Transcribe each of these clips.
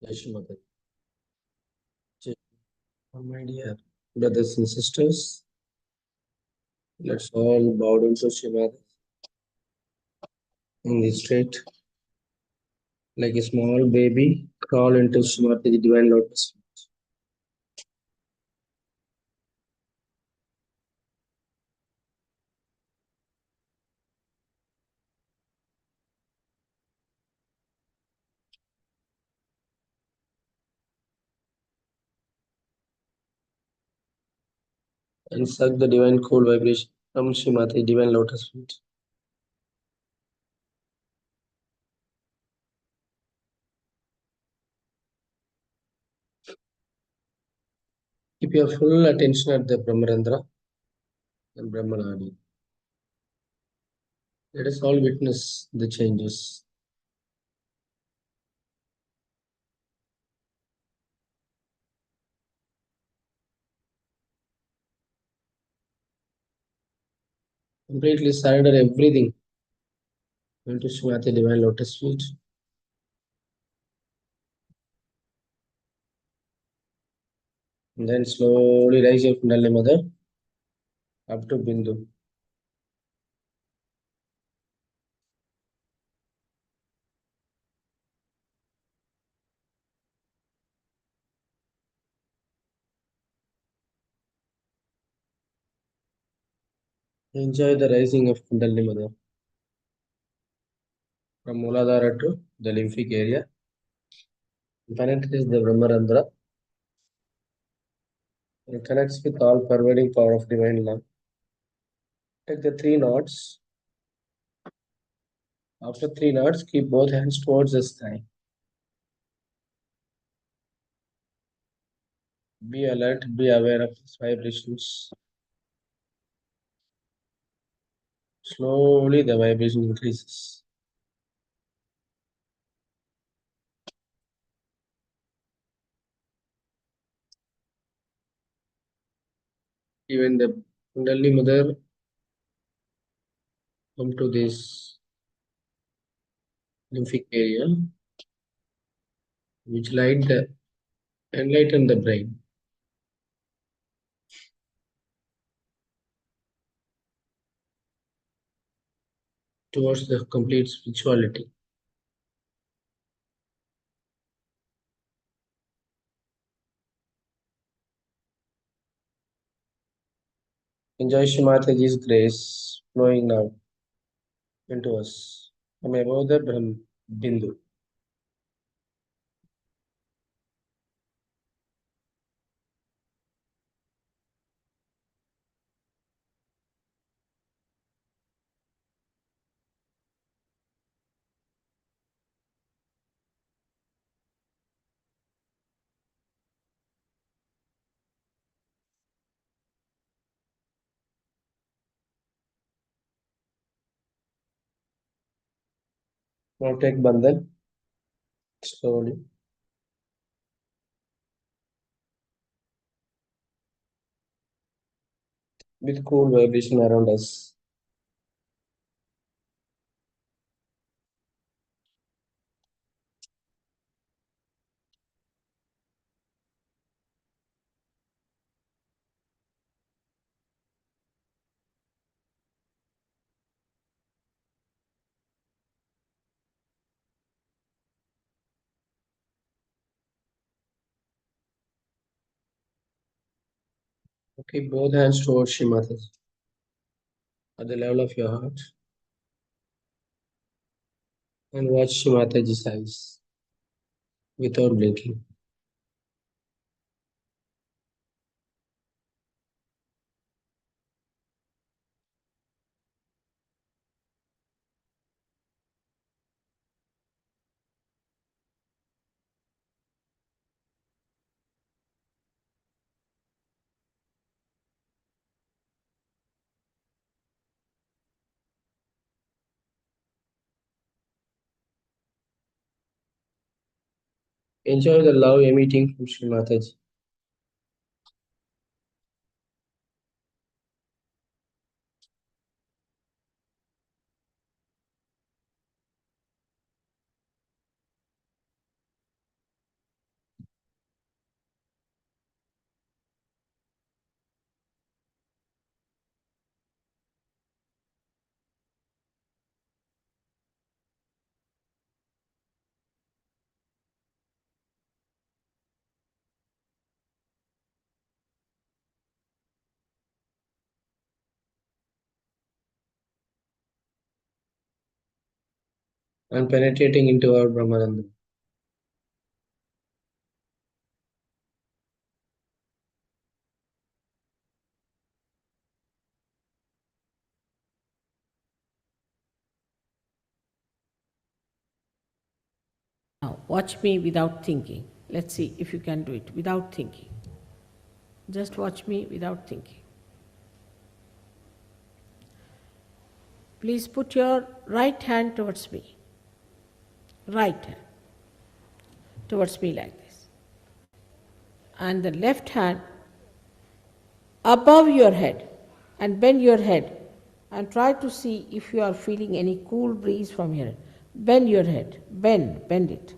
Yashimata. My dear brothers and sisters, let's all bow down to Shimata in the straight, like a small baby, crawl into Shimata, the divine lotus. And suck the divine cool vibration from Shimata, the divine lotus feet. Keep your full attention at the Brahmarandra and Brahmanadi. Let us all witness the changes. Completely surrender everything into Shimata, divine lotus feet. And then slowly rise your Kundalini Mother up to Bindu. Enjoy the rising of Kundalini Mother from Muladhara to the lymphatic area. Penetrates the Brahmarandra and connects with all pervading power of divine love. Take the 3 knots. After 3 knots, keep both hands towards the sky. Be alert, be aware of these vibrations. Slowly the vibration increases. Even the Kundalini Mother come to this lymphatic area, which enlighten the brain. Towards the complete spirituality. Enjoy Shimataji's grace flowing now into us from above the Brahm Bindu. Now take Bandhan slowly with cool vibration around us. Okay, both hands towards Shimataji at the level of your heart and watch Shimataji's eyes without blinking. Enjoy the love emitting from Shimataji. and penetrating into our Brahmananda. Now, watch me without thinking. Let's see if you can do it without thinking. Just watch me without thinking. Please put your right hand towards me. Right hand towards me like this. And the left hand above your head, and bend your head and try to see if you are feeling any cool breeze from here. Bend your head, bend it.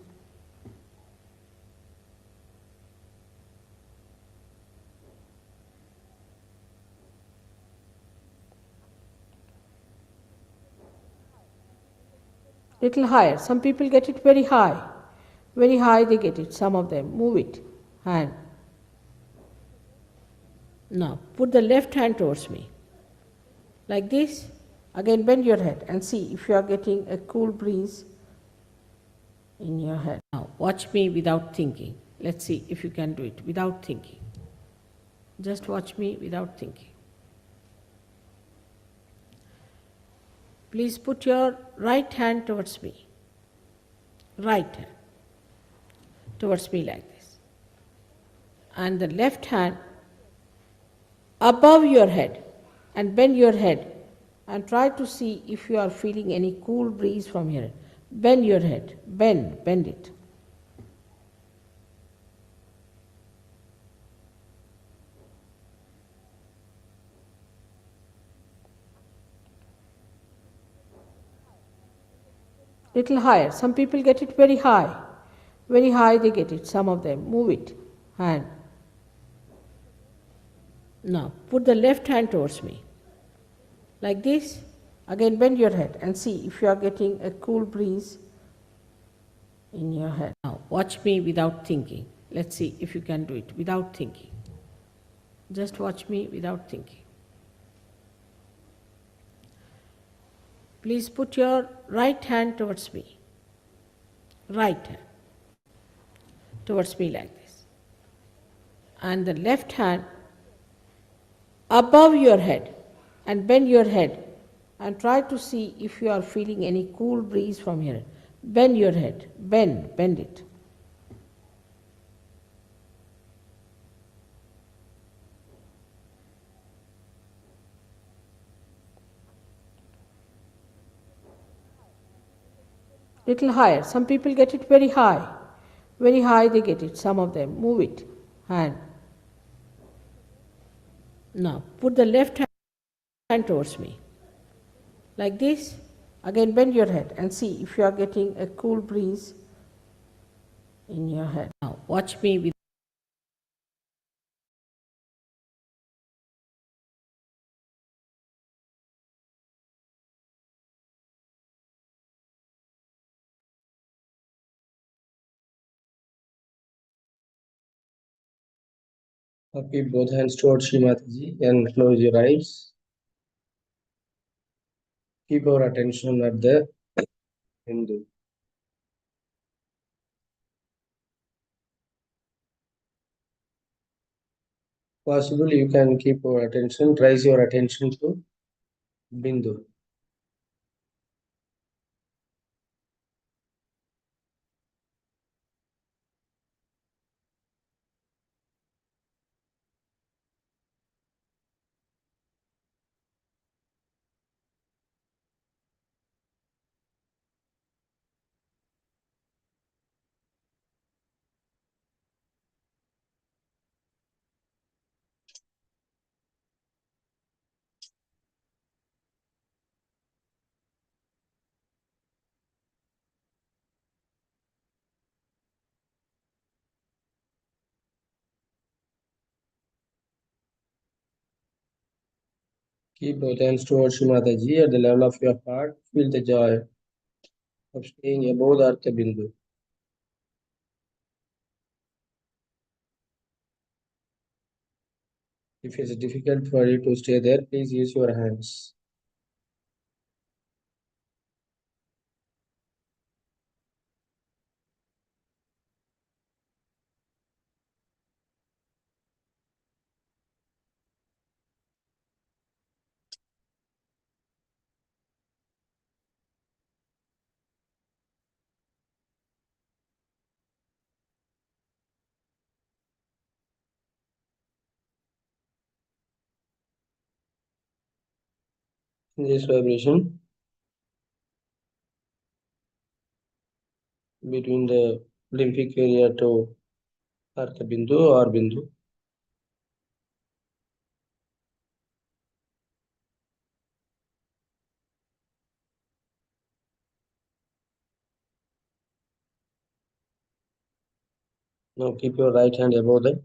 Little higher. Some people get it very high. Very high they get it, some of them. Move it. Hand. Now, put the left hand towards me. Like this. Again, bend your head and see if you are getting a cool breeze in your head. Now, watch me without thinking. Let's see if you can do it without thinking. Just watch me without thinking. Please put your right hand towards me. Right hand towards me like this. And the left hand above your head, and bend your head and try to see if you are feeling any cool breeze from here. Bend your head, bend it. Little higher. Some people get it very high. Very high they get it, some of them. Move it. Hand. Now, put the left hand towards me. Like this. Again, bend your head and see if you are getting a cool breeze in your head. Now, watch me without thinking. Let's see if you can do it without thinking. Just watch me without thinking. Please put your right hand towards me. Right hand towards me like this. And the left hand above your head, and bend your head and try to see if you are feeling any cool breeze from here. Bend your head, bend it. Little higher. Some people get it very high. Very high they get it, some of them. Move it. Hand. Now, put the left hand towards me. Like this. Again, bend your head and see if you are getting a cool breeze in your head. Now, watch me with Keep both hands towards Shrimati and close your eyes. Keep our attention at the Hindu. Possible, you can keep our attention, raise your attention to Bindu. Keep both hands towards Shrimati at the level of your heart. Feel the joy of staying above the Artha Bindu. If it's difficult for you to stay there, please use your hands. In this vibration between the lymphic area to Artha Bindu or Bindu. Now keep your right hand above the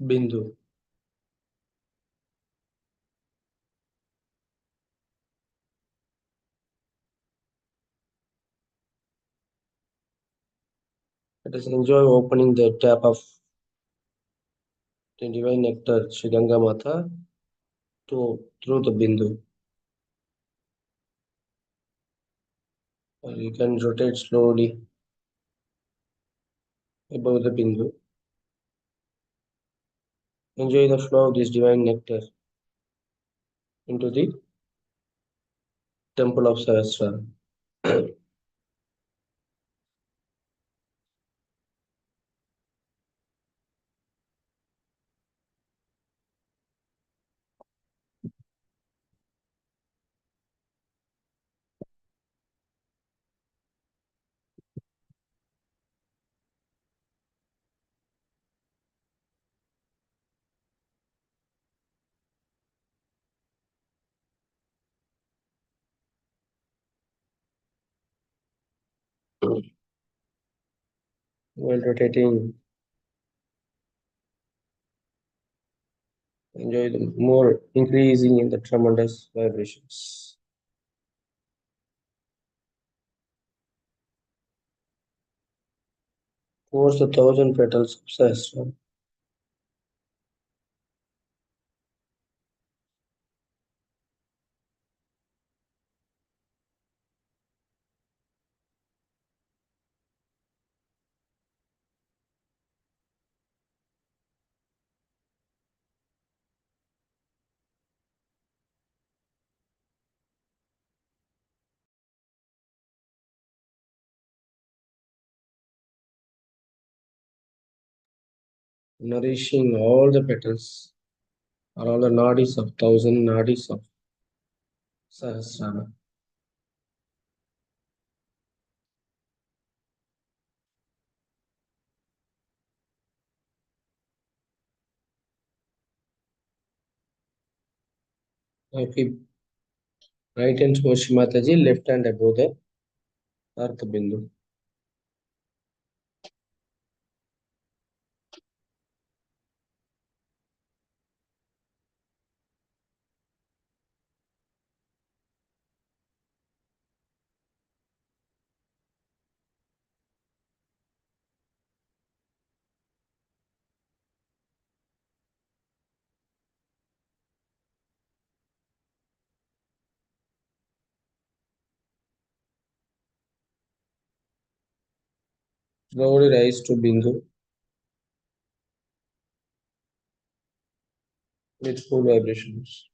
Bindu. Let us enjoy opening the tap of the divine nectar Sri Ganga Mata through the Bindu. Or you can rotate slowly above the Bindu. Enjoy the flow of this divine nectar into the temple of Sahasrara. While rotating, enjoy the more increasing in the tremendous vibrations. Towards the 1,000 petals of Sahasrara. Nourishing all the petals or all the nadis of 1,000 nadis of Sahasrara. Now keep right hand towards Mataji, left hand above the Artha Bindu. Slowly rise to Bindu with full vibrations.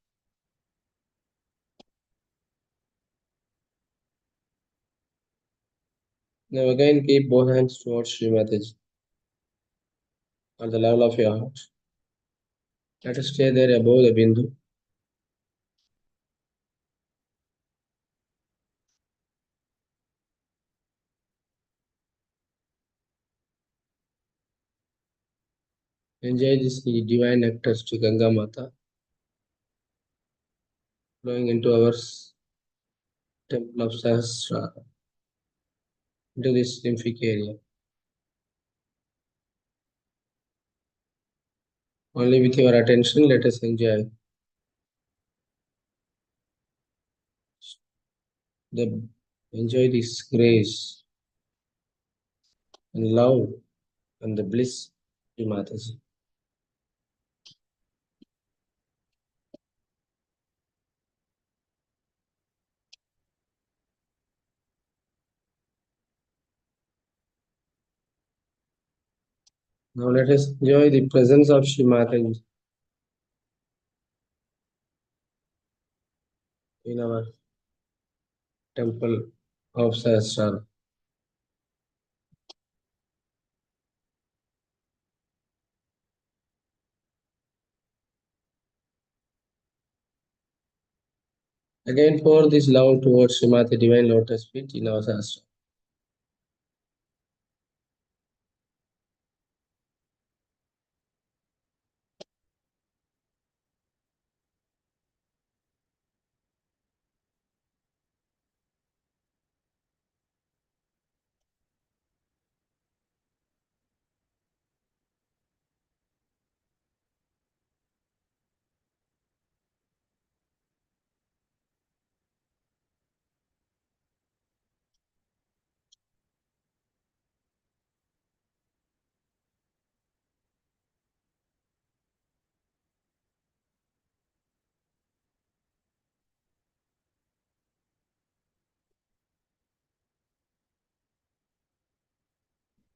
Now again keep both hands towards Sri Mataji at the level of your heart. Let us stay there above the Bindu. Enjoy this divine nectar to Ganga Mata flowing into our temple of Sahasrara, into this lymphic area. Only with your attention, let us enjoy the enjoy this grace and love and the bliss of Mataji. Now let us enjoy the presence of Shri Mataji in our temple of Sahasrara. Again, pour this love towards Srimati Divine Lotus feet in our Sastra.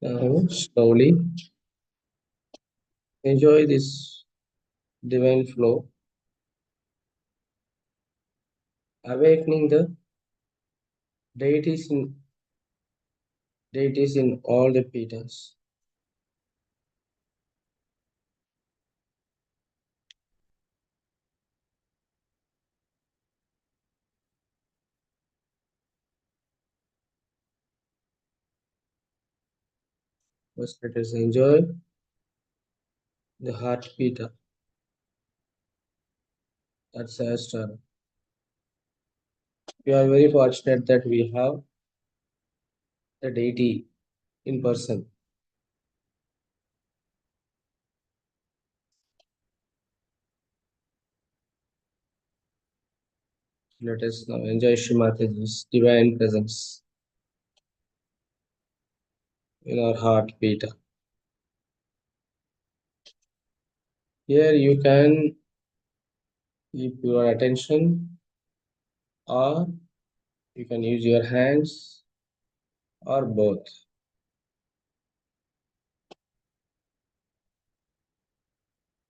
Now, slowly enjoy this divine flow, awakening the deities in all the Pitas. First, let us enjoy the heart Pita at Sahasrara. We are very fortunate that we have the deity in person. Let us now enjoy Shrimataji's divine presence in our heart Pita. Here you can keep your attention, or you can use your hands, or both.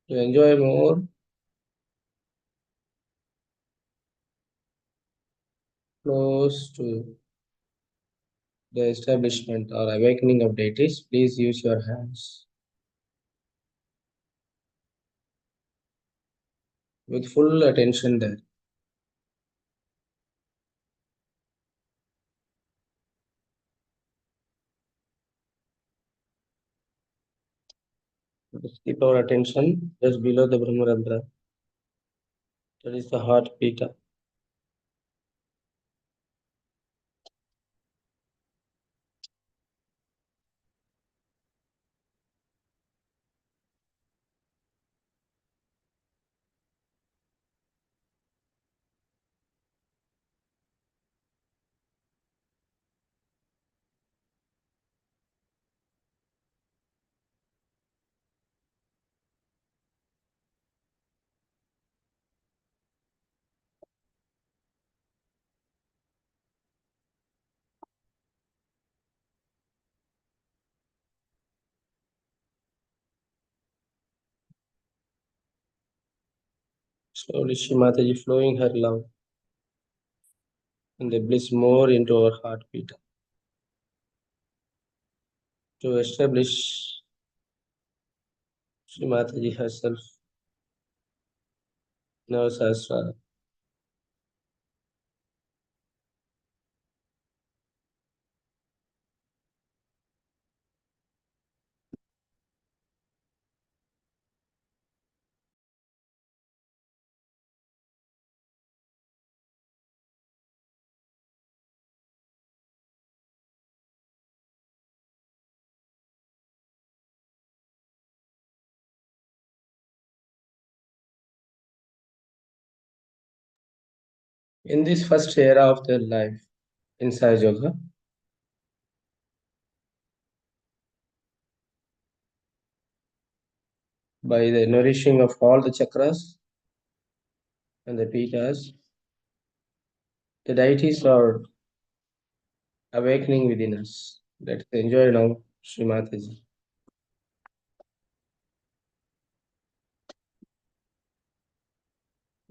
To enjoy more, close to the establishment or awakening of deities, please use your hands with full attention there. Let us keep our attention just below the Brahmarandra, that is the heart Pita. Slowly, Shrimataji flowing her love and the bliss more into our heart Pita to establish Shrimataji herself in our Sahasrara. In this first era of their life in Sahaja Yoga, by the nourishing of all the chakras and the pitas, the deities are awakening within us. Let's enjoy now Srimataji.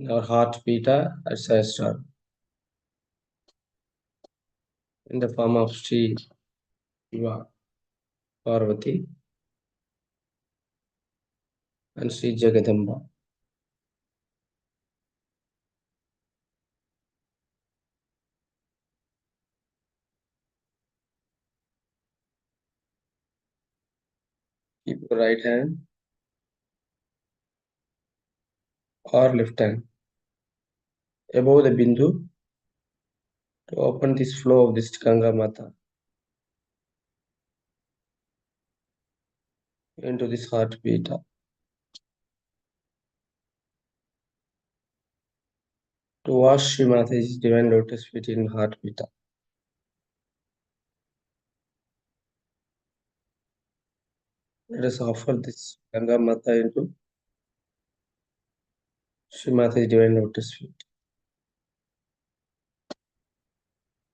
In our heart Pita at Sahasrara, in the form of Sri Shiva, Parvati, and Sri Jagadamba. your right hand or left hand above the Bindu to open this flow of this Ganga Mata into this heartbeat. To wash Shri Mataji's divine lotus feet in heartbeat. Let us offer this Ganga Mata into Shri Mataji's divine lotus feet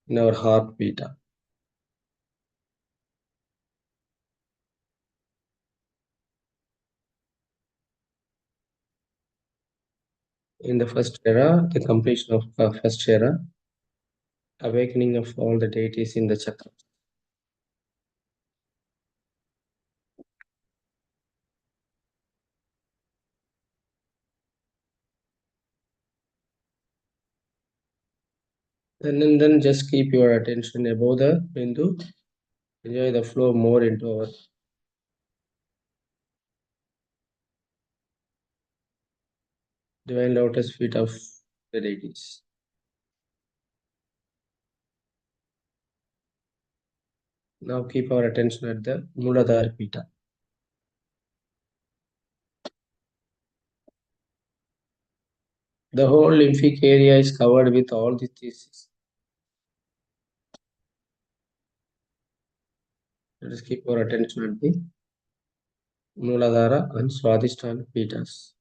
in our heartbeat. In the first era, the completion of first era, awakening of all the deities in the chakra. Then just keep your attention above the Bindu. Enjoy the flow more into our divine lotus feet of the deities. Now keep our attention at the Muladhara Pita. The whole lymphic area is covered with all these diseases. Let us keep our attention at the Muladhara and Swadhisthana Pitas.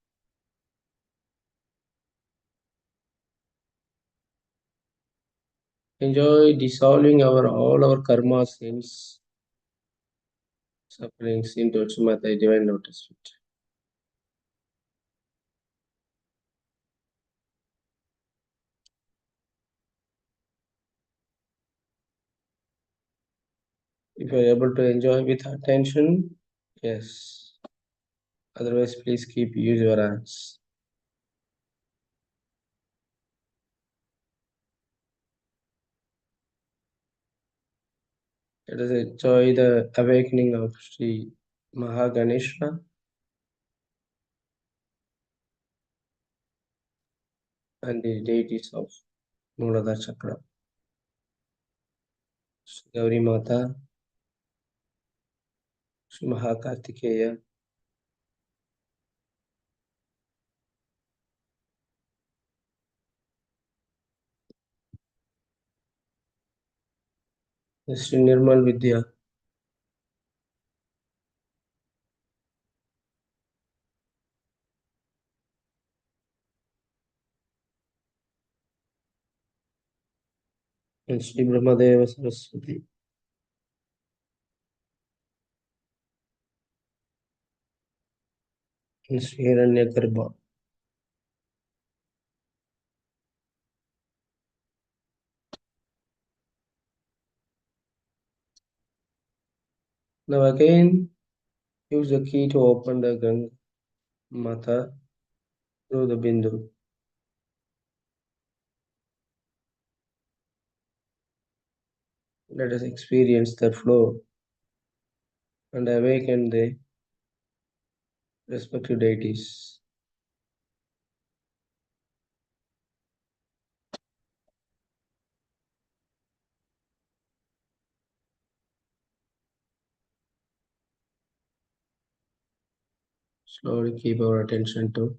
Enjoy dissolving all our karma, sins, sufferings into Chumata divine lotus feet. If you are able to enjoy with attention, yes. Otherwise, please use your hands. Let us enjoy the awakening of Sri Mahaganesha and the deities of Muladhara Chakra. Sri Gauri Mata, Sri Mahakartikeya, Sri Nirmal Vidya, and Sri Brahmadeva Saraswati. And Sri Hiranyagarbha. Now again, use the key to open the Ganga Mata through the Bindu. Let us experience the flow and awaken the respective deities. Slowly keep our attention to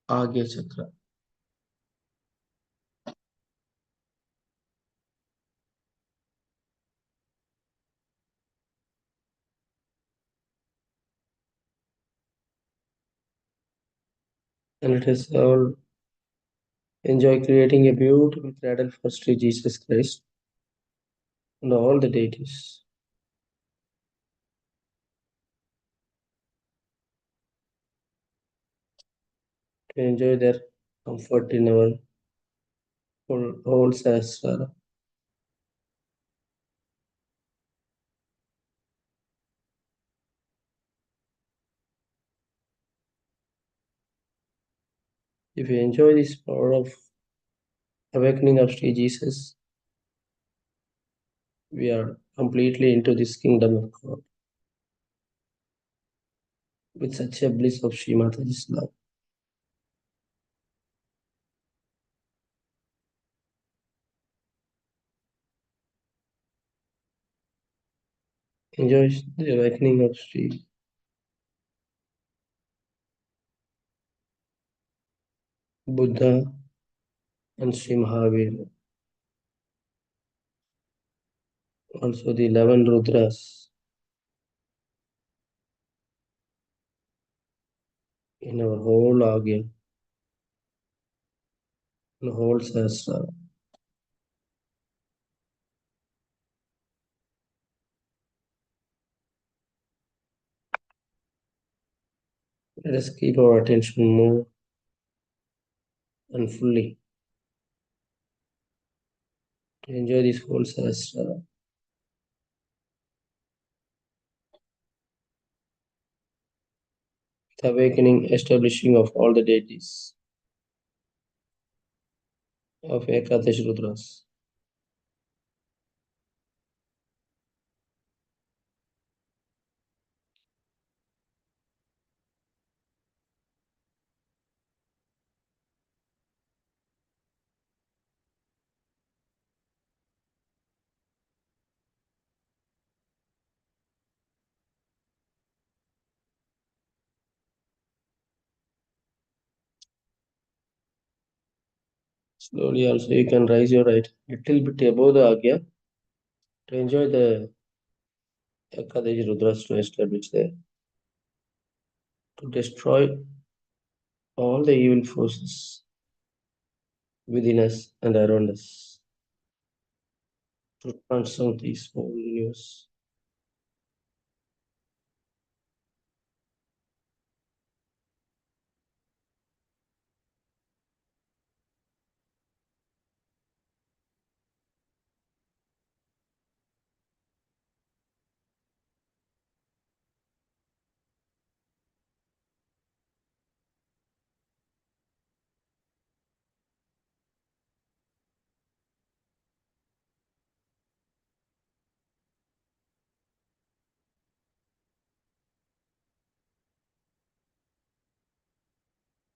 Agya Chakra. And let us all enjoy creating a beautiful cradle for Sri Jesus Christ and all the deities. To enjoy their comfort in our whole Sahasrara. If you enjoy this power of awakening of Sri Jesus, we are completely into this kingdom of God with such a bliss of Sri Mataji's love. Enjoy the awakening of Sri Buddha and Sri Mahavir. Also the 11 Rudras in our whole Agya, in the whole Sahasrara. Let us keep our attention more and fully to enjoy this whole Sahasrara. With awakening, establishing of all the deities of Ekadash Rudras. Slowly also you can raise your right little bit above the Agya to enjoy the Ekadash Rudras to establish there, to destroy all the evil forces within us and around us, to transform this whole universe.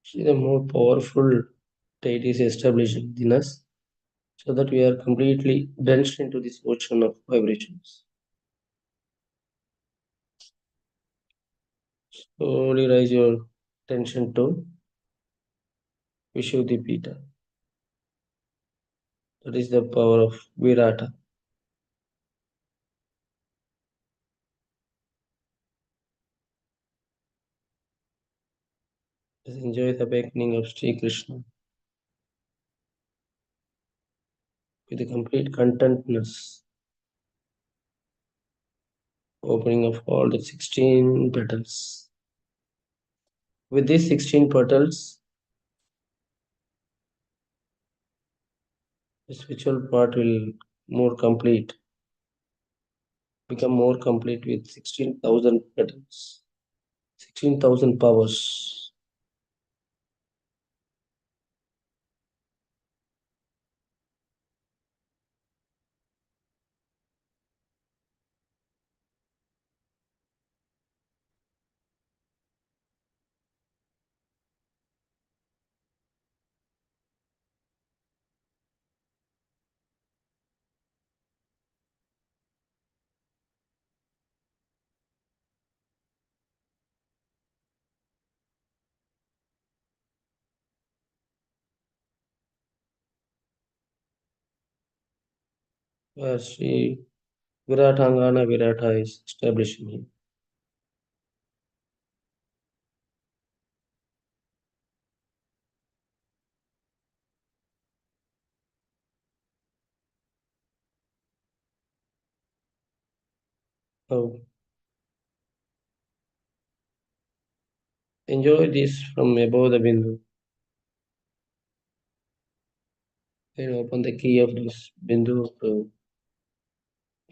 See the more powerful deities established within us, so that we are completely drenched into this ocean of vibrations. Slowly raise your attention to Vishuddhipita. That is the power of Virata. Just enjoy the awakening of Sri Krishna with the complete contentness, opening of all the 16 petals. With these 16 petals, the spiritual part will more complete, become more complete with 16,000 petals, 16,000 powers. Where Sri Viratangana Virata is establishing here. Now, enjoy this from above the Bindu. Then open the key of this Bindu to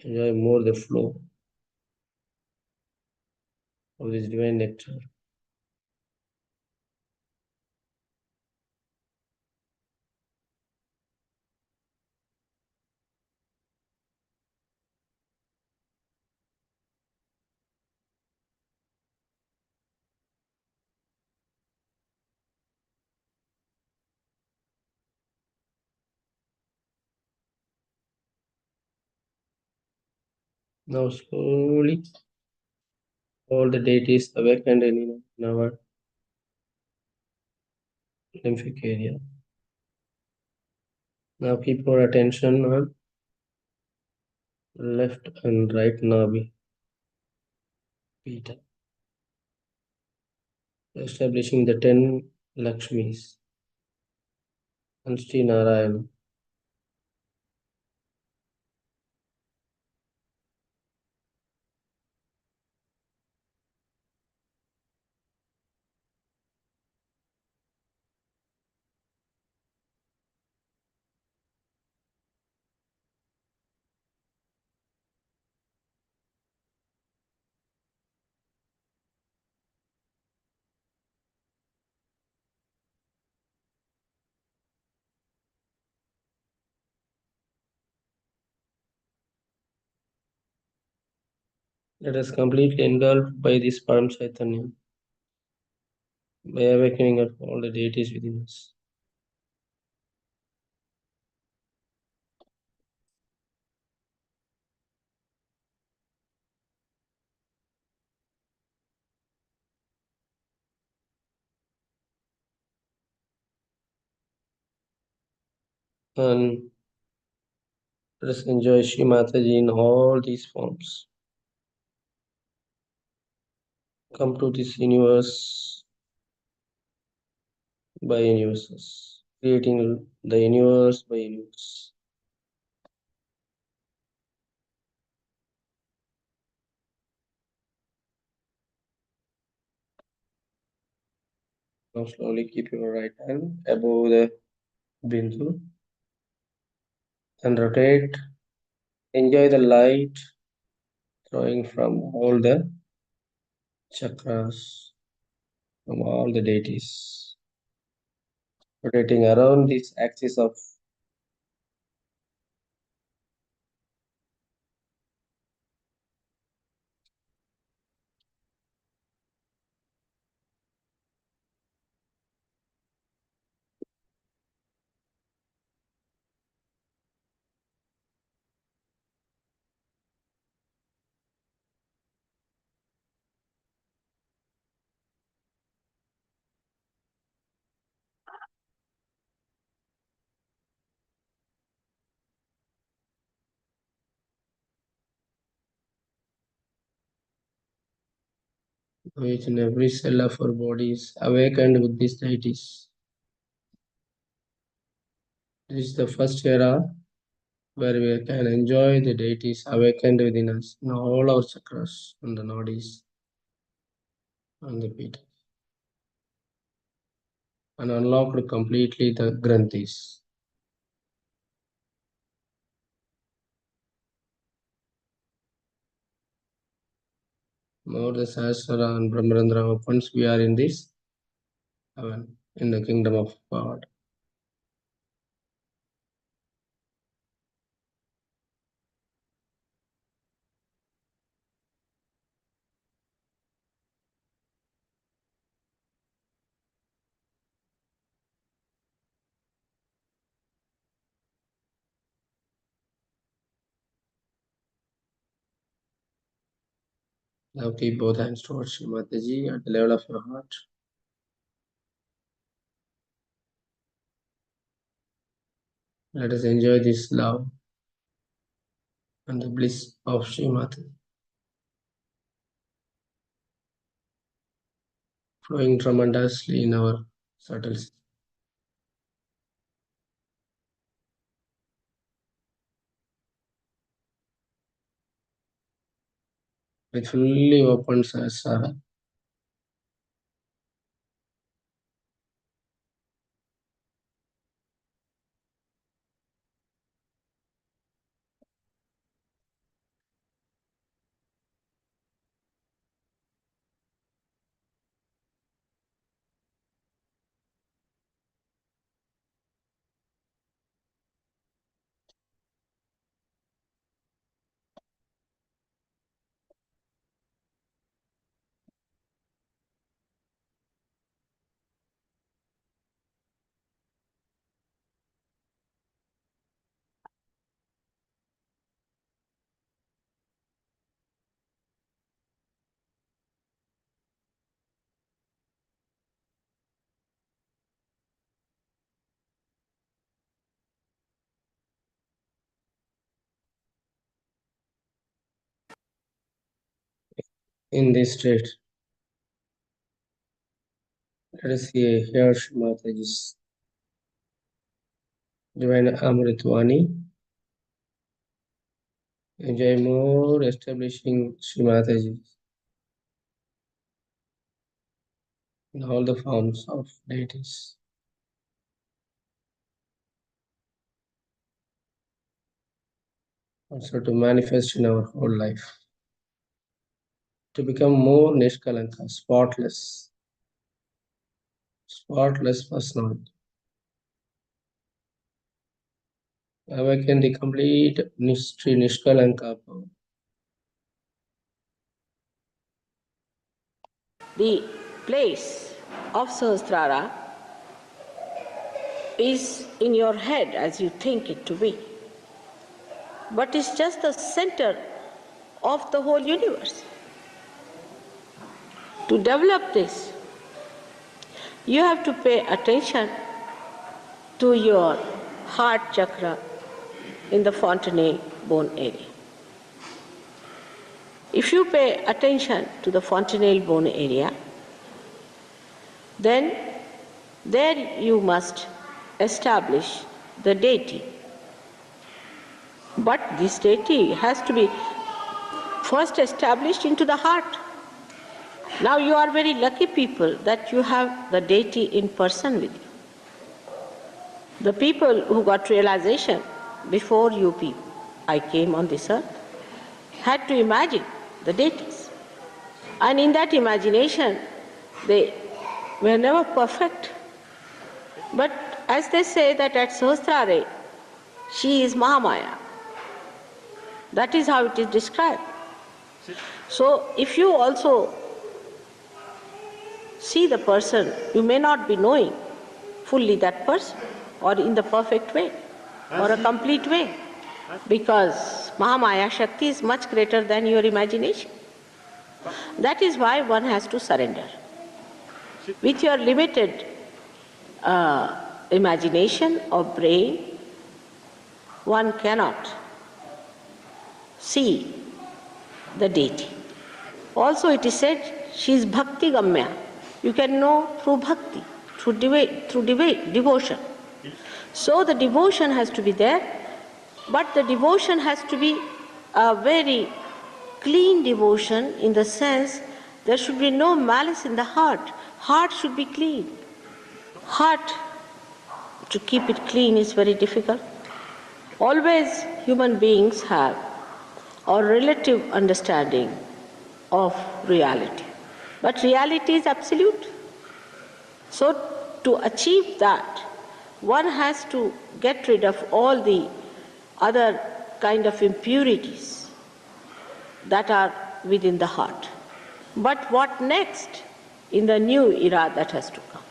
enjoy more the flow of this divine nectar. Now slowly all the deities awakened in our lymphatic area. Now keep your attention on left and right navi, Peter, establishing the 10 Lakshmis and Sri Narayana. Let us completely engulfed by this Param Chaitanya, by awakening of all the deities within us. And let us enjoy Shri Mataji in all these forms. Come to this universe by universes, creating the universe by universe. Now slowly keep your right hand above the Bindu and rotate. Enjoy the light flowing from all the chakras, from all the deities, rotating around this axis of each and every cell of our bodies awakened with these deities. This is the first era where we can enjoy the deities awakened within us in all our chakras and the nadis and the feet, and unlocked completely the granthis. Now the Sahasrara and Brahmarandra opens, we are in this heaven, in the kingdom of God. Now keep both hands towards Shri Mataji at the level of your heart. Let us enjoy this love and the bliss of Shri Mataji, flowing tremendously in our subtle system. With fully open Sahasrara. in this state. Let us hear Shri Mataji's Divine Amritvani. Enjoy more establishing Shri Mataji in all the forms of deities. Also to manifest in our whole life. To become more Nishkalanka, spotless personality. Awaken the complete Sri Nishkalanka power. The place of Sahasrara is in your head as you think it to be, but it's just the center of the whole universe. To develop this, you have to pay attention to your heart chakra in the fontanelle bone area. If you pay attention to the fontanelle bone area, then there you must establish the deity. But this deity has to be first established into the heart. Now you are very lucky people that you have the deity in person with you. The people who got realization before you people, I came on this earth, had to imagine the deities. And in that imagination, they were never perfect. But as they say that at Sahasrara, she is Mahamaya. That is how it is described. So if you also see the person, you may not be knowing fully that person or in the perfect way or a complete way, because Mahamaya Shakti is much greater than your imagination. That is why one has to surrender. With your limited imagination or brain, one cannot see the deity. Also it is said she is Bhakti Gamya. You can know through bhakti, through devotion. So the devotion has to be there, but the devotion has to be a very clean devotion, in the sense there should be no malice in the heart. Heart should be clean. Heart, to keep it clean is very difficult. Always human beings have a relative understanding of reality. But reality is absolute. So to achieve that, one has to get rid of all the other kind of impurities that are within the heart. But what next in the new era that has to come?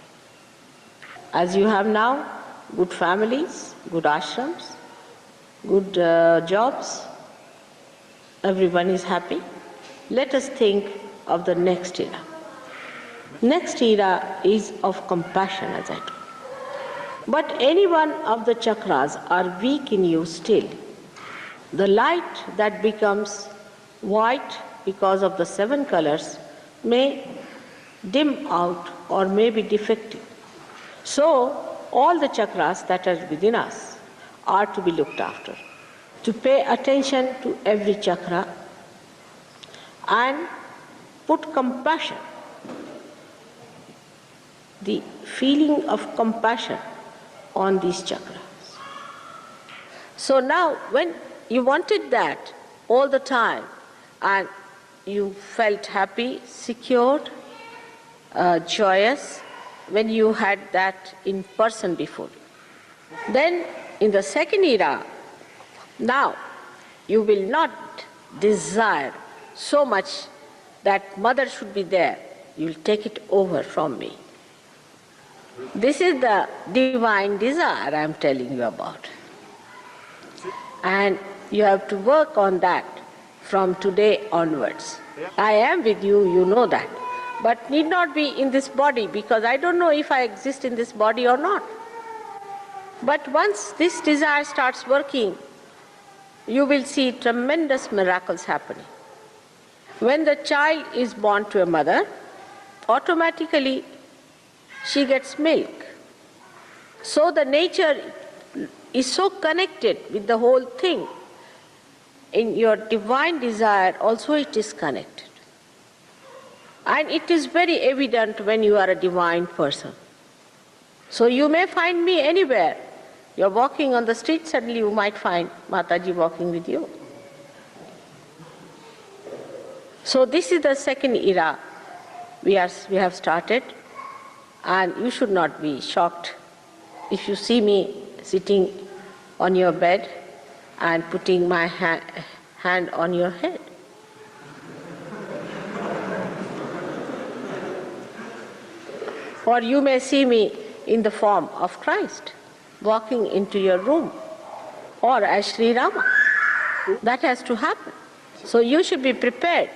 As you have now good families, good ashrams, good jobs, everyone is happy. Let us think of the next era. Next era is of compassion, as I told. But any one of the chakras are weak in you still. The light that becomes white because of the 7 colors may dim out or may be defective. So all the chakras that are within us are to be looked after. To pay attention to every chakra and put compassion, the feeling of compassion on these chakras. So now when you wanted that all the time and you felt happy, secured, joyous when you had that in person before. Then in the second era, now you will not desire so much that mother should be there. You will take it over from me. This is the divine desire I am telling you about. And you have to work on that from today onwards. I am with you, you know that. But need not be in this body, because I don't know if I exist in this body or not. But once this desire starts working, you will see tremendous miracles happening. When the child is born to a mother, automatically she gets milk. So the nature is so connected with the whole thing. In your divine desire also it is connected. And it is very evident when you are a divine person. So you may find me anywhere. You're walking on the street, suddenly you might find Mataji walking with you. So this is the second era we have started, and you should not be shocked if you see me sitting on your bed and putting my hand on your head. Or you may see me in the form of Christ, walking into your room, or as Sri Rama. That has to happen. So you should be prepared.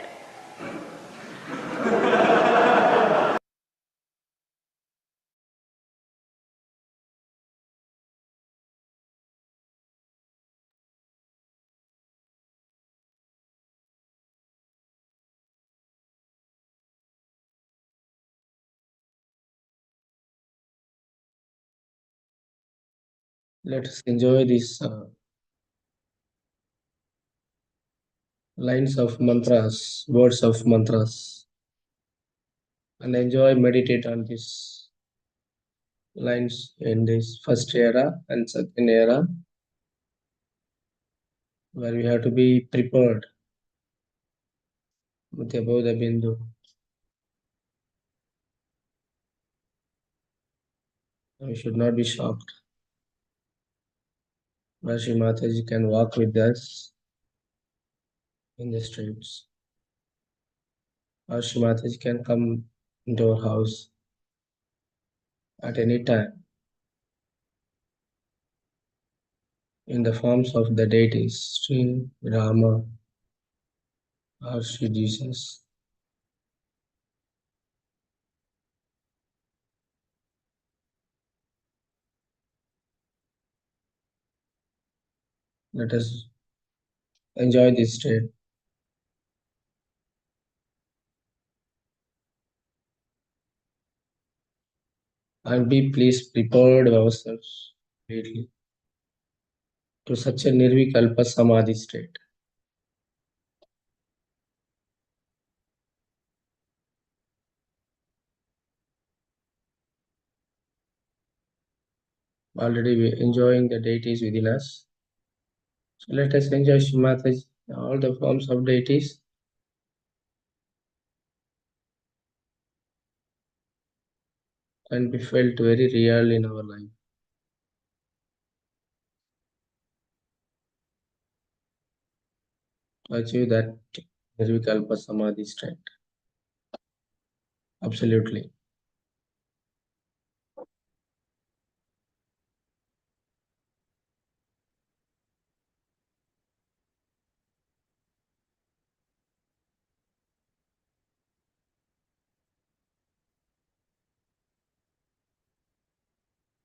Let us enjoy these lines of mantras, words of mantras, and enjoy, meditate on these lines in this first era and second era, where we have to be prepared with above the bindu. We should not be shocked. Rashi Mataji can walk with us in the streets. Rashi Mataji can come into our house at any time in the forms of the deities, Sri Rama or Sri Jesus. Let us enjoy this state and be please prepared ourselves completely to such a nirvikalpa samadhi state. Already we are enjoying the deities within us. So let us enjoy Shri Mataji, all the forms of deities can be felt very real in our life. To achieve that nirvikalpa samadhi state. Absolutely.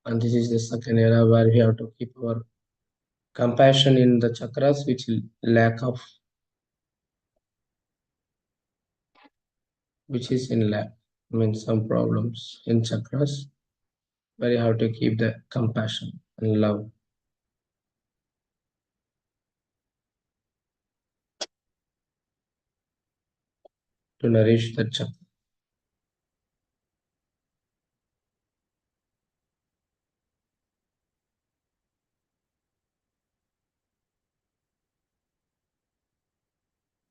And this is the second era where we have to keep our compassion in the chakras, which lack of, which is in lack. I mean, some problems in chakras, where you have to keep the compassion and love to nourish the chakra.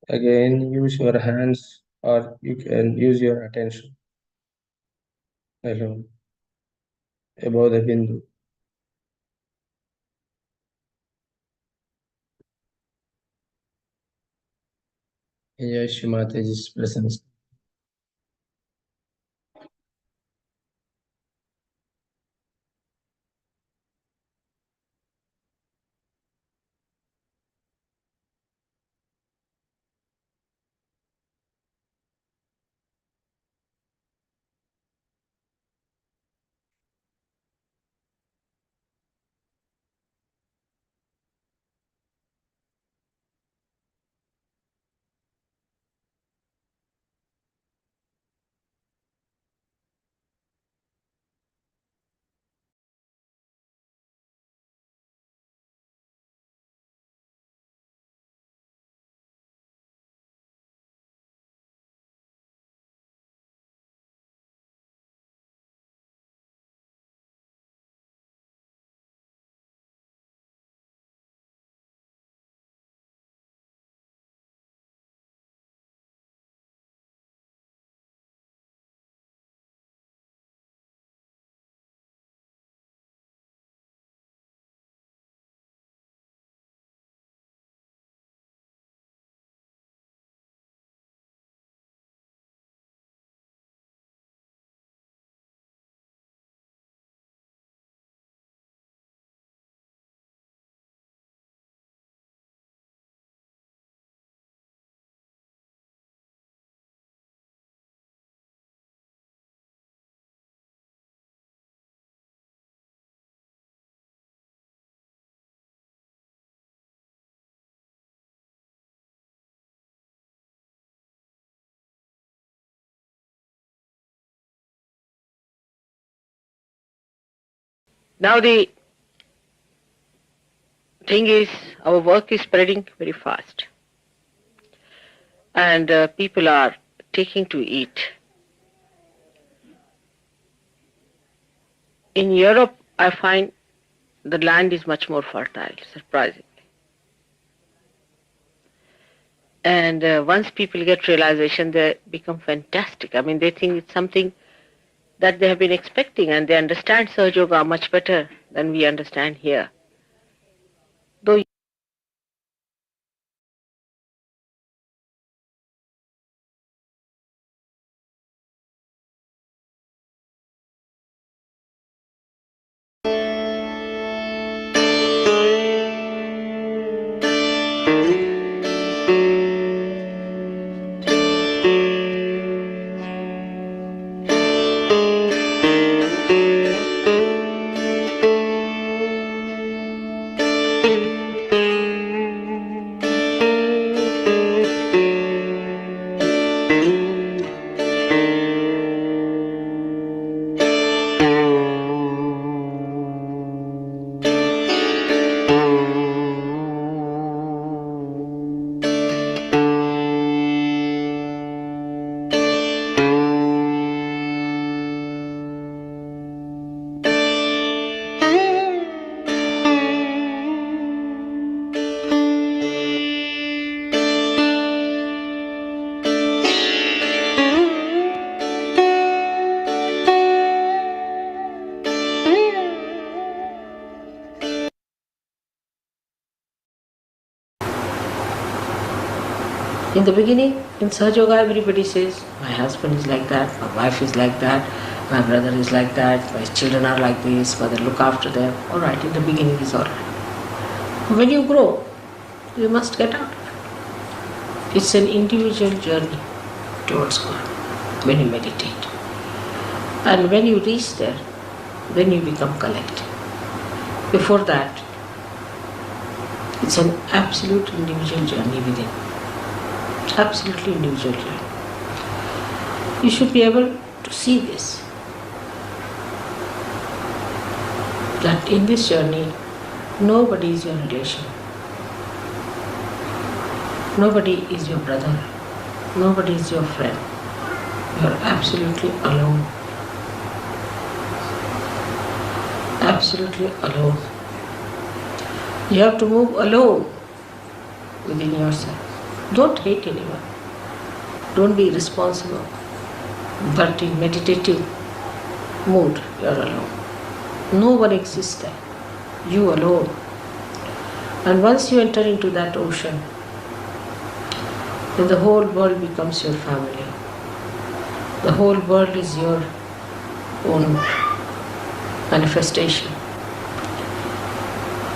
Again, use your hands or you can use your attention alone above the bindu. Enjoy Shri Mataji's presence. Now the thing is, our work is spreading very fast, and people are taking to eat. In Europe, I find the land is much more fertile, surprisingly. And once people get realization, they become fantastic. I mean, they think it's something that they have been expecting, and they understand Sahaja Yoga much better than we understand here. Though in the beginning, in Sahaja Yoga, everybody says, my husband is like that, my wife is like that, my brother is like that, my children are like this, mother look after them. All right, in the beginning is all right. When you grow, you must get out of it. It's an individual journey towards God when you meditate. And when you reach there, then you become collective. Before that, it's an absolute individual journey within. Absolutely individual journey. You should be able to see this. That in this journey, nobody is your relation. Nobody is your brother. Nobody is your friend. You are absolutely alone. Absolutely alone. You have to move alone within yourself. Don't hate anyone. Don't be responsible. But in meditative mood, you are alone. No one exists there. You alone. And once you enter into that ocean, then the whole world becomes your family. The whole world is your own manifestation.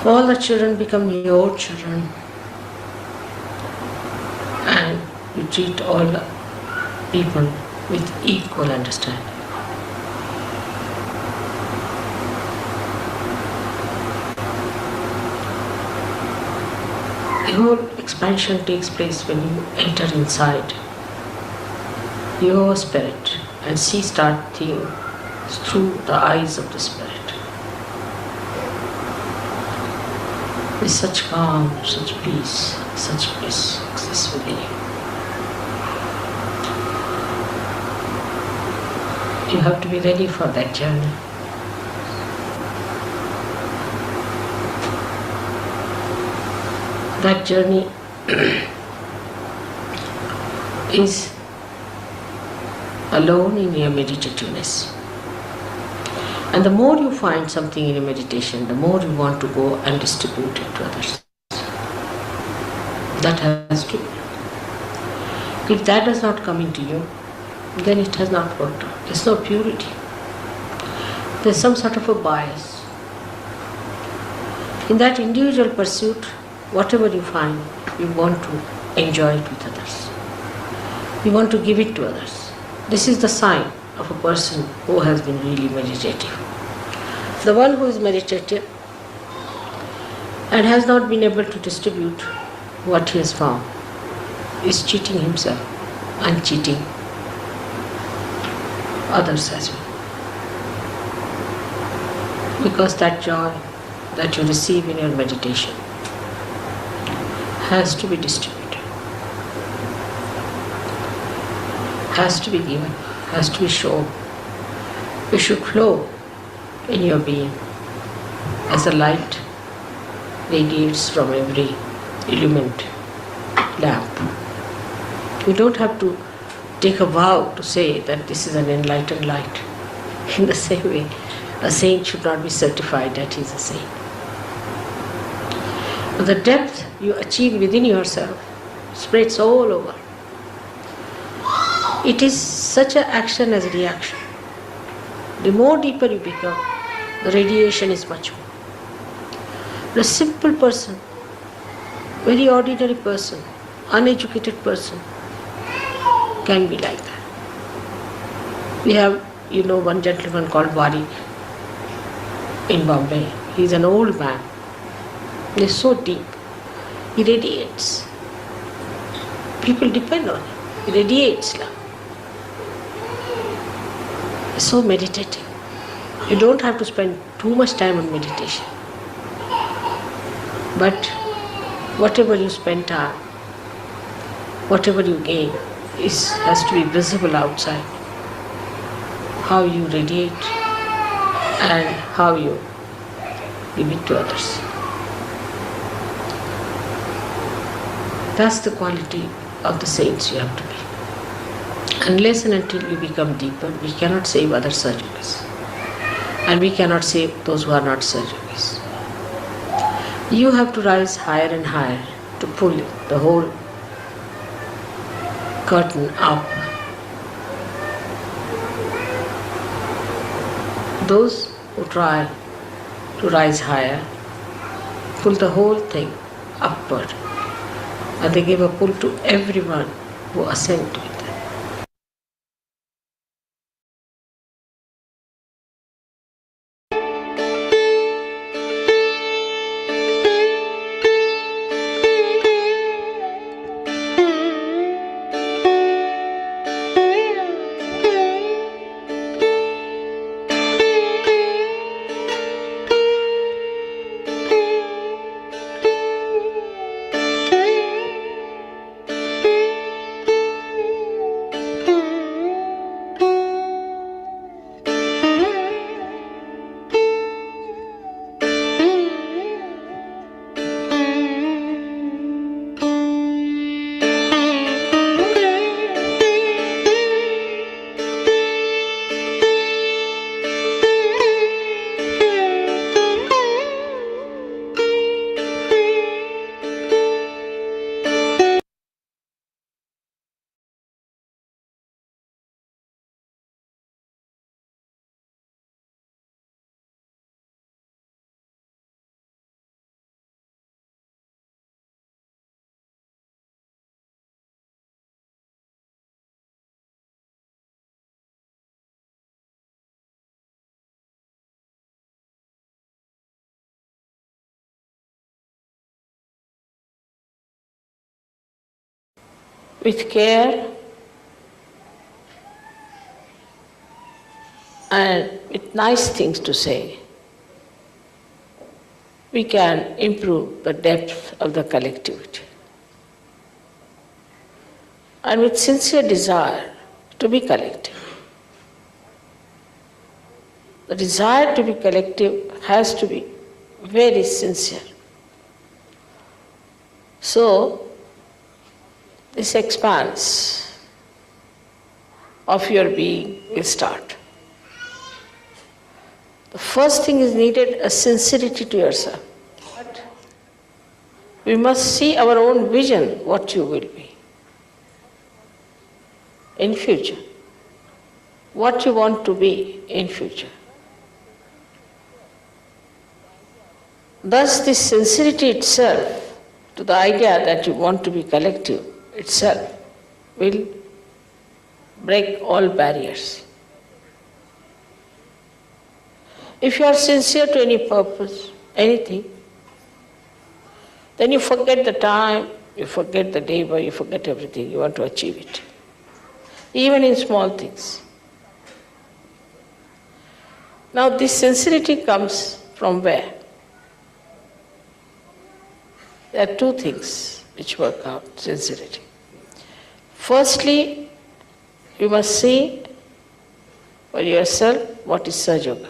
All the children become your children. And you treat all the people with equal understanding. The whole expansion takes place when you enter inside your spirit and start seeing through the eyes of the spirit. With such calm, such peace, such bliss exists within you. You have to be ready for that journey. That journey is alone in your meditativeness. And the more you find something in your meditation, the more you want to go and distribute it to others. That has to be. If that does not come into you, then it has not worked out. There's no purity. There's some sort of a bias. In that individual pursuit, whatever you find, you want to enjoy it with others. You want to give it to others. This is the sign of a person who has been really meditative. The one who is meditative and has not been able to distribute what he has found is cheating himself and cheating others as well. Because that joy that you receive in your meditation has to be distributed, has to be given, has to be shown. It should flow in your being as the light radiates from every illumined lamp. You don't have to take a vow to say that this is an enlightened light. In the same way, a saint should not be certified that he is a saint. But the depth you achieve within yourself spreads all over. It is such an action as a reaction. The more deeper you become, the radiation is much more. The simple person, very ordinary person, uneducated person can be like that. We have, one gentleman called Wari in Bombay. He's an old man. He's so deep. He radiates. People depend on him. He radiates love. He's so meditative. You don't have to spend too much time on meditation. But whatever you spend time, whatever you gain, has to be visible outside. How you radiate and how you give it to others. That's the quality of the saints you have to be. Unless and until you become deeper, we cannot save other surgeries. And we cannot save those who are not surgeries. You have to rise higher and higher to pull the whole curtain up. Those who try to rise higher pull the whole thing upward, and they give a pull to everyone who ascend to it. With care and with nice things to say, we can improve the depth of the collectivity. And with sincere desire to be collective. The desire to be collective has to be very sincere. So, this expanse of your being will start. The first thing is needed a sincerity to yourself. But we must see our own vision, what you will be in future, what you want to be in future. Thus, this sincerity itself to the idea that you want to be collective itself will break all barriers. If you are sincere to any purpose, anything, then you forget the time, you forget the labor, you forget everything, you want to achieve it. Even in small things. Now this sincerity comes from where? There are two things which work out sincerity. Firstly, you must see for yourself what is Sahaja Yoga,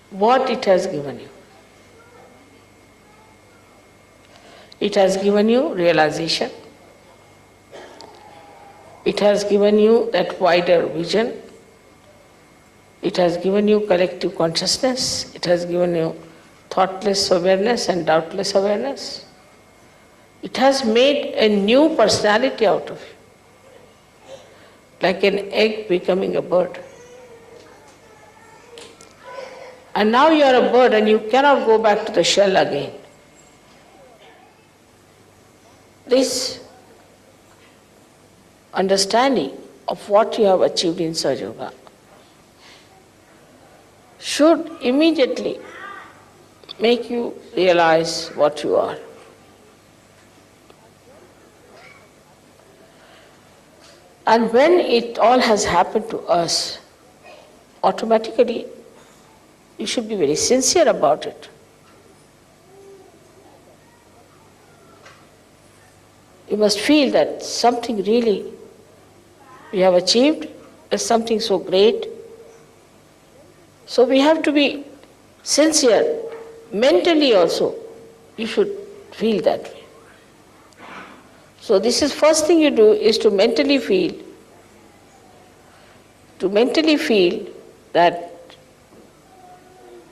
what it has given you. It has given you realization. It has given you that wider vision. It has given you collective consciousness. It has given you thoughtless awareness and doubtless awareness. It has made a new personality out of you, like an egg becoming a bird. And now you are a bird and you cannot go back to the shell again. This understanding of what you have achieved in Sahaja Yoga should immediately make you realize what you are. And when it all has happened to us, automatically you should be very sincere about it. You must feel that something really we have achieved is something so great. So we have to be sincere. Mentally also, you should feel that way. So this is first thing you do is to mentally feel that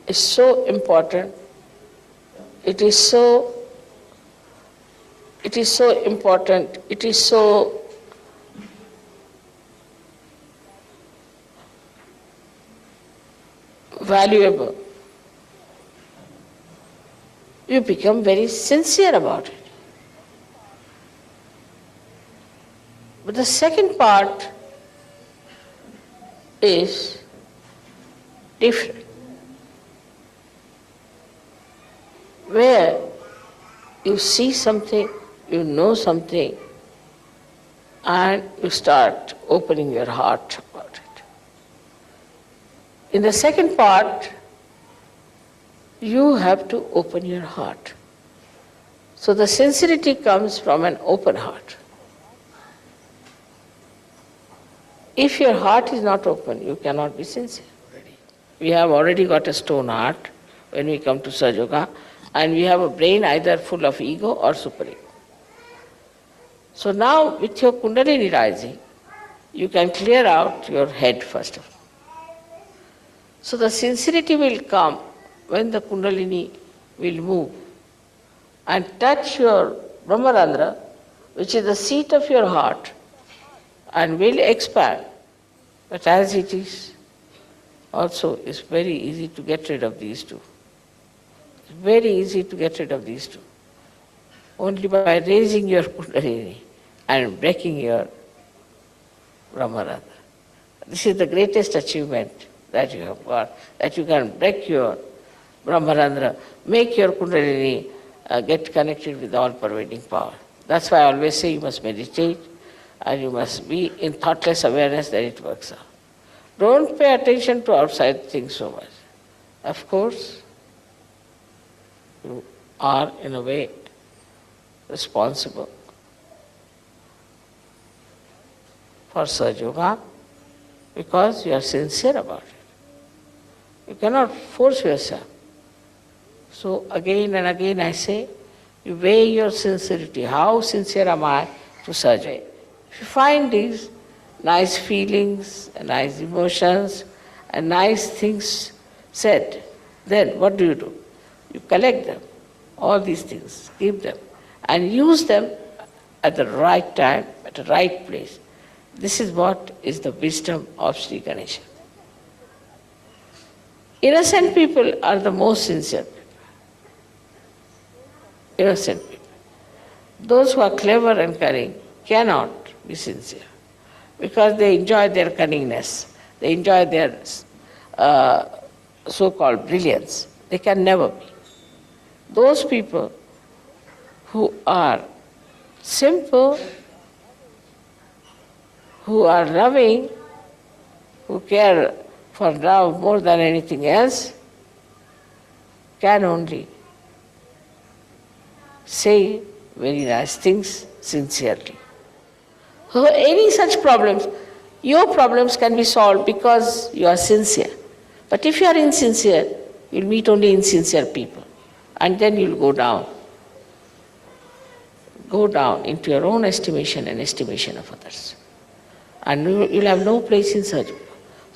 it's so important, it is so important, it is so valuable. You become very sincere about it. But the second part is different, where you see something, you know something, and you start opening your heart about it. In the second part, you have to open your heart. So the sincerity comes from an open heart. If your heart is not open, you cannot be sincere. We have already got a stone heart when we come to Sahaja Yoga, and we have a brain either full of ego or superego. So now with your Kundalini rising, you can clear out your head first of all. So the sincerity will come when the Kundalini will move and touch your Brahmarandra, which is the seat of your heart, and will expand. But as it is, also it's very easy to get rid of these two. It's very easy to get rid of these two. Only by raising your Kundalini and breaking your Brahmarandra. This is the greatest achievement that you have got, that you can break your Brahmarandra, make your Kundalini get connected with all pervading power. That's why I always say you must meditate and you must be in thoughtless awareness that it works out. Don't pay attention to outside things so much. Of course, you are in a way responsible for Sahaja Yoga because you are sincere about it. You cannot force yourself. So again and again I say, you weigh your sincerity. How sincere am I to Sahaja? If you find these nice feelings, nice emotions, and nice things said, then what do? You collect them, all these things, keep them, and use them at the right time, at the right place. This is what is the wisdom of Sri Ganesha. Innocent people are the most sincere people. Innocent people. Those who are clever and cunning cannot be sincere because they enjoy their cunningness, they enjoy their so-called brilliance. They can never be. Those people who are simple, who are loving, who care for love more than anything else, can only say very nice things sincerely. So any such problems, your problems can be solved because you are sincere. But if you are insincere, you'll meet only insincere people. And then you'll go down into your own estimation and estimation of others. And you'll have no place in Sahaja Yoga.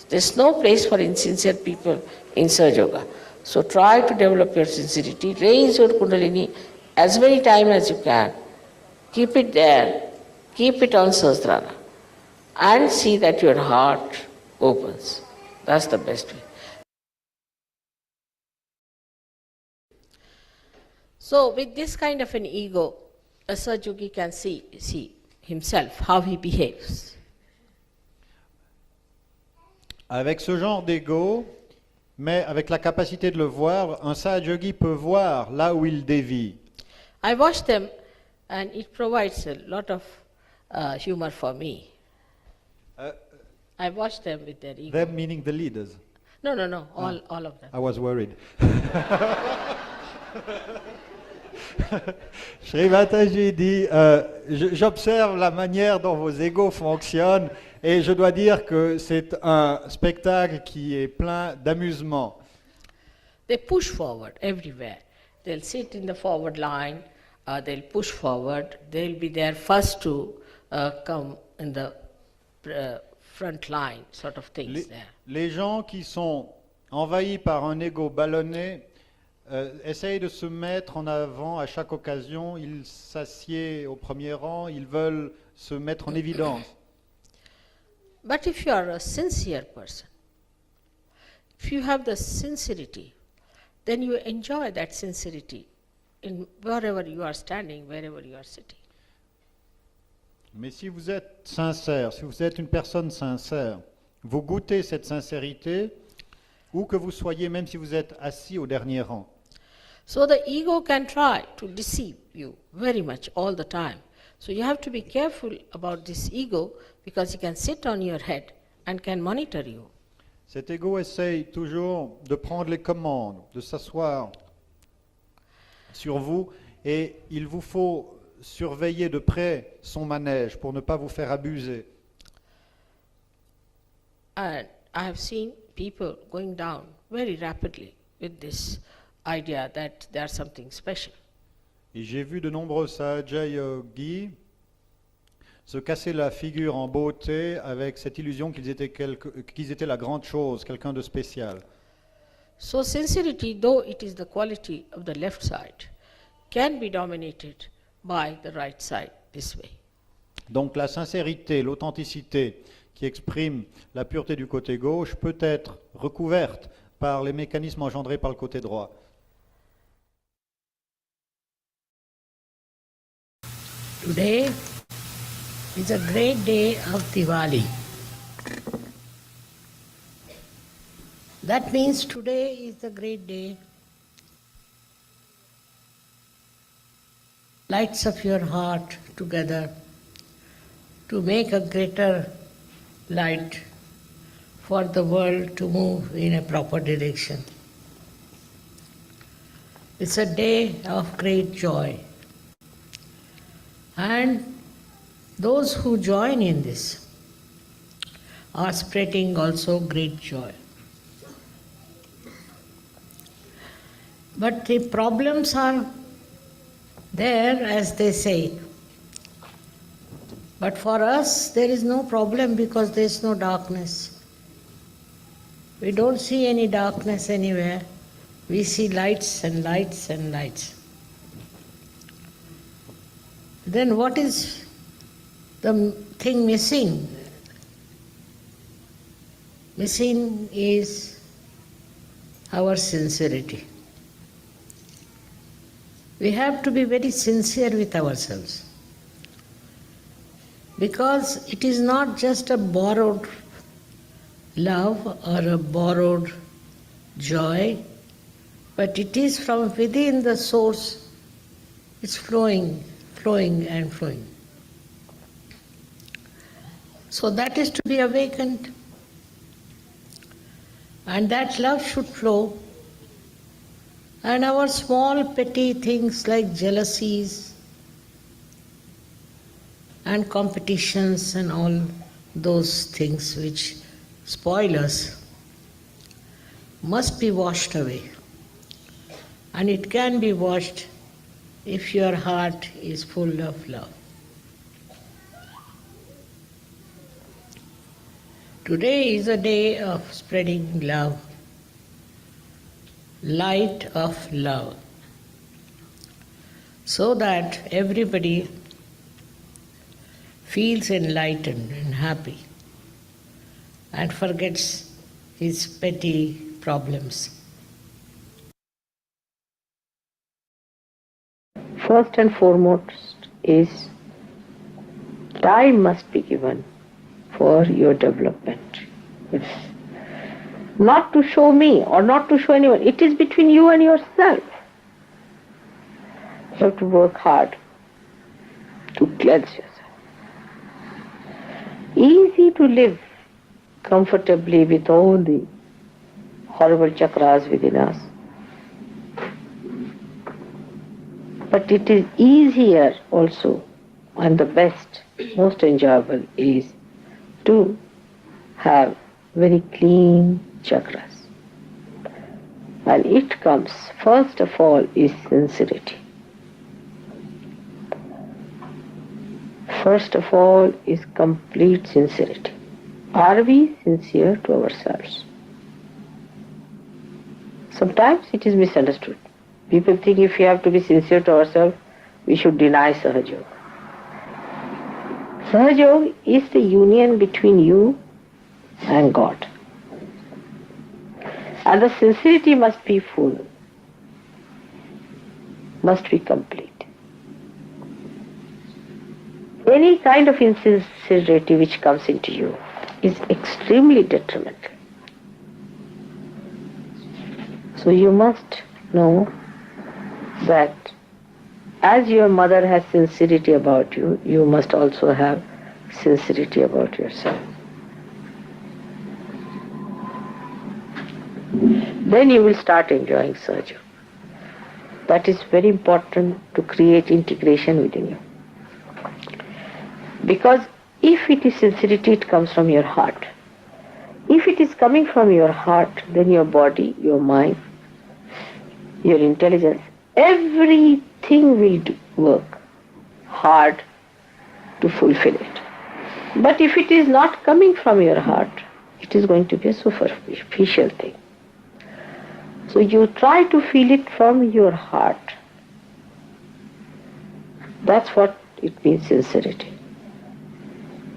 There's no place for insincere people in Sahaja Yoga. So try to develop your sincerity, raise your Kundalini as many times as you can. Keep it there, keep it on Sahasrara, and see that your heart opens. That's the best way. So with this kind of an ego, a Sahaja Yogi can see himself, how he behaves. Avec ce genre d'ego, mais avec la capacité de le voir, un Sahaja Yogi peut voir là où il dévie. I watch them and it provides a lot of humor for me. I watch them with their ego. Them meaning the leaders. No, all of them. I was worried. Shri Mataji dit, j'observe la manière dont vos égos fonctionnent et je dois dire que c'est un spectacle qui est plein d'amusement. They push forward everywhere. They'll sit in the forward line, they'll push forward, they'll be there first to come in the front line, sort of things there. Les gens qui sont envahis par un ego ballonné essayent de se mettre en avant à chaque occasion, ils s'assiedent au premier rang, ils veulent se mettre en évidence. But if you are a sincere person, if you have the sincerity, then you enjoy that sincerity in wherever you are standing, wherever you are sitting. Mais si vous êtes sincère, si vous êtes une personne sincère, vous goûtez cette sincérité, où que vous soyez, même si vous êtes assis au dernier rang. So the ego can try to deceive you very much all the time. So you have to be careful about this ego because he can sit on your head and can monitor you. Cet ego essaye toujours de prendre les commandes, de s'asseoir sur vous et il vous faut surveiller de près son manège pour ne pas vous faire abuser. And I have seen people going down very rapidly with this idea that they are something special. Et j'ai vu de nombreux Sahaja Yogis se casser la figure en beauté avec cette illusion qu'ils étaient la grande chose, quelqu'un de spécial. So sincerity, though it is the quality of the left side, can be dominated by the right side this way. Donc la sincérité, l'authenticité qui exprime la pureté du côté gauche peut être recouverte par les mécanismes engendrés par le côté droit. Today is a great day of Diwali. That means today is the great day. Lights of your heart together to make a greater light for the world to move in a proper direction. It's a day of great joy. And those who join in this are spreading also great joy. But the problems are there, as they say. But for us, there is no problem because there is no darkness. We don't see any darkness anywhere. We see lights and lights and lights. Then what is the thing missing? Missing is our sincerity. We have to be very sincere with ourselves. Because it is not just a borrowed love or a borrowed joy, but it is from within the source. It's flowing and flowing. So that is to be awakened. And that love should flow. And our small petty things like jealousies and competitions and all those things which spoil us must be washed away. And it can be washed if your heart is full of love. Today is a day of spreading love, light of love, so that everybody feels enlightened and happy and forgets his petty problems. First and foremost is time must be given for your development. It's not to show me or not to show anyone. It is between you and yourself. You have to work hard to cleanse yourself. Easy to live comfortably with all the horrible chakras within us. But it is easier also, and the best, most enjoyable is to have very clean chakras. And it comes, first of all, is sincerity. First of all is complete sincerity. Are we sincere to ourselves? Sometimes it is misunderstood. People think if we have to be sincere to ourselves, we should deny Sahaja. Sahaja is the union between you and God. And the sincerity must be full, must be complete. Any kind of insincerity which comes into you is extremely detrimental. So you must know that as your mother has sincerity about you, you must also have sincerity about yourself. Then you will start enjoying Sahaja. That is very important to create integration within you. Because if it is sincerity, it comes from your heart. If it is coming from your heart, then your body, your mind, your intelligence, everything will work hard to fulfill it. But if it is not coming from your heart, it is going to be a superficial thing. So you try to feel it from your heart. That's what it means, sincerity.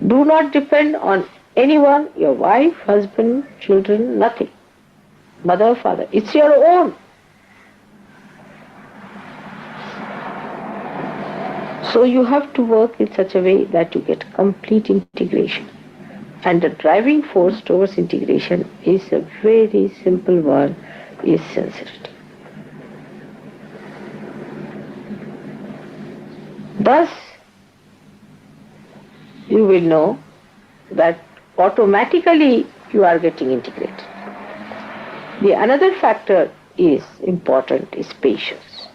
Do not depend on anyone, your wife, husband, children, nothing. Mother, father. It's your own. So you have to work in such a way that you get complete integration. And the driving force towards integration is a very simple one, is sincerity. Thus, you will know that automatically you are getting integrated. The another factor is important is patience.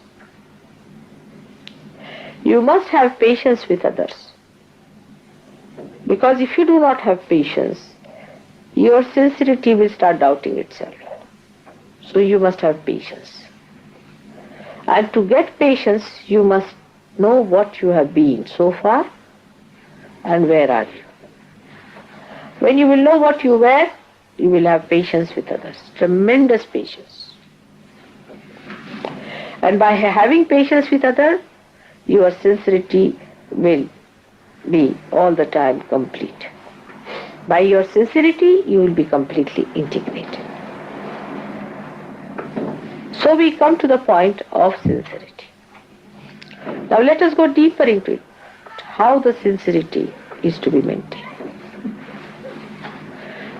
You must have patience with others. Because if you do not have patience, your sincerity will start doubting itself. So you must have patience. And to get patience, you must know what you have been so far and where are you. When you will know what you were, you will have patience with others. Tremendous patience. And by having patience with others, your sincerity will be all the time complete. By your sincerity, you will be completely integrated. So we come to the point of sincerity. Now let us go deeper into it. How the sincerity is to be maintained.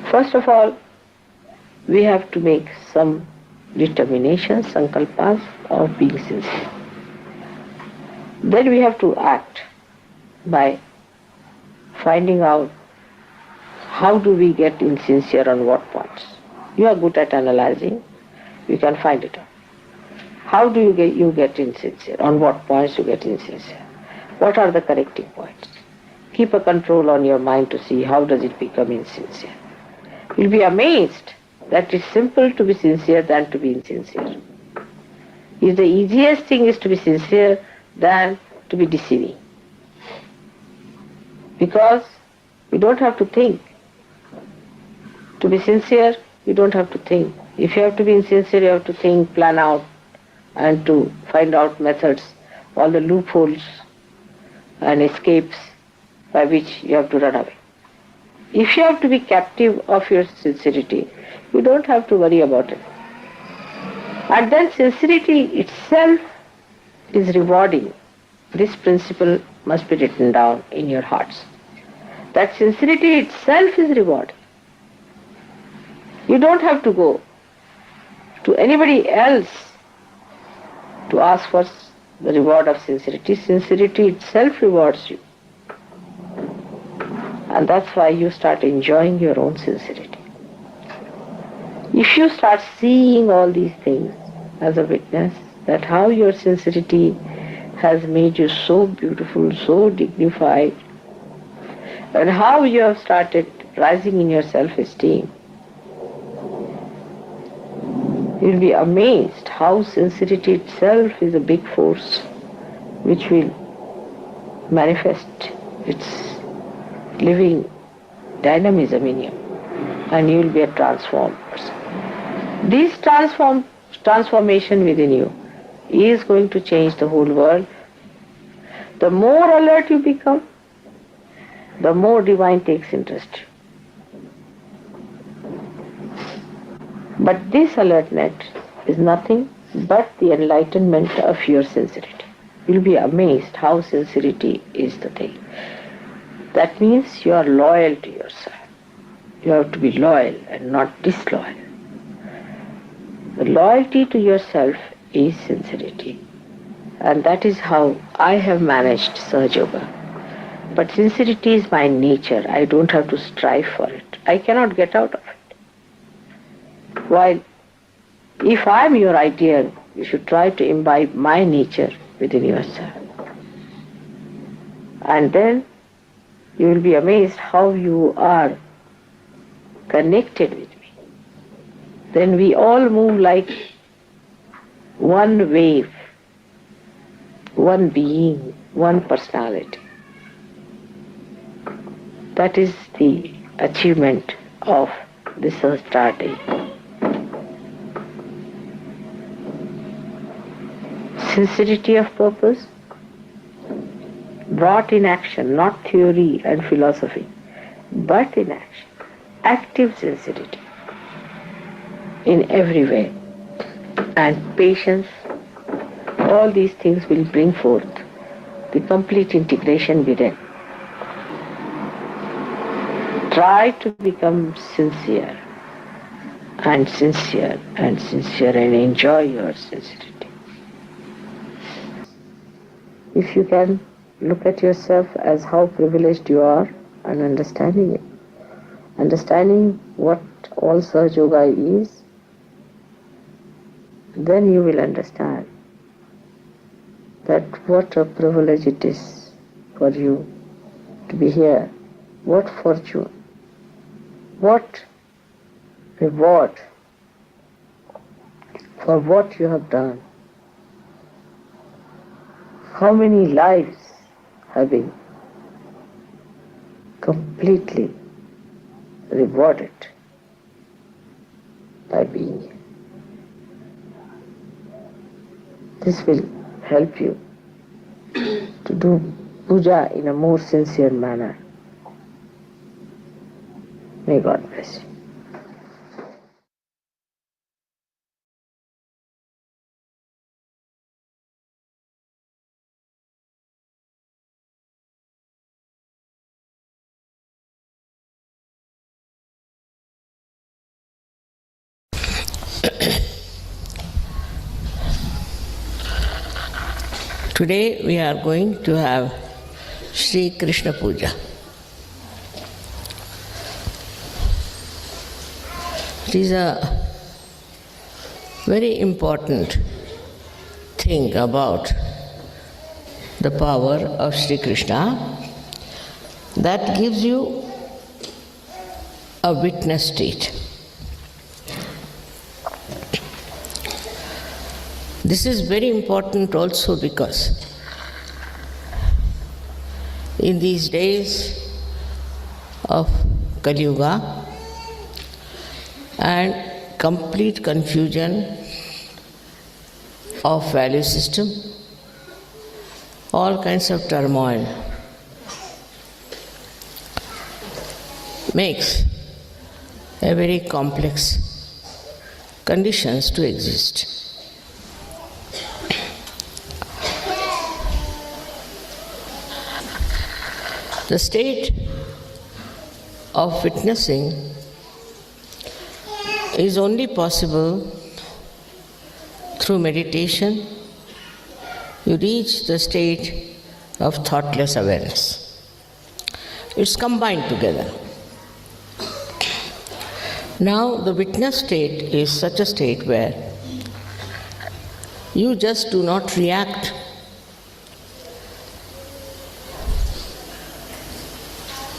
First of all, we have to make some determination, sankalpas of being sincere. Then we have to act by finding out how do we get insincere on what points. You are good at analyzing. You can find it out. How do you get insincere? On what points you get insincere? What are the correcting points? Keep a control on your mind to see how does it become insincere. You'll be amazed that it's simple to be sincere than to be insincere. If the easiest thing is to be sincere than to be deceiving. Because you don't have to think. To be sincere, you don't have to think. If you have to be insincere, you have to think, plan out, and to find out methods, all the loopholes and escapes by which you have to run away. If you have to be captive of your sincerity, you don't have to worry about it. And then sincerity itself is rewarding. This principle must be written down in your hearts. That sincerity itself is rewarding. You don't have to go to anybody else to ask for the reward of sincerity. Sincerity itself rewards you. And that's why you start enjoying your own sincerity. If you start seeing all these things as a witness, that how your sincerity has made you so beautiful, so dignified, and how you have started rising in your self-esteem, you'll be amazed how sincerity itself is a big force which will manifest its living dynamism in you, and you will be a transformed person. This transformation within you is going to change the whole world. The more alert you become, the more divine takes interest. But this alertness is nothing but the enlightenment of your sincerity. You'll be amazed how sincerity is the thing. That means you are loyal to yourself. You have to be loyal and not disloyal. The loyalty to yourself is sincerity. And that is how I have managed Sahaja Yoga. But sincerity is my nature. I don't have to strive for it. I cannot get out of it. While if I am your ideal, you should try to imbibe my nature within yourself. And then you will be amazed how you are connected with me. Then we all move like one wave, one being, one personality. That is the achievement of the Sahasrara Day. Sincerity of purpose brought in action, not theory and philosophy, but in action. Active sincerity in every way. And patience, all these things will bring forth the complete integration within. Try to become sincere and sincere and sincere and enjoy your sincerity. If you can look at yourself as how privileged you are and understanding it, understanding what all Sahaja Yoga is, then you will understand that what a privilege it is for you to be here, what fortune, what reward for what you have done. How many lives have been completely rewarded by being here. This will help you to do puja in a more sincere manner. May God bless you. Today we are going to have Sri Krishna Puja. It is a very important thing about the power of Sri Krishna that gives you a witness state. This is very important also because in these days of Kali Yuga and complete confusion of value system, all kinds of turmoil makes a very complex conditions to exist. The state of witnessing is only possible through meditation. You reach the state of thoughtless awareness. It's combined together. Now, the witness state is such a state where you just do not react.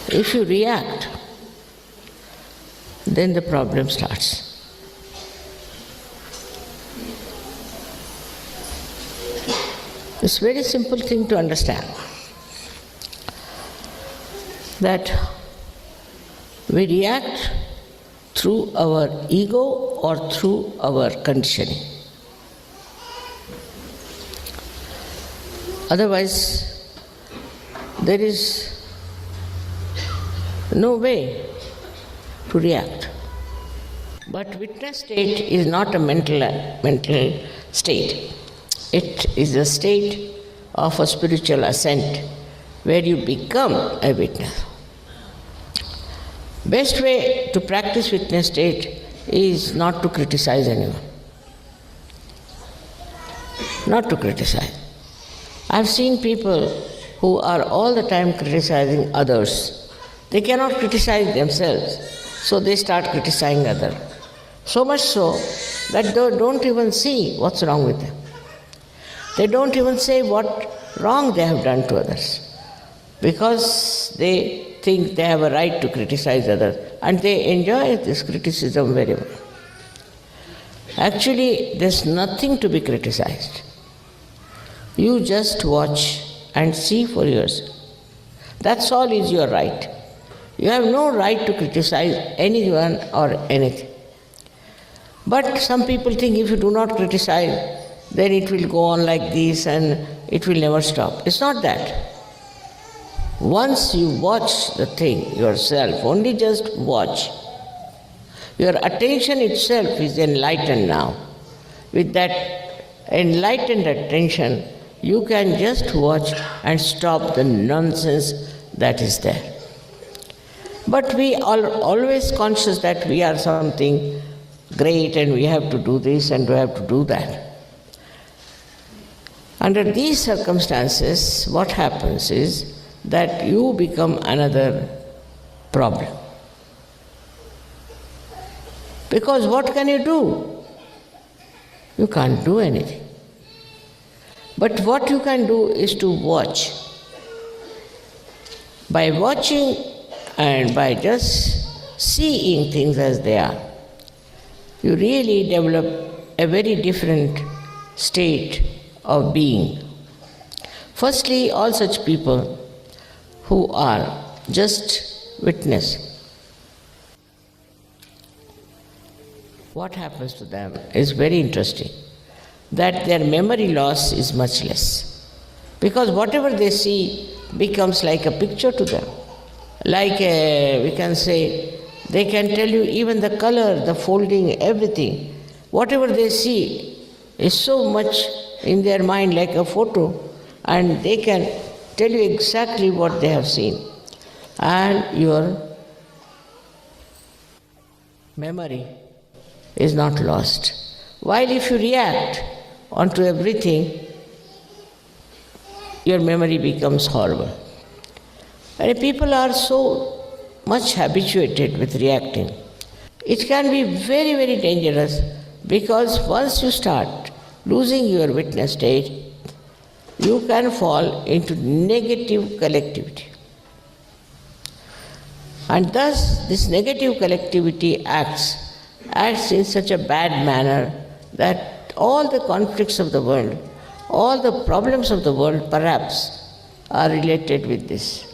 If you react, then the problem starts. It's a very simple thing to understand that we react through our ego or through our conditioning. Otherwise, there is no way to react. But witness state is not a mental state. It is a state of a spiritual ascent where you become a witness. Best way to practice witness state is not to criticize anyone. Not to criticize. I've seen people who are all the time criticizing others. They cannot criticize themselves, so they start criticizing others. So much so that they don't even see what's wrong with them. They don't even say what wrong they have done to others, because they think they have a right to criticize others, and they enjoy this criticism very well. Actually, there's nothing to be criticized. You just watch and see for yourself. That's all is your right. You have no right to criticize anyone or anything. But some people think if you do not criticize, then it will go on like this and it will never stop. It's not that. Once you watch the thing yourself, only just watch, your attention itself is enlightened now. With that enlightened attention, you can just watch and stop the nonsense that is there. But we are always conscious that we are something great and we have to do this and we have to do that. Under these circumstances, what happens is that you become another problem. Because what can you do? You can't do anything. But what you can do is to watch. By watching and by just seeing things as they are, you really develop a very different state of being. Firstly, all such people who are just witness, what happens to them is very interesting, that their memory loss is much less. Because whatever they see becomes like a picture to them. Like we can say, they can tell you even the color, the folding, everything. Whatever they see is so much in their mind like a photo, and they can tell you exactly what they have seen. And your memory is not lost. While if you react onto everything, your memory becomes horrible. And people are so much habituated with reacting It can be very, very dangerous, because once you start losing your witness state, you can fall into negative collectivity. And thus this negative collectivity acts in such a bad manner that all the conflicts of the world, all the problems of the world perhaps are related with this.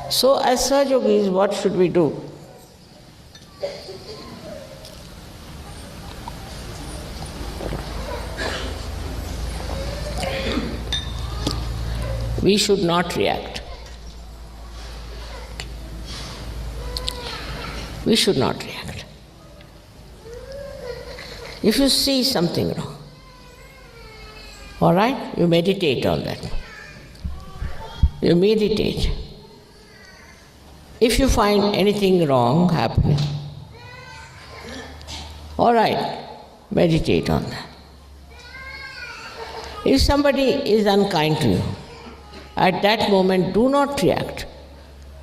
So as Sahajogis, what should we do? We should not react. We should not react. If you see something wrong, all right, you meditate on that. You meditate. If you find anything wrong happening, all right, meditate on that. If somebody is unkind to you, at that moment do not react.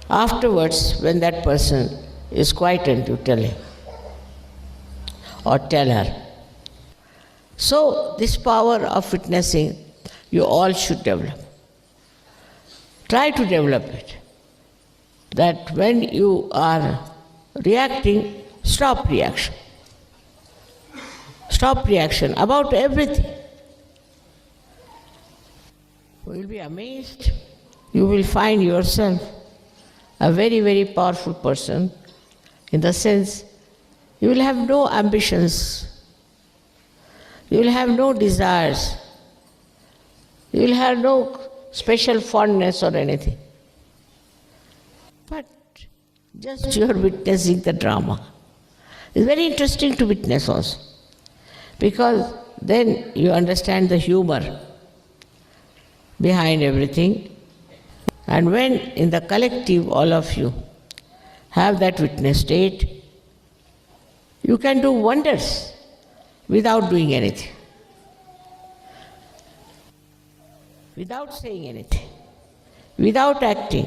Afterwards, when that person is quietened, you tell him or tell her. So this power of witnessing you all should develop. Try to develop it. That when you are reacting, stop reaction. Stop reaction about everything. You will be amazed. You will find yourself a very, very powerful person, in the sense you will have no ambitions, you will have no desires, you will have no special fondness or anything. But just you are witnessing the drama. It's very interesting to witness also, because then you understand the humor behind everything. And when in the collective all of you have that witness state, you can do wonders without doing anything, without saying anything, without acting.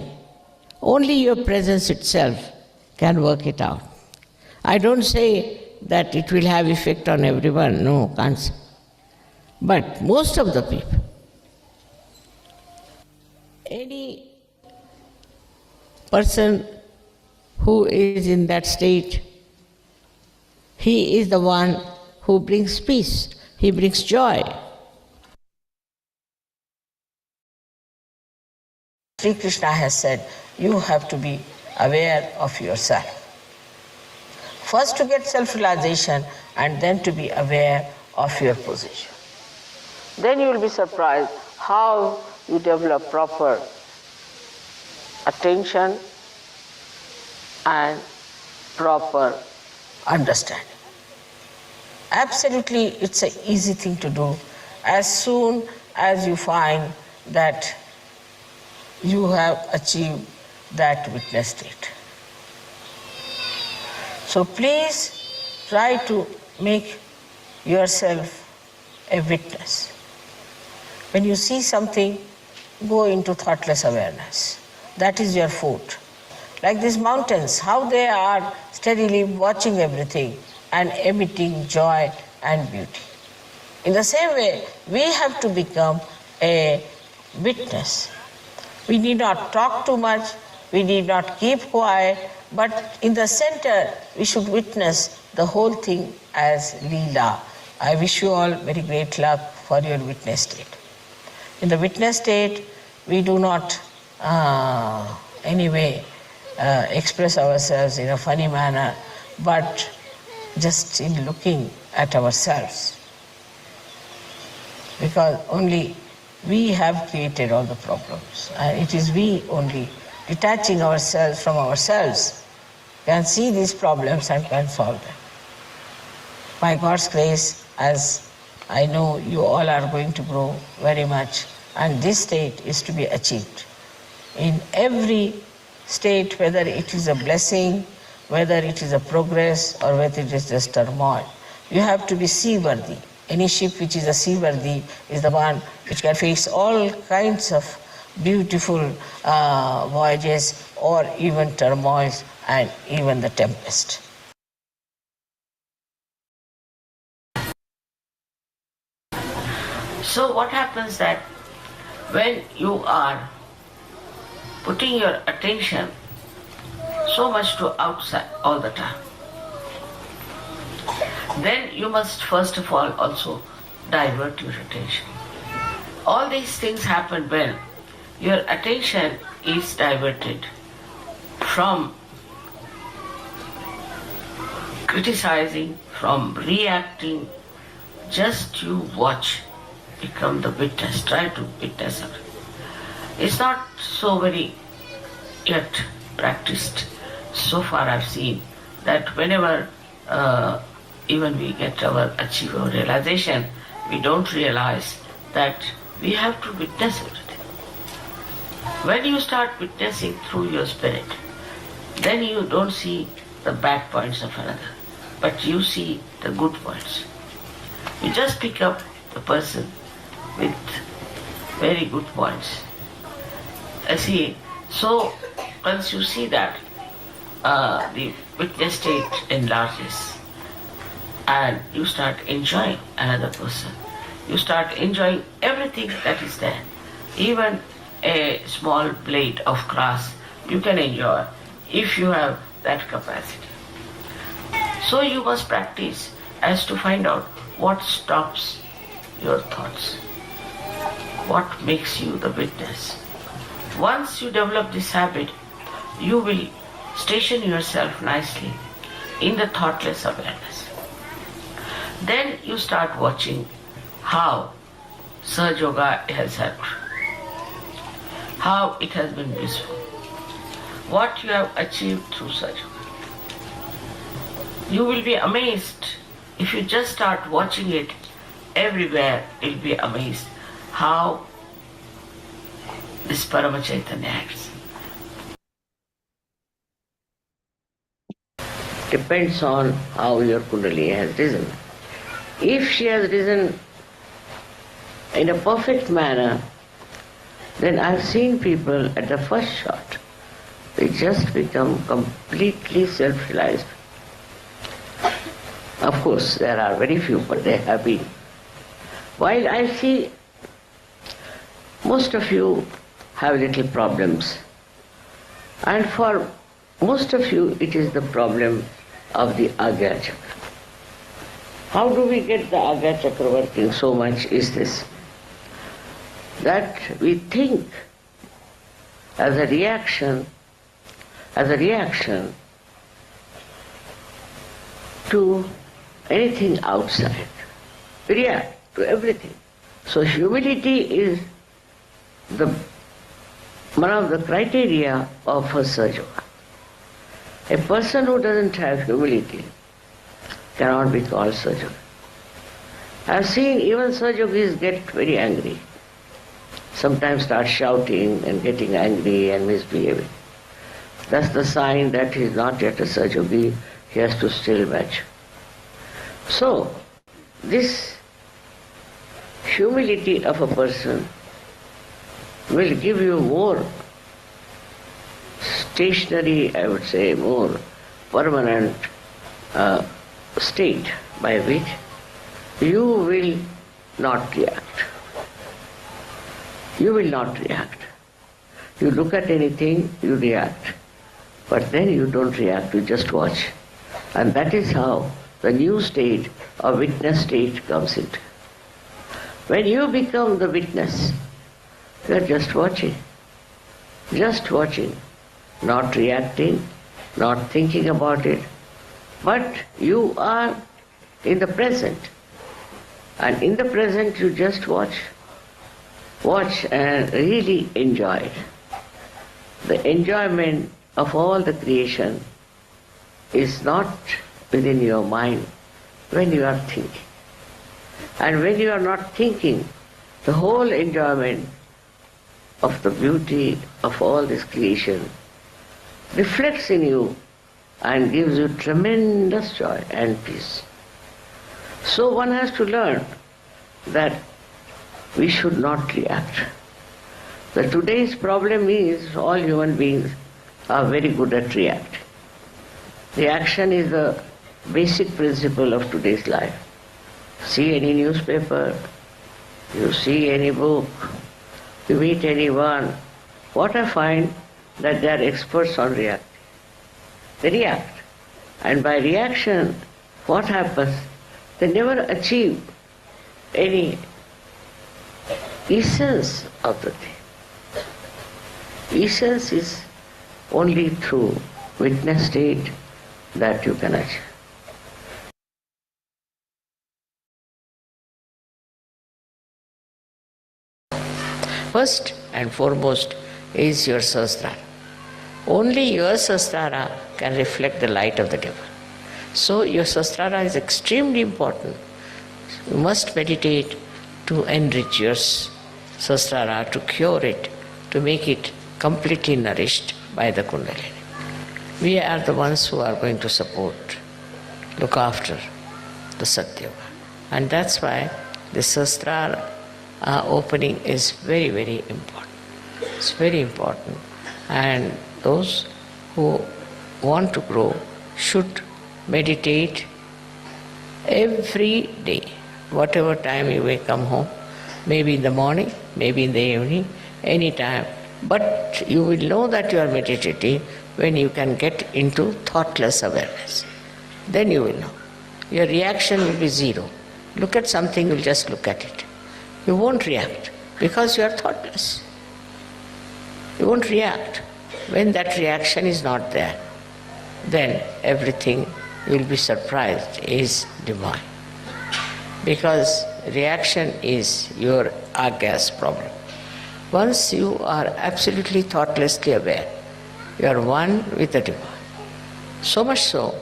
Only your presence itself can work it out. I don't say that it will have effect on everyone, no, can't say. But most of the people, any person who is in that state, he is the one who brings peace, he brings joy. Sri Krishna has said, you have to be aware of yourself. First to get self-realization and then to be aware of your position. Then you will be surprised how you develop proper attention and proper understanding. Absolutely, it's an easy thing to do as soon as you find that you have achieved that witness state. So please try to make yourself a witness. When you see something, go into thoughtless awareness. That is your food. Like these mountains, how they are steadily watching everything and emitting joy and beauty. In the same way, we have to become a witness. We need not talk too much, we need not keep quiet, but in the center, we should witness the whole thing as Leela. I wish you all very great luck for your witness state. In the witness state, we do not anyway express ourselves in a funny manner, but just in looking at ourselves. Because only we have created all the problems. It is we only, detaching ourselves from ourselves, can see these problems and can solve them. By God's grace, as I know you all are going to grow very much, and this state is to be achieved. In every state, whether it is a blessing, whether it is a progress, or whether it is just turmoil, you have to be seaworthy. Any ship which is a seaworthy is the one which can face all kinds of beautiful voyages or even turmoils and even the tempest. So what happens that when you are putting your attention so much to outside all the time, then you must first of all also divert your attention. All these things happen when your attention is diverted from criticizing, from reacting. Just you watch, become the witness, try to witness it. It's not so very yet practiced. So far I've seen that whenever even we achieve our realization, we don't realize that we have to witness everything. When you start witnessing through your spirit, then you don't see the bad points of another, but you see the good points. You just pick up the person with very good points. See, so once you see that, the witness state enlarges and you start enjoying another person. You start enjoying everything that is there. Even a small blade of grass you can enjoy if you have that capacity. So you must practice as to find out what stops your thoughts, what makes you the witness. Once you develop this habit, you will station yourself nicely in the thoughtless awareness. Then you start watching how Sahaja Yoga has helped, how it has been useful, what you have achieved through Sahaja Yoga. You will be amazed if you just start watching it everywhere. You'll be amazed how this Parama Chaitanya acts. Depends on how your Kundalini has risen. If she has risen in a perfect manner, then I've seen people at the first shot, they just become completely self-realized. Of course, there are very few, but they have been. While I see most of you have little problems, and for most of you it is the problem of the Agya Chakra. How do we get the Agya Chakra working so much is this, that we think as a reaction to anything outside. We react to everything. So humility is one of the criteria of a Sahaja Yoga. A person who doesn't have humility cannot be called Sahaja Yoga. I've seen even Sahaja Yogis get very angry. Sometimes start shouting and getting angry and misbehaving. That's the sign that he is not yet a Sahaja Yogi. He has to still match. So, this humility of a person will give you more stationary, I would say, more permanent state by which you will not react. You will not react. You look at anything, you react. But then you don't react, you just watch. And that is how the new state or witness state comes into. When you become the witness, you are just watching, not reacting, not thinking about it, but you are in the present. And in the present you just watch and really enjoy it. The enjoyment of all the creation is not within your mind when you are thinking. And when you are not thinking, the whole enjoyment of the beauty of all this creation reflects in you and gives you tremendous joy and peace. So one has to learn that we should not react. The today's problem is all human beings are very good at reacting. Reaction is the basic principle of today's life. See any newspaper, you see any book, you meet anyone, what I find that they are experts on reacting. They react. And by reaction, what happens? They never achieve any essence of the thing. Essence is only through witness state that you can achieve. First and foremost is your sahasrara. Only your sahasrara can reflect the light of the divine. So your sahasrara is extremely important. You must meditate to enrich your sahasrara, to cure it, to make it completely nourished by the Kundalini. We are the ones who are going to support, look after the Satyava. And that's why the sahasrara opening is very, very important. It's very important. And those who want to grow should meditate every day, whatever time you may come home, maybe in the morning, maybe in the evening, any time. But you will know that you are meditating when you can get into thoughtless awareness. Then you will know. Your reaction will be zero. Look at something, you'll just look at it. You won't react because you are thoughtless. You won't react. When that reaction is not there, then everything, you will be surprised, is divine. Because reaction is your agas problem. Once you are absolutely thoughtlessly aware, you are one with the divine. So much so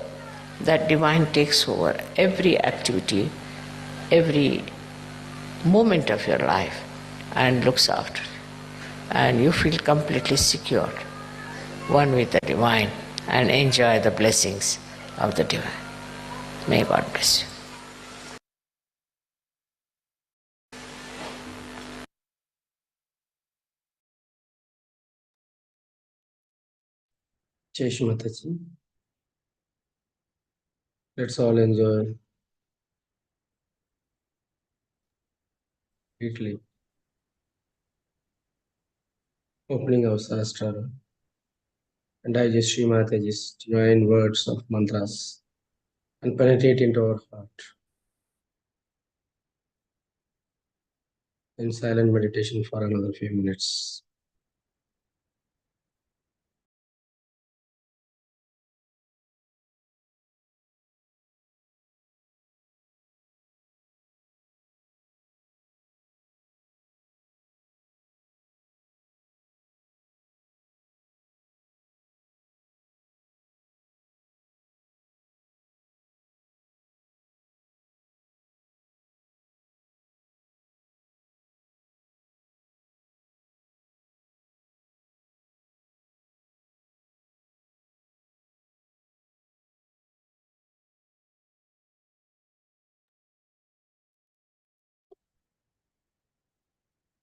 that divine takes over every activity, every moment of your life and looks after it. And you feel completely secure, one with the divine, and enjoy the blessings of the divine. May God bless you. Jai Shri Mataji. Let's all enjoy deeply, opening our Sahasrara and digest Shri Mataji's divine words of mantras and penetrate into our heart in silent meditation for another few minutes.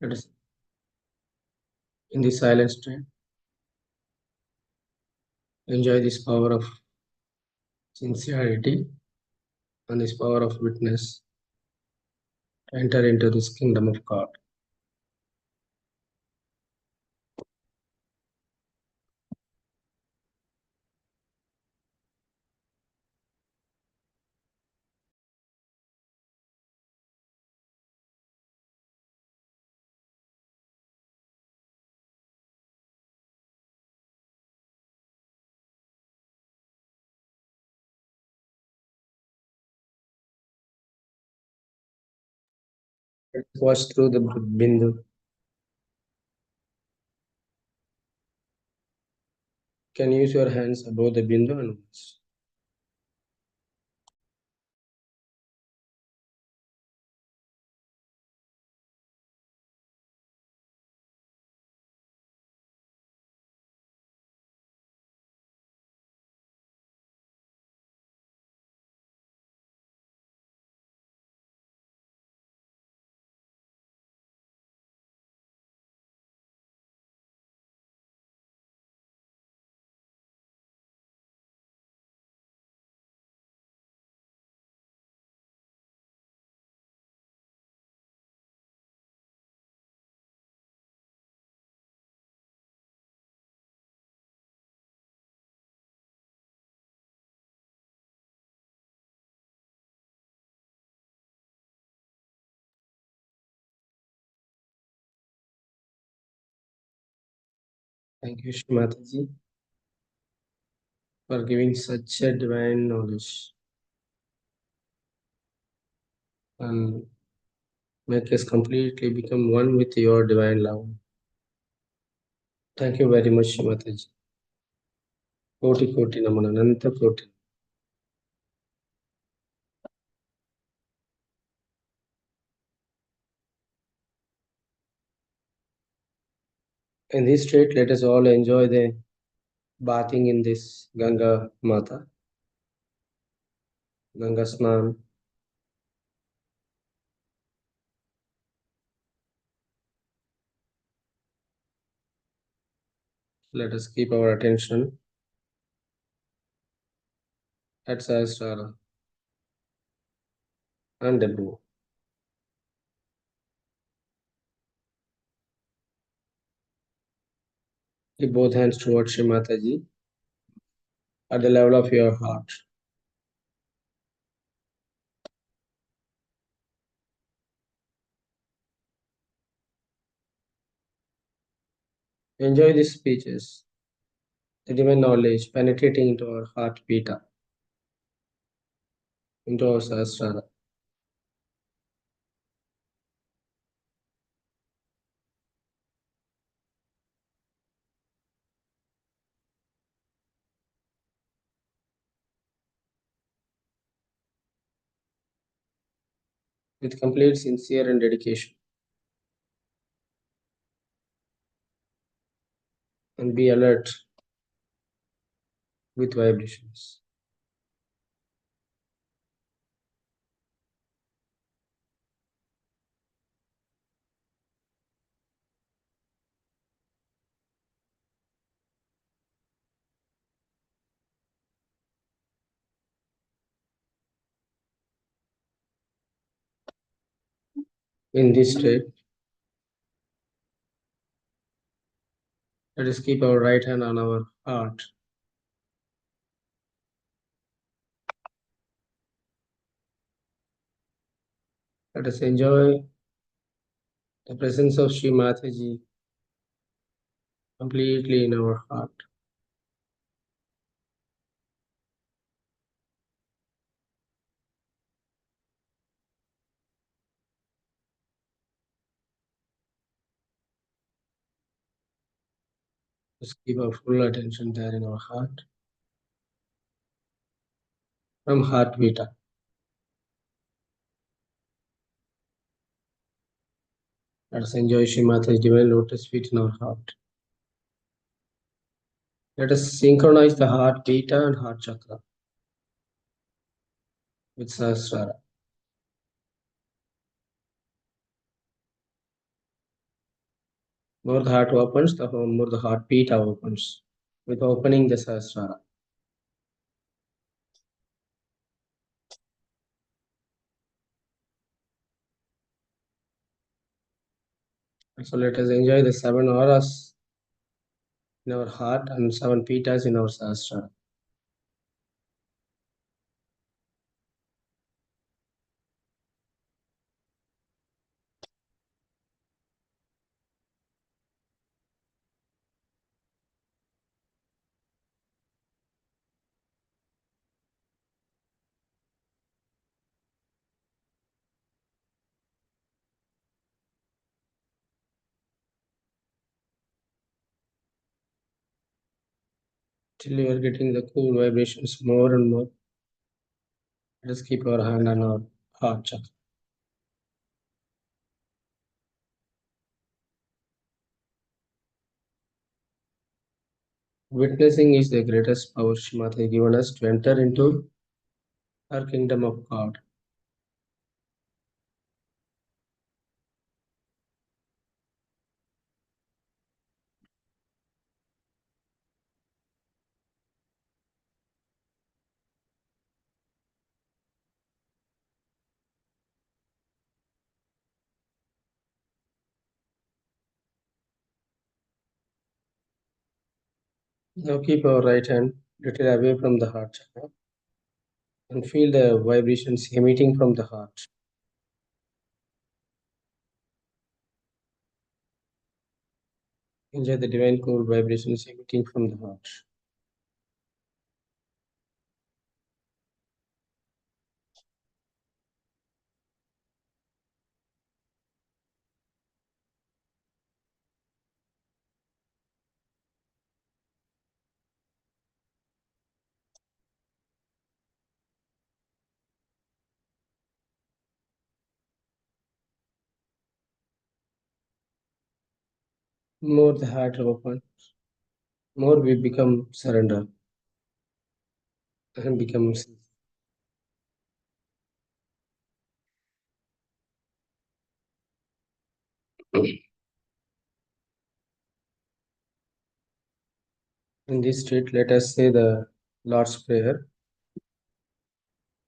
Let us, in the silent state, enjoy this power of sincerity and this power of witness. Enter into this kingdom of God. Let us watch through the bindu. Can use your hands above the bindu and watch. Thank you, Shri Mataji, for giving such a divine knowledge and make us completely become one with your divine love. Thank you very much, Shri Mataji. Koti Koti Namana, Nanta Koti. In this state, let us all enjoy the bathing in this Ganga Mata, Ganga Snan. Let us keep our attention at Sahasrara and above. Keep both hands towards Shri Mataji at the level of your heart. Enjoy these speeches, the divine knowledge penetrating into our heart pita, into our Sahasrara. With complete sincere and dedication. And be alert with vibrations. In this state, let us keep our right hand on our heart. Let us enjoy the presence of Shri Mataji completely in our heart. Just keep our full attention there in our heart. From heart vita. Let us enjoy Shri Mataji's divine lotus feet in our heart. Let us synchronize the heart vita and heart chakra with Sahasrara. More the heart opens, the more the heart pita opens, with opening the Sahasrara. So let us enjoy the 7 auras in our heart and 7 pitas in our Sahasrara. Till you are getting the cool vibrations more and more. Let us keep our hand on our heart chakra. Witnessing is the greatest power Shri Mata has given us to enter into her kingdom of God. Now keep our right hand little away from the heart chakra and feel the vibrations emitting from the heart. Enjoy the divine cool vibrations emitting from the heart. More the heart opens, more we become surrender and become in this state. Let us say the Lord's Prayer,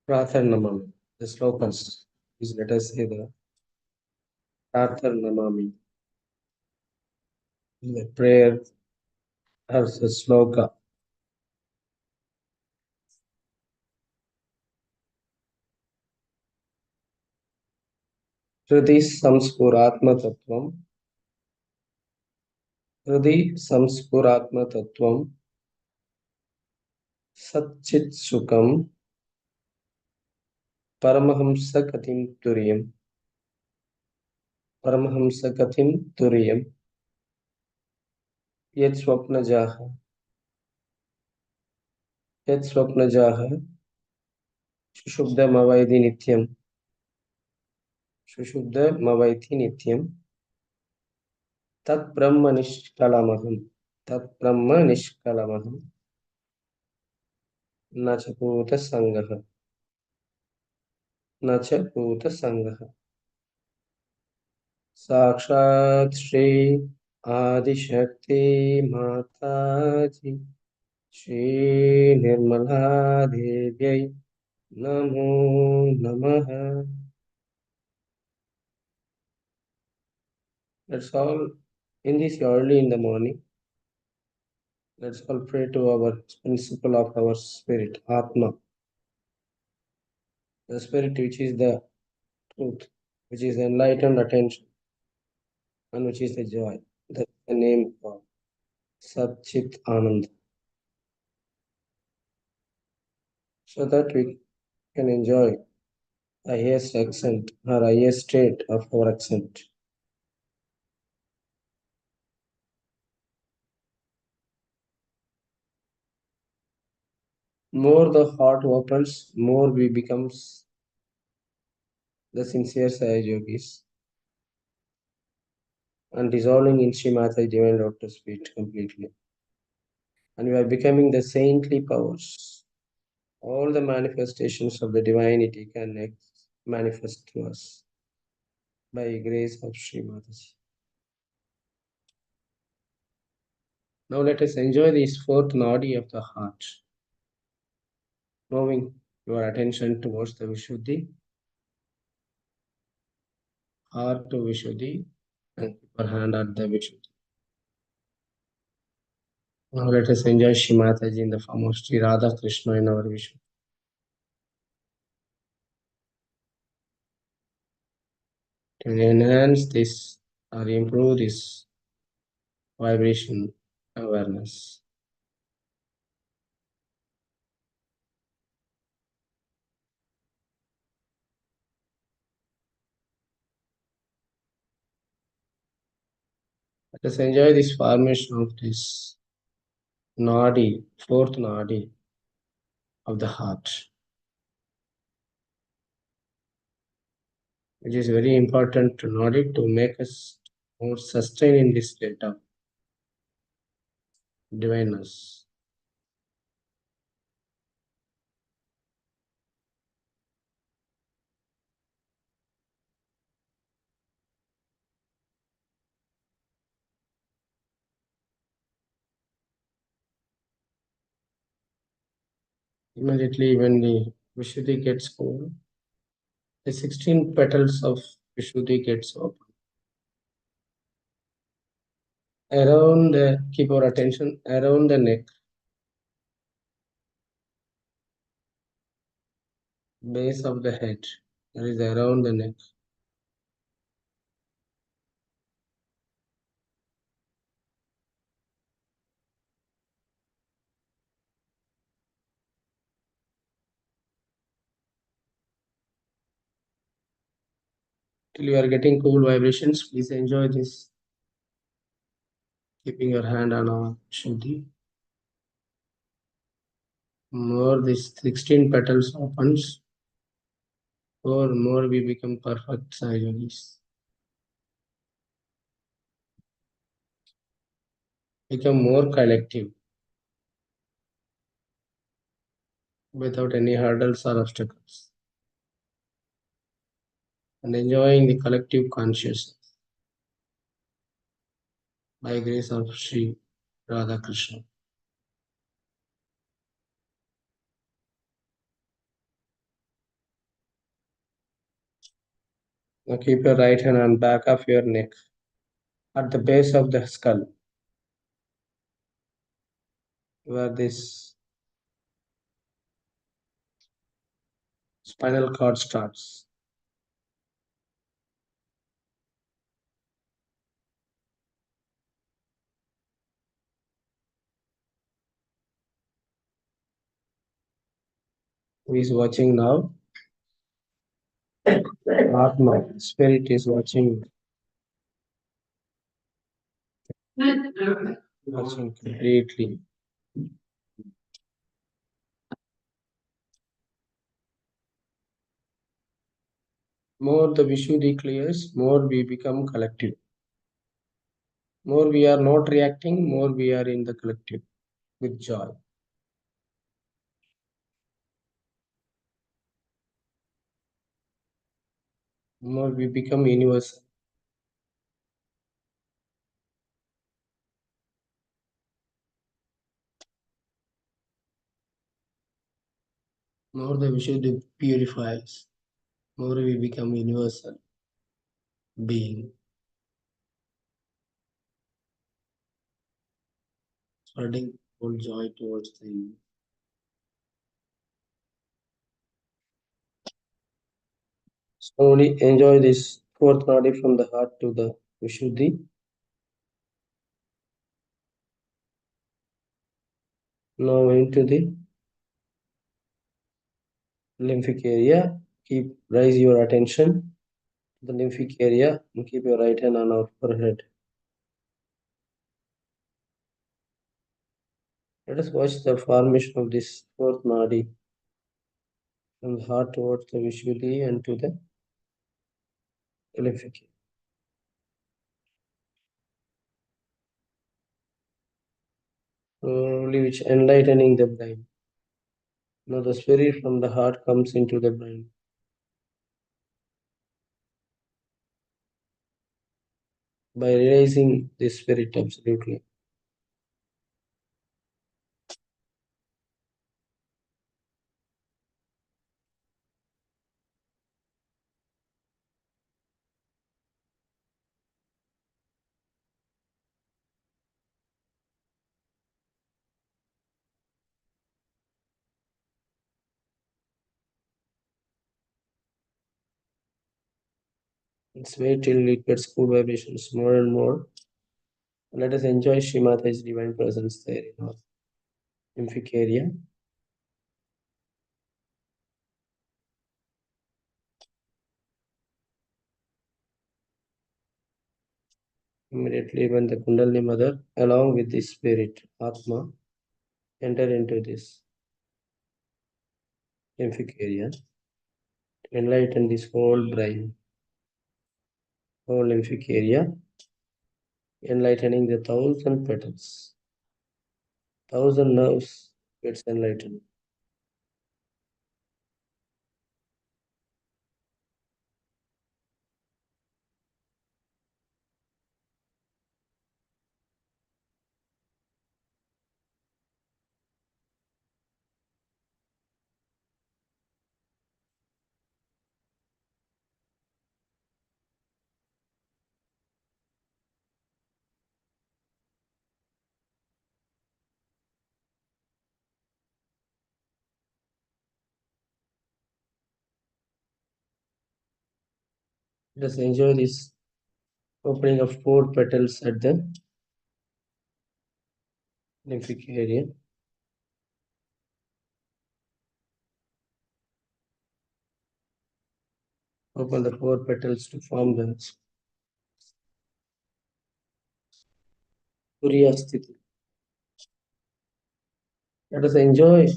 Pratharnamam, the slokas. Please let us say the Pratharnamami, the prayer as a sloka. Hriday samspuratma tattvam, Hriday samspuratma tattvam, Satchit sukam, Paramahamsa katim turiyam, Paramahamsa katim turiyam, Yet swapna jaha, Yet swapna jaha, Shushubda mavaidi nityam, Shushubda mavaiti nityam, Tat Brahma Nishkalamaham, Tat Brahma Nishkalamaham, Nachaputa Sangaha, Nachaputa Sangaha, Sakshat Shri Adi Shakti Mataji, Shri Nirmala Devyai Namo Namaha. Let's all, in this early in the morning, let's all pray to our principle of our spirit, Atma, the spirit which is the truth, which is enlightened attention, and which is the joy. That's the name of Sat Chit Anand. So that we can enjoy the highest accent or highest state of our accent. More the heart opens, more we becomes the sincere Sai Yogis and dissolving in Srimata's divine Lotus feet completely. And we are becoming the saintly powers. All the manifestations of the divinity can manifest to us by grace of Sri Mataji. Now let us enjoy this fourth nadi of the heart, moving your attention towards the Vishuddhi, heart to Vishuddhi, and keep our hand at the Vishuddhi. Now let us enjoy Shri Mataji in the form of Sri Radha Krishna in our Vishuddhi. To enhance this or improve this vibration awareness. Let us enjoy this formation of this nadi, fourth nadi of the heart, which is very important to nadi to make us more sustain in this state of divineness. Immediately when the Vishuddhi gets cold, the 16 petals of Vishuddhi gets open. Around the, keep our attention around the neck, base of the head, that is around the neck. Till you are getting cool vibrations, please enjoy this. Keeping your hand on our Shuddhi. More this 16 petals opens, more we become perfect Sahajas. Become more collective without any hurdles or obstacles. And enjoying the collective consciousness by grace of Sri Radha Krishna. Now keep your right hand on back of your neck at the base of the skull, where this spinal cord starts. Who is watching now? Atma, spirit is watching completely. More the Vishuddhi clears, more we become collective. More we are not reacting, more we are in the collective with joy. More we become universal. More the Vishuddhi purifies, more we become universal being, spreading full joy towards the universe. Slowly enjoy this fourth nadi from the heart to the Vishuddhi. Now into the lymphic area. Raise your attention to the lymphic area and keep your right hand on our forehead. Let us watch the formation of this fourth nadi from the heart towards the Vishuddhi and to the lymphic area. Slowly, which enlightening the brain. Now the spirit from the heart comes into the brain. By realizing this spirit absolutely. Let's wait till it gets cool vibrations more and more. Let us enjoy Srimata's divine presence there in our lymphic area. Immediately when the Kundalini Mother, along with the spirit, Atma, enter into this lymphic area, enlighten this whole brain, whole lymphic area, enlightening the 1,000 petals. 1,000 nerves gets enlightened. Let us enjoy this opening of 4 petals at the lymphic area. Open the 4 petals to form the Turiya Sthiti. Let us enjoy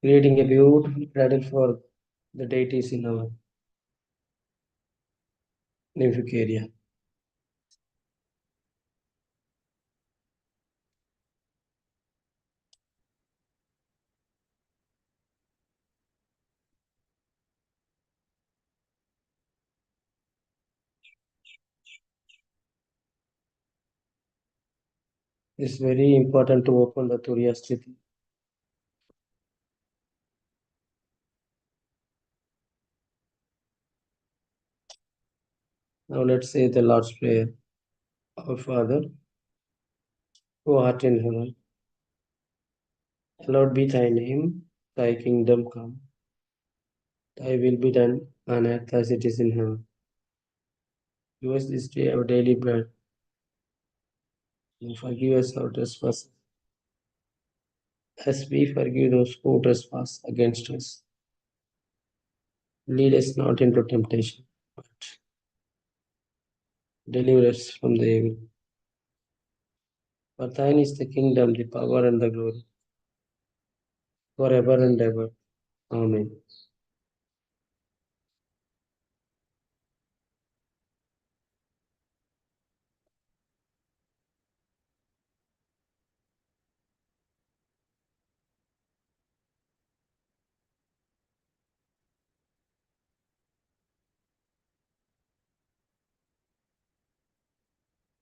creating a beautiful cradle for the deities in our lymphic area. It's very important to open the Turiya Sthiti. Now let's say the Lord's Prayer. Our Father, who art in heaven, hallowed be thy name, thy kingdom come, thy will be done on earth as it is in heaven. Give us this day our daily bread, and forgive us our trespasses, as we forgive those who trespass against us. Lead us not into temptation, but deliver us from the evil. For thine is the kingdom, the power, and the glory, forever and ever. Amen.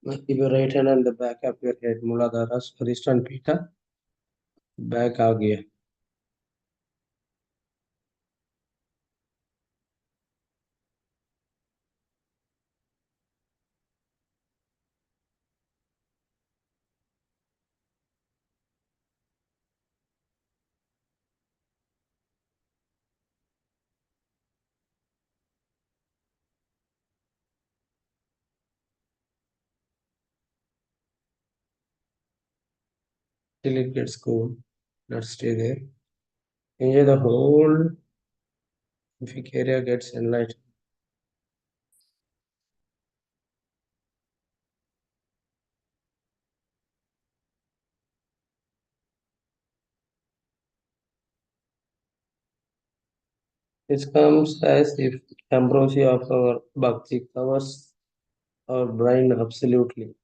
Now keep your right hand on the back of your head, Muladhara, Swaristan Pita, back आ गया. Till it gets cool. Let's stay there. Enjoy the whole lymphic area gets enlightened. This comes as if ambrosia of our bhakti covers our brain absolutely.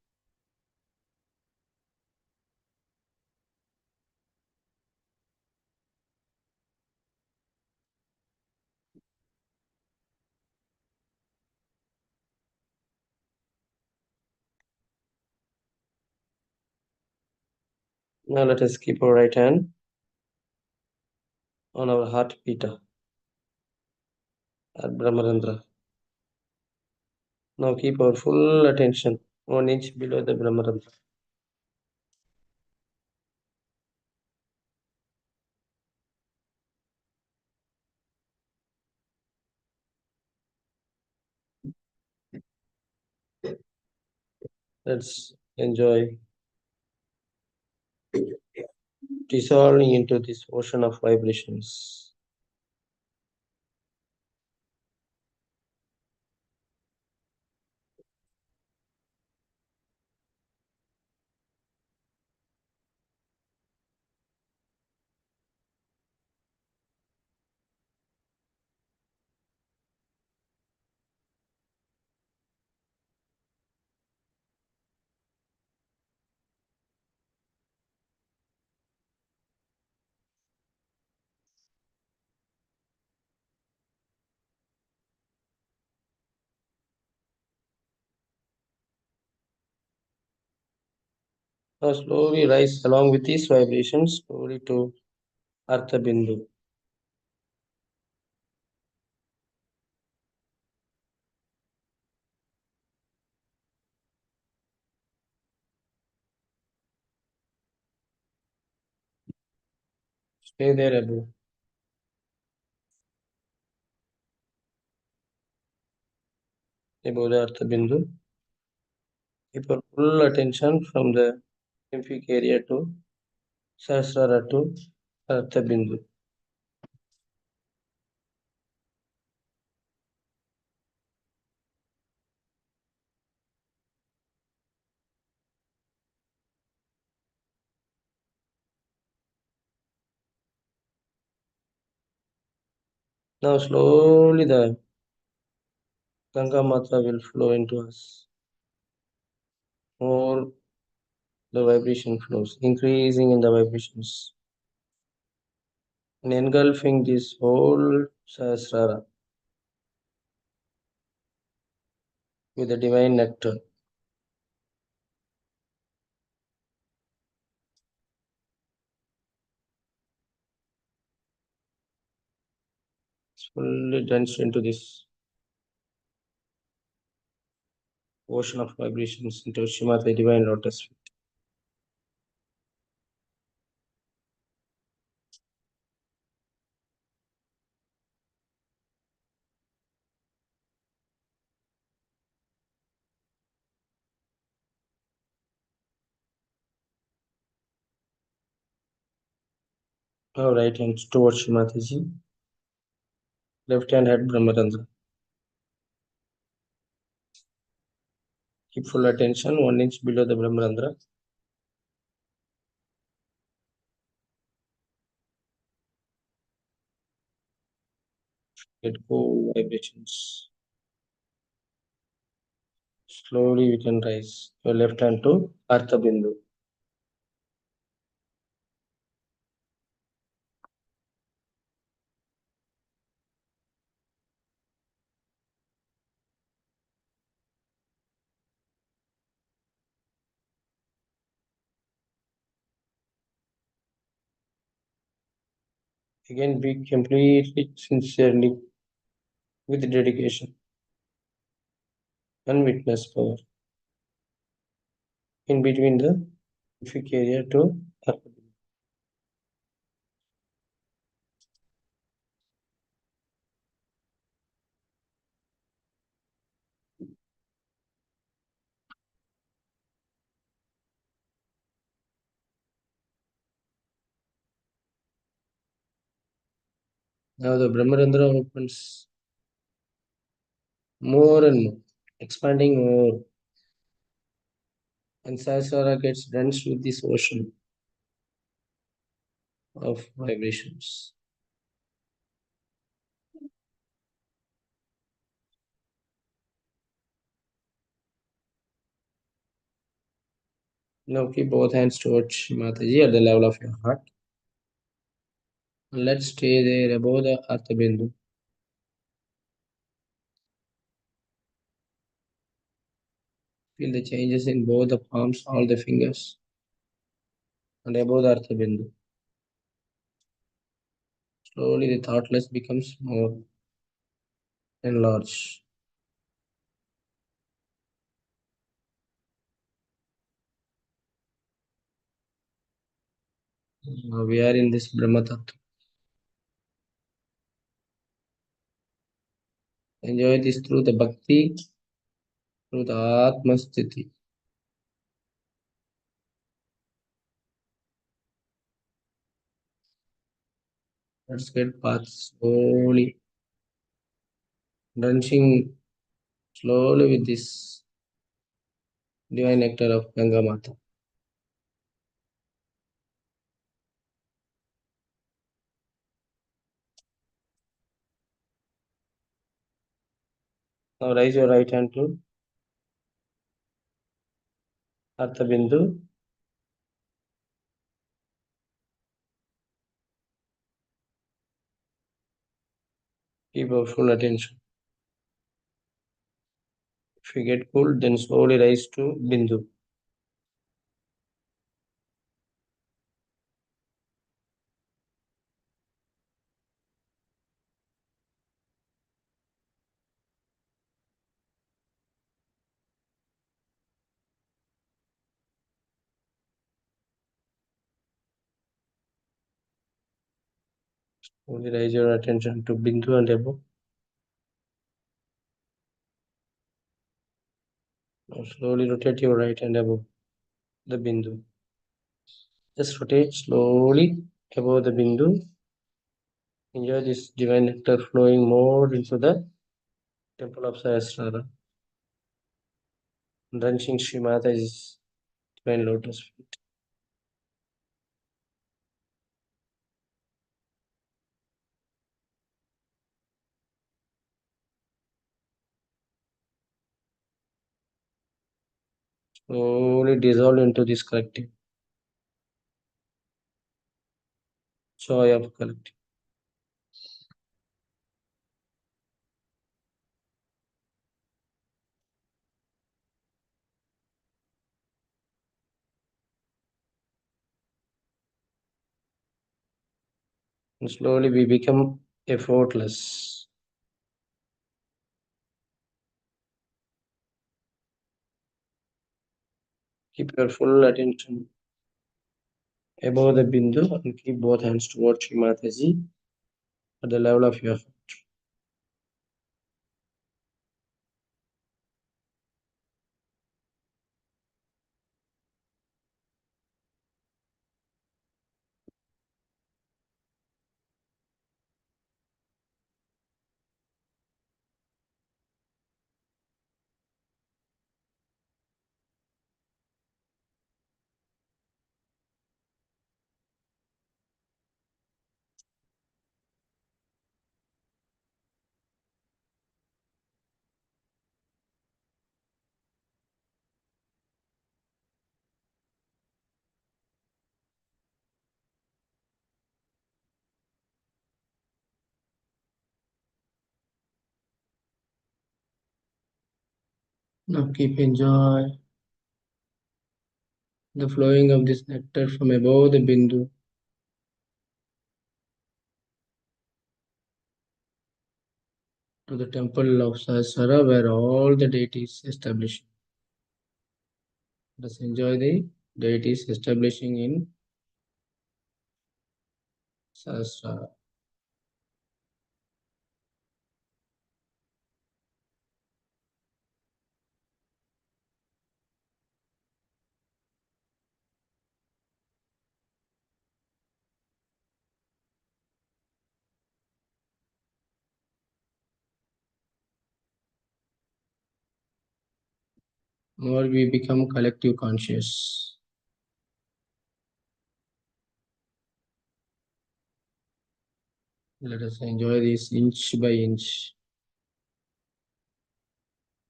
Now let us keep our right hand on our heart pita at Brahmarandra. Now keep our full attention 1 inch below the Brahmarandra. Let's enjoy dissolving into this ocean of vibrations. Now slowly rise along with these vibrations slowly to Artha Bindu. Stay there above the Artha Bindu. Keep your full attention from the lymphic area to Sahasrara to Artha Bindu. Now slowly the Ganga Mata will flow into us. More the vibration flows, increasing in the vibrations and engulfing this whole Sahasrara with the divine nectar. It's fully drenched into this ocean of vibrations into Shrimati divine lotus feet. Now right hand towards Shrimati, left hand at Brahmarandra. Keep full attention 1 inch below the Brahmarandra. Get cool vibrations. Slowly we can rise your left hand to Artha Bindu. Again, be completely sincerely with dedication and witness power in between the specific area to Artha Bindu. Now the Brahmarandra opens more and more, expanding more, and Sahasrara gets drenched with this ocean of vibrations. Now keep both hands towards Mataji at the level of your heart. And let's stay there above the Artha Bindu. Feel the changes in both the palms, all the fingers, and above the Artha Bindu. Slowly the thoughtless becomes more enlarged. Now we are in this Brahma Tattva. Enjoy this through the Bhakti, through the Atma Sthiti. Let's get past slowly, drenching slowly with this divine nectar of Ganga Mata. Now raise your right hand to Artha Bindu. Keep your full attention. If you get cool, then slowly rise to Bindu. Slowly raise your attention to Bindu and above. Now slowly rotate your right hand above the Bindu. Just rotate slowly above the Bindu. Enjoy this divine nectar flowing more into the temple of Sahasrara, drenching Sri Mataji's divine lotus feet. slowly dissolve into this collective joy of collective. And slowly we become effortless. Keep your full attention above the bindu and keep both hands towards Shri Mataji at the level of your heart. Now keep enjoy the flowing of this nectar from above the bindu to the temple of Sahasrara where all the deities establish. Let us enjoy the deities establishing in Sahasrara. More we become collective conscious. Let us enjoy this inch by inch.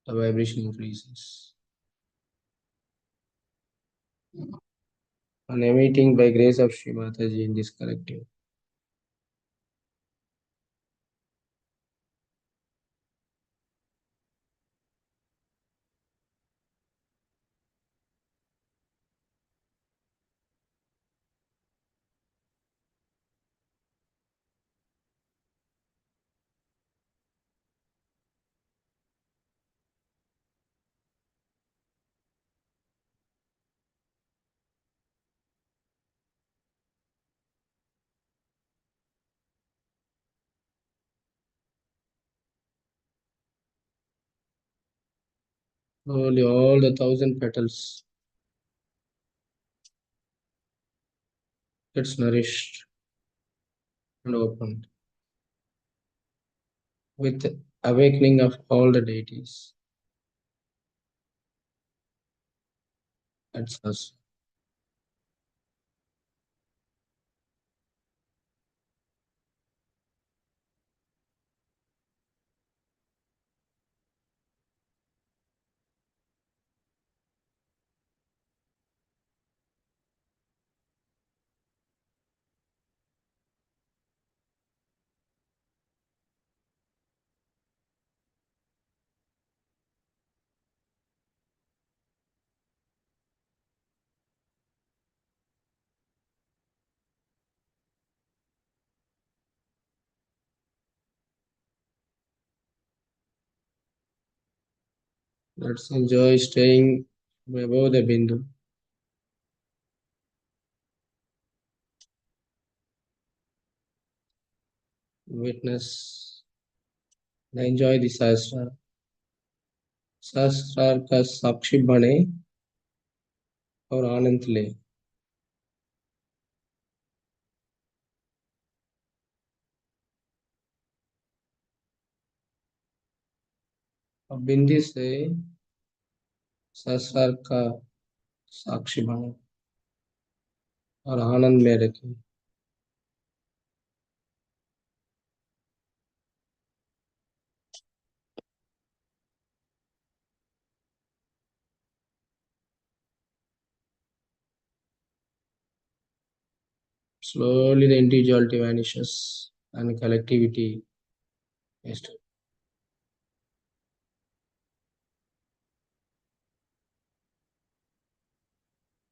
The vibration increases. And emitting by grace of Sri Mataji in this collective. Slowly all the 1,000 petals gets nourished and opened with awakening of all the deities. That's us. Let's enjoy staying above the bindu. Witness and enjoy the Sahasrara. सहस्रार का साक्षी बने और आनंद ले. अब बिंदी से सहस्रार का साक्षी बने और आनंद में रखें. Slowly the individuality vanishes and collectivity is to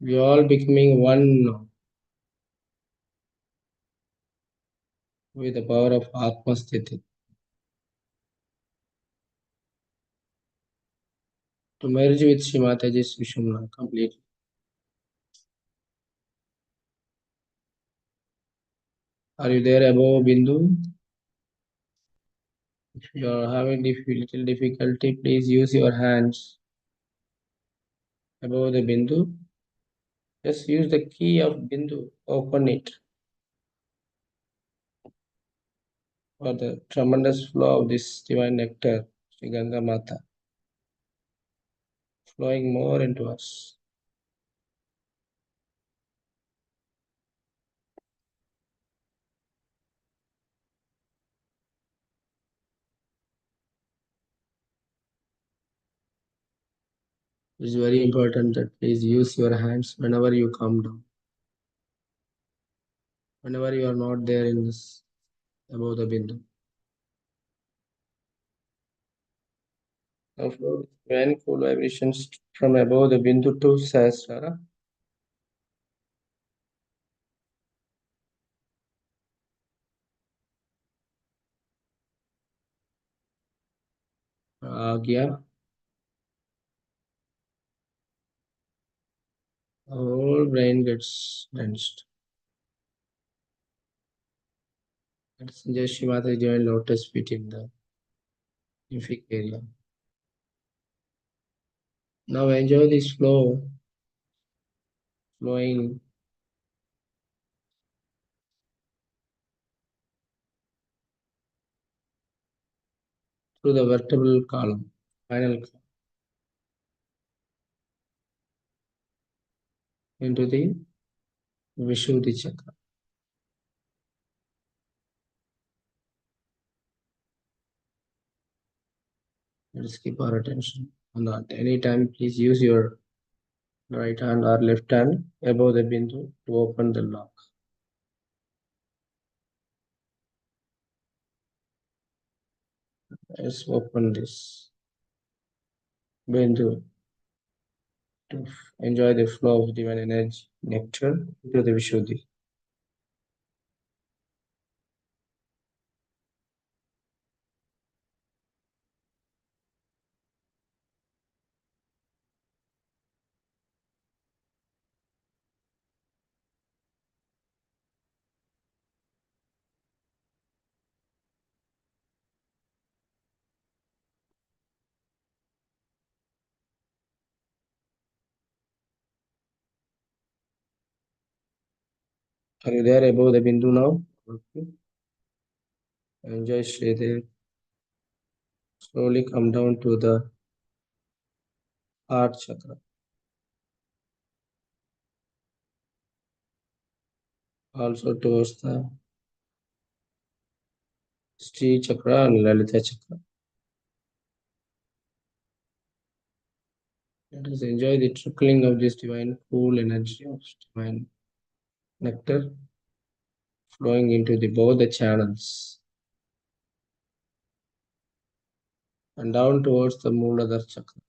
we all becoming one now with the power of Atma Sthiti. To merge with Shrimataji's Vishwamna completely. Are you there above Bindu? If you are having little difficulty, please use your hands above the Bindu. Just use the key of Bindu, open it for the tremendous flow of this divine nectar, Sri Ganga Mata, flowing more into us. It's very important that please use your hands whenever you come down. Whenever you are not there in this above the Bindu. Now flow divine cool vibrations from above the Bindu to Sahasrara. Agya. The whole brain gets drenched. That's just Shrimata's divine lotus feet in the lymphic area. Now enjoy this flow, flowing through the vertebral column, spinal column, into the Vishuddhi chakra. Let's keep our attention on that. Anytime, please use your right hand or left hand above the bindu to open the lock. Let's open this bindu to enjoy the flow of divine energy, nectar into the Vishuddhi. Are you there above the bindu now? Okay. Enjoy, stay there. Slowly come down to the heart chakra. Also towards the Sri chakra and Lalita chakra. Let us enjoy the trickling of this divine cool energy of divine nectar flowing into both the channels and down towards the Mooladhara chakra.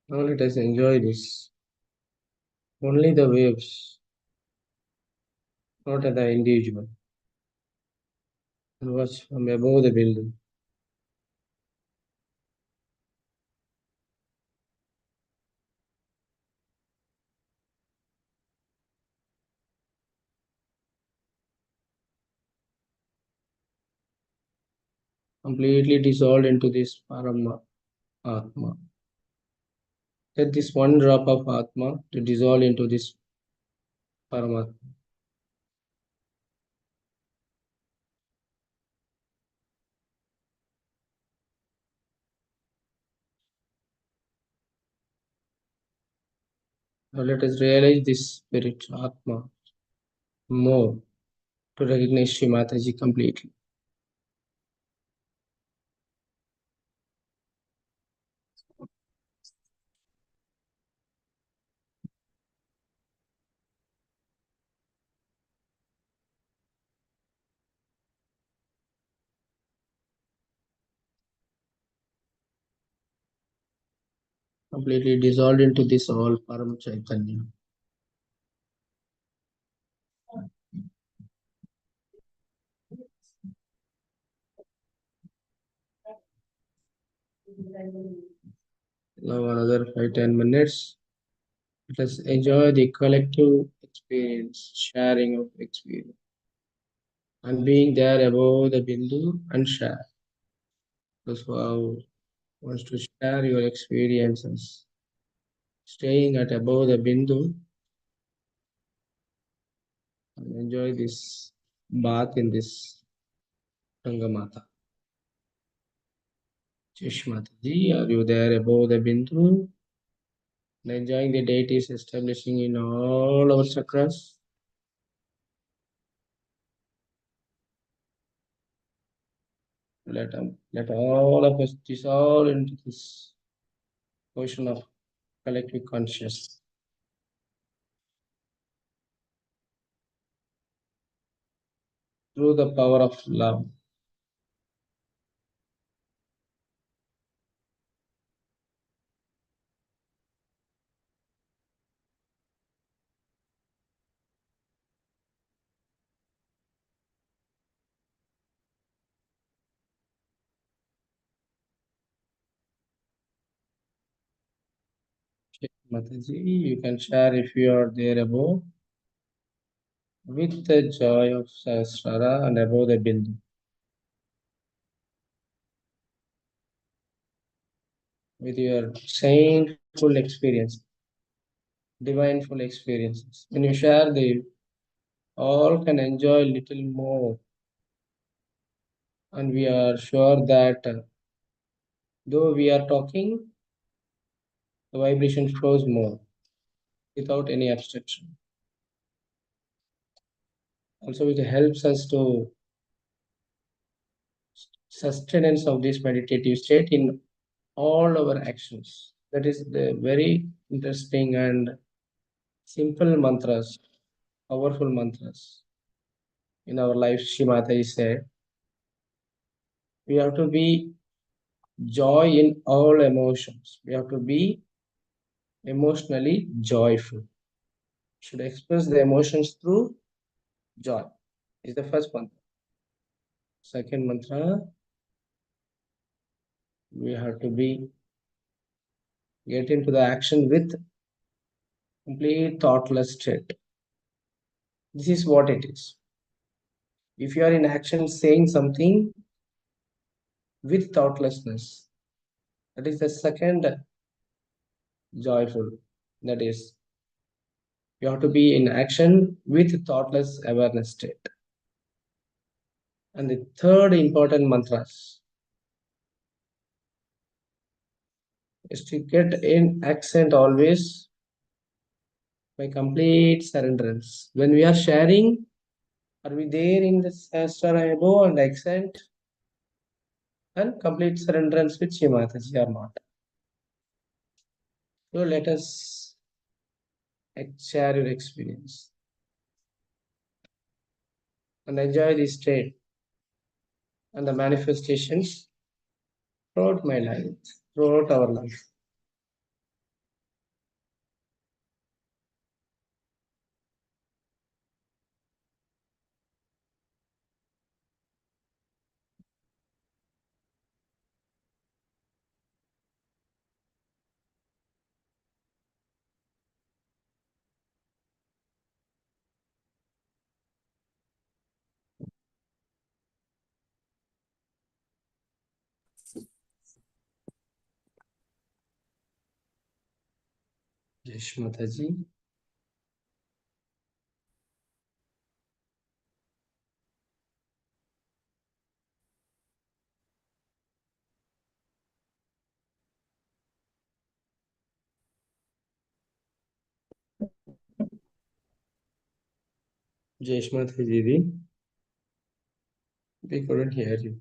Now let us enjoy this. Only the waves, not the individual. and watch from above the building. Completely dissolved into this Parama Atma. Let this one drop of Atma to dissolve into this Paramatma. Now let us realize this spirit Atma more to recognize Shri Mataji completely. Completely dissolved into this all Param Chaitanya. Now another 5-10 minutes. Let us enjoy the collective experience, sharing of experience, and being there above the Bindu and share. Those who wants to share your experiences, staying at above the Bindu, and enjoy this bath in this Ganga Mata. Chishmataji, are you there above the Bindu? And enjoying the deities establishing in all our chakras. Let all of us dissolve into this ocean of collective consciousness. Through the power of love. Mataji, you can share if you are there above with the joy of Sahasrara and above the Bindu. With your saintful experience, divineful experiences. When you share the all can enjoy little more. And we are sure that though we are talking, the vibration flows more without any obstruction. Also, it helps us to sustenance of this meditative state in all our actions. That is the very interesting and simple mantras, powerful mantras in our life. Shrimata is said, we have to be joy in all emotions. We have to be emotionally joyful. Should express the emotions through joy. Is the first mantra. Second mantra, we have to be get into the action with complete thoughtless state. This is what it is. If you are in action saying something with thoughtlessness, that is the second joyful. That is, you have to be in action with thoughtless awareness state. And the third important mantra is to get in accent always by complete surrenderance. When we are sharing, are we there in the Sastra above and accent and complete surrenderance with Shimataji or not? So let us share your experience and enjoy this state and the manifestations throughout my life, throughout our life. जय श्री माता जी। जय श्री माता जी दीदी। We couldn't hear you.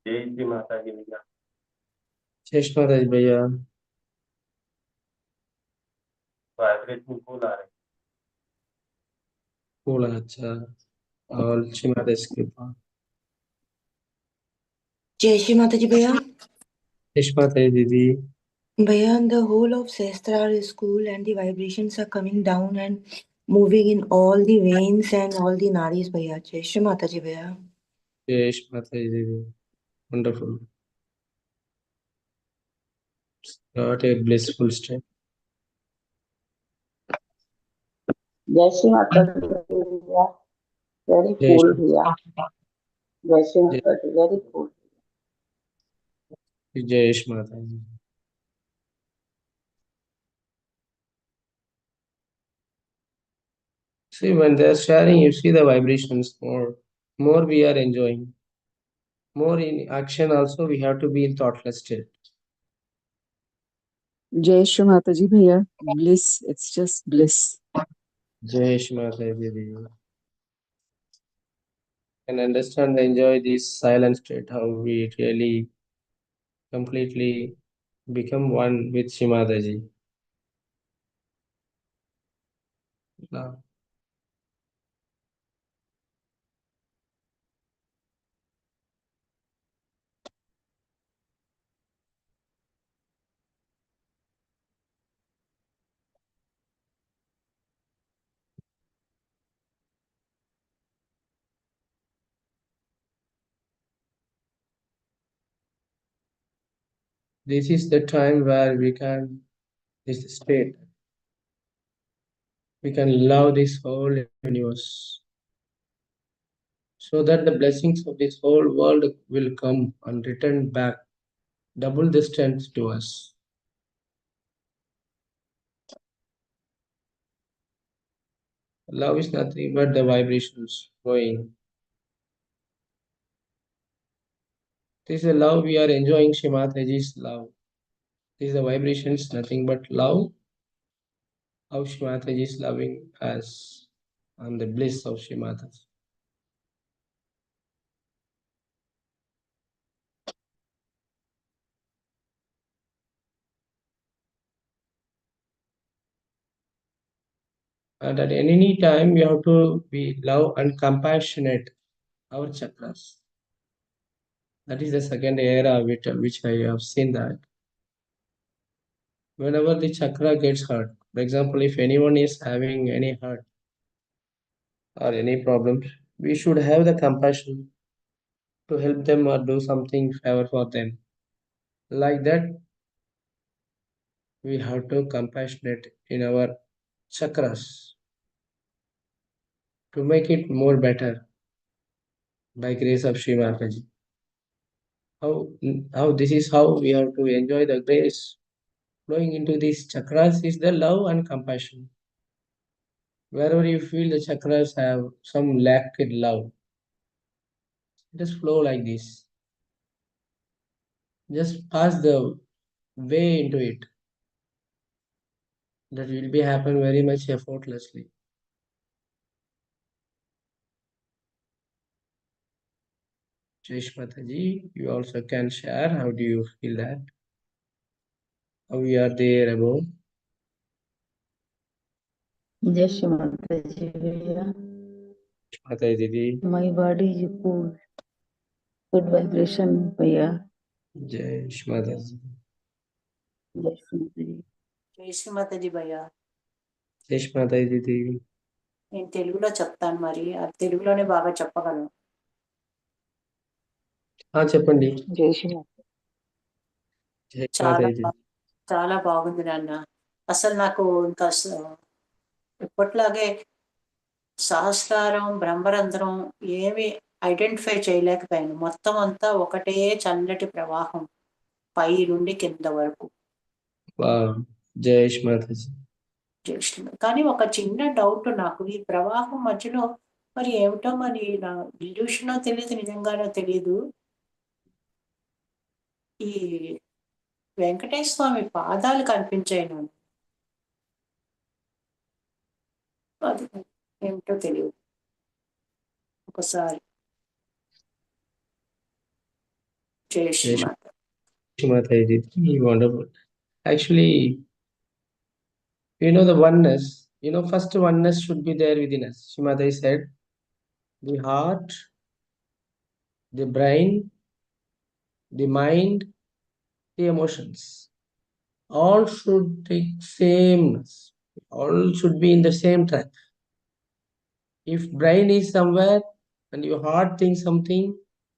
जय श्री माता जी भैया। जय श्री माता जी भैया। Vibration फूल आ रहे। फूल अच्छा। और श्री माता जी के पास। जय श्री माता जी भैया. जय श्री माता जी दीदी। Bhaiya, the whole of Sestrar is cool and the vibrations are coming down and moving in all the veins and all the nadis, Bhaiya. Jai Shri Mata Ji, Bhaiya. जय श्री माता जी दीदी। Wonderful. What a blissful state. जय श्री माता दी भैया. Very जय cool Shri भैया. जय श्री जय माता दी. Very cool. जय श्री माता जी। See, when they're sharing, you see the vibrations more we are enjoying. More in action also, we have to be in thoughtless state. Jai Shri Mataji Bhaiya. Bliss, it's just bliss. Jai Shri Mata Ji Devi. And understand and enjoy this silent state, how we really completely become one with Shri Mata Ji. Now, this is the time where we can, this state, we can love this whole universe, so that the blessings of this whole world will come and return back double the strength to us. Love is nothing but the vibrations flowing. This is the love we are enjoying, Shri Mataji's love. This is the vibrations, nothing but love. How Shri Mataji is loving us and the bliss of Shri Mataji. And at any time, we have to be love and compassionate our chakras. That is the second era which I have seen that. Whenever the chakra gets hurt, for example, if anyone is having any hurt or any problems, we should have the compassion to help them or do something favor for them. Like that, we have to compassionate in our chakras to make it more better by grace of Sri Mataji. How this is how we have to enjoy the grace flowing into these chakras is the love and compassion. Wherever you feel the chakras have some lack in love, just flow like this. Just pass the way into it. That will be happen very much effortlessly. Jai Shri Mataji, you also can share. How do you feel that? How we are there above? जय श्री माता जी भैया. Mataji Didi. My body is cool. Good vibration भैया. Jai Shri Mataji. जय श्री माता जी. జై శ్రీమాతాజీ భయ్య. Jai Shri Mataji Didi. నేను తెలుగులో చెప్తాను, మరి అది తెలుగులోనే బాగా చెప్పగలను. చెప్పండి. जय श्री माता. జై చాలా మాతాజీ. చాలా బాగుంది నాన్న. అసలు నాకు ఇంకా ఎప్పట్లాగే సహస్రారం బ్రహ్మరంధ్రం ఏమి ఐడెంటిఫై చేయలేకపోయాను. మొత్తం అంతా ఒకటే చల్లటి ప్రవాహం పై నుండి కింద వరకు. Wow. Jai Shri Mataji. చేస్తుంది. కానీ ఒక చిన్న డౌట్ నాకు, ఈ ప్రవాహం మధ్యలో మరి ఏమిటో, మరి నా ఇల్యూషనో తెలియదు, నిజంగానో తెలియదు, ఈ వెంకటేశ్వర స్వామి పాదాలు కనిపించాయి నాకు. అది ఏమిటో తెలియదు. ఒకసారి జై Jai Shri Shri Mata. Mataji. Wonderful. Actually, the oneness, first oneness should be there within us. Shri Mataji said, the heart, the brain, the mind, the emotions, all should take sameness. All should be in the same track. If brain is somewhere and your heart thinks something,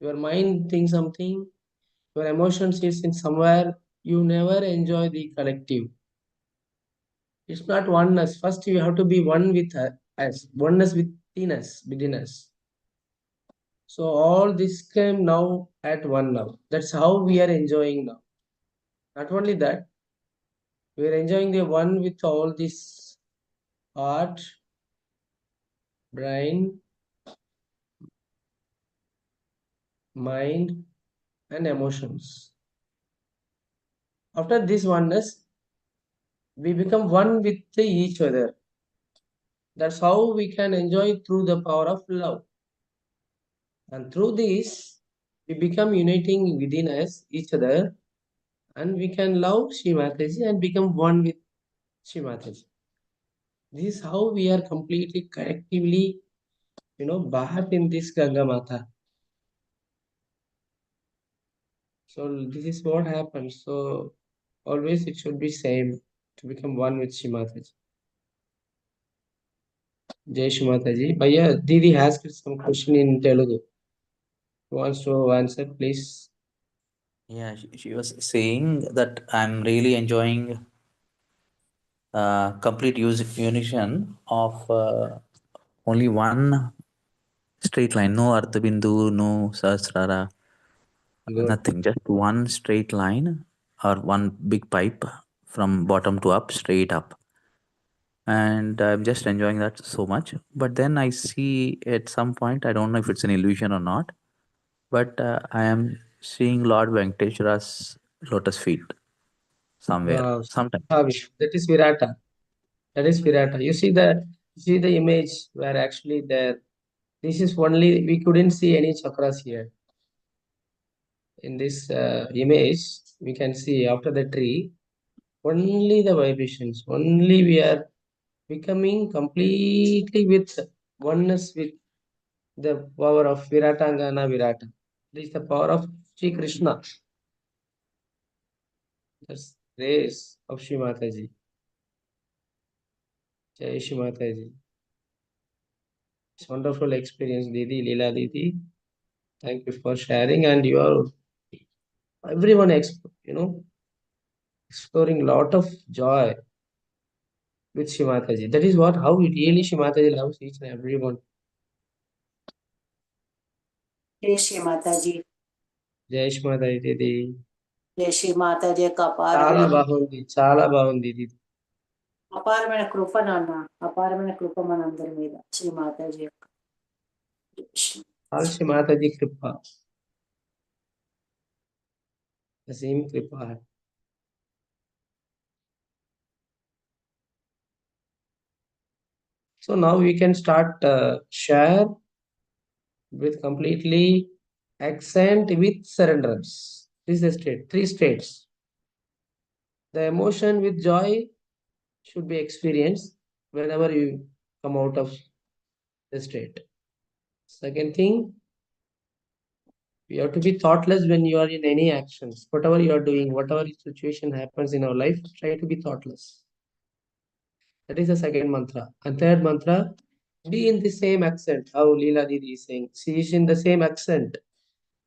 your mind thinks something, your emotions is in somewhere, you never enjoy the collective. It's not oneness. First, you have to be one with us, oneness within us. So all this came now at one now. That's how we are enjoying now. Not only that, we are enjoying the one with all this heart, brain, mind, and emotions. After this oneness, we become one with each other. That's how we can enjoy through the power of love. And through this, we become uniting within us, each other, and we can love Shri Mataji and become one with Shri Mataji. This is how we are completely, collectively, bathed in this Ganga Mata. So this is what happens. So always it should be same to become one with Shri Mataji. Jai Shri Mataji. Bhaiya, Didi asked some question in Telugu. Who wants to answer, please? Yeah, she was saying that I'm really enjoying complete unition of only one straight line, no Artha Bindu, no Sahasrara, Good. nothing, just one straight line or one big pipe from bottom to up, straight up. And I'm just enjoying that so much. But then I see at some point, I don't know if it's an illusion or not, but I am seeing Lord Venkateshwara's lotus feet somewhere, Wow. sometime. That is Virata. That is Virata. You see the image where actually there. This is only, we couldn't see any chakras here. In this image, we can see after the tree, only the vibrations. Only we are becoming completely with oneness with the power of Viratangana Virata. This is the power of Sri Krishna. That's grace of Shri Mataji. Jai Shri Mataji. It's wonderful experience, Didi, Leela Didi. Thank you for sharing, and you are everyone exploring a lot of joy with Shri Mataji. That is how really Shri Mataji loves each and everyone. జై Shri Mataji. Jai Shri Mataji Didi. జై శ్రీ మాతాజీ యొక్క చాలా బాగుంది దీది. అపారమైన కృప నాన్న, అపారమైన కృప మనందరి మీద శ్రీ మాతాజీ యొక్క. All Shri Mataji Kripa. Aseem Kripa hai. So now we can start share with completely accent with surrenderance. This is the state, 3 states. The emotion with joy should be experienced whenever you come out of the state. Second thing, you have to be thoughtless when you are in any actions. Whatever you are doing, whatever situation happens in our life, try to be thoughtless. That is the second mantra. And third mantra, be in the same accent. How Leela Didi is saying, she is in the same accent,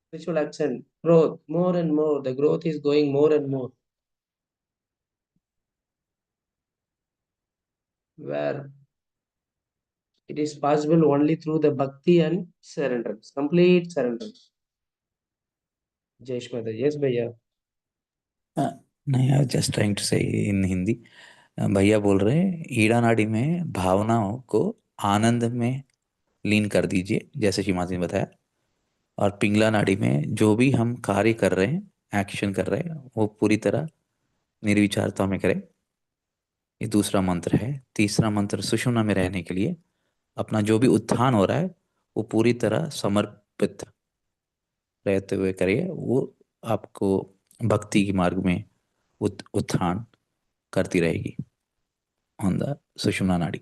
spiritual accent. Growth, more and more. The growth is going more and more. Where It is possible only through the bhakti and surrender, complete surrender. Jai Shri Mataji. Yes, Bhaiya. नहीं, I just trying to से इन हिंदी। भैया बोल रहे हैं ईड़ा नाड़ी में भावनाओं को आनंद में लीन कर दीजिए, जैसे श्रीमाता जी ने बताया। और पिंगला नाड़ी में जो भी हम कार्य कर रहे हैं, एक्शन कर रहे हैं, वो पूरी तरह निर्विचारता में करें। ये दूसरा मंत्र है। तीसरा मंत्र सुषुम्ना में रहने के लिए अपना जो भी उत्थान हो रहा है वो पूरी तरह समर्पित रहते हुए करिए। वो आपको भक्ति के मार्ग में उत्थान करती रहेगी ऑन द सुषुम्ना नाड़ी।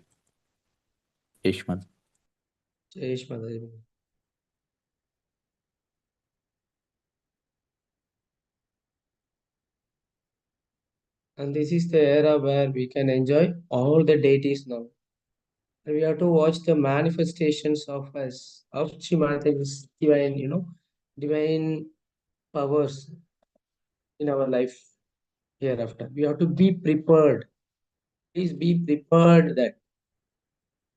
यशमत। Jai Shri Mataji. And this is the era where we can enjoy all the deities now. And we have to watch the manifestations of us, of Shri Mataji's divine, divine powers in our life hereafter. We have to be prepared. Please be prepared that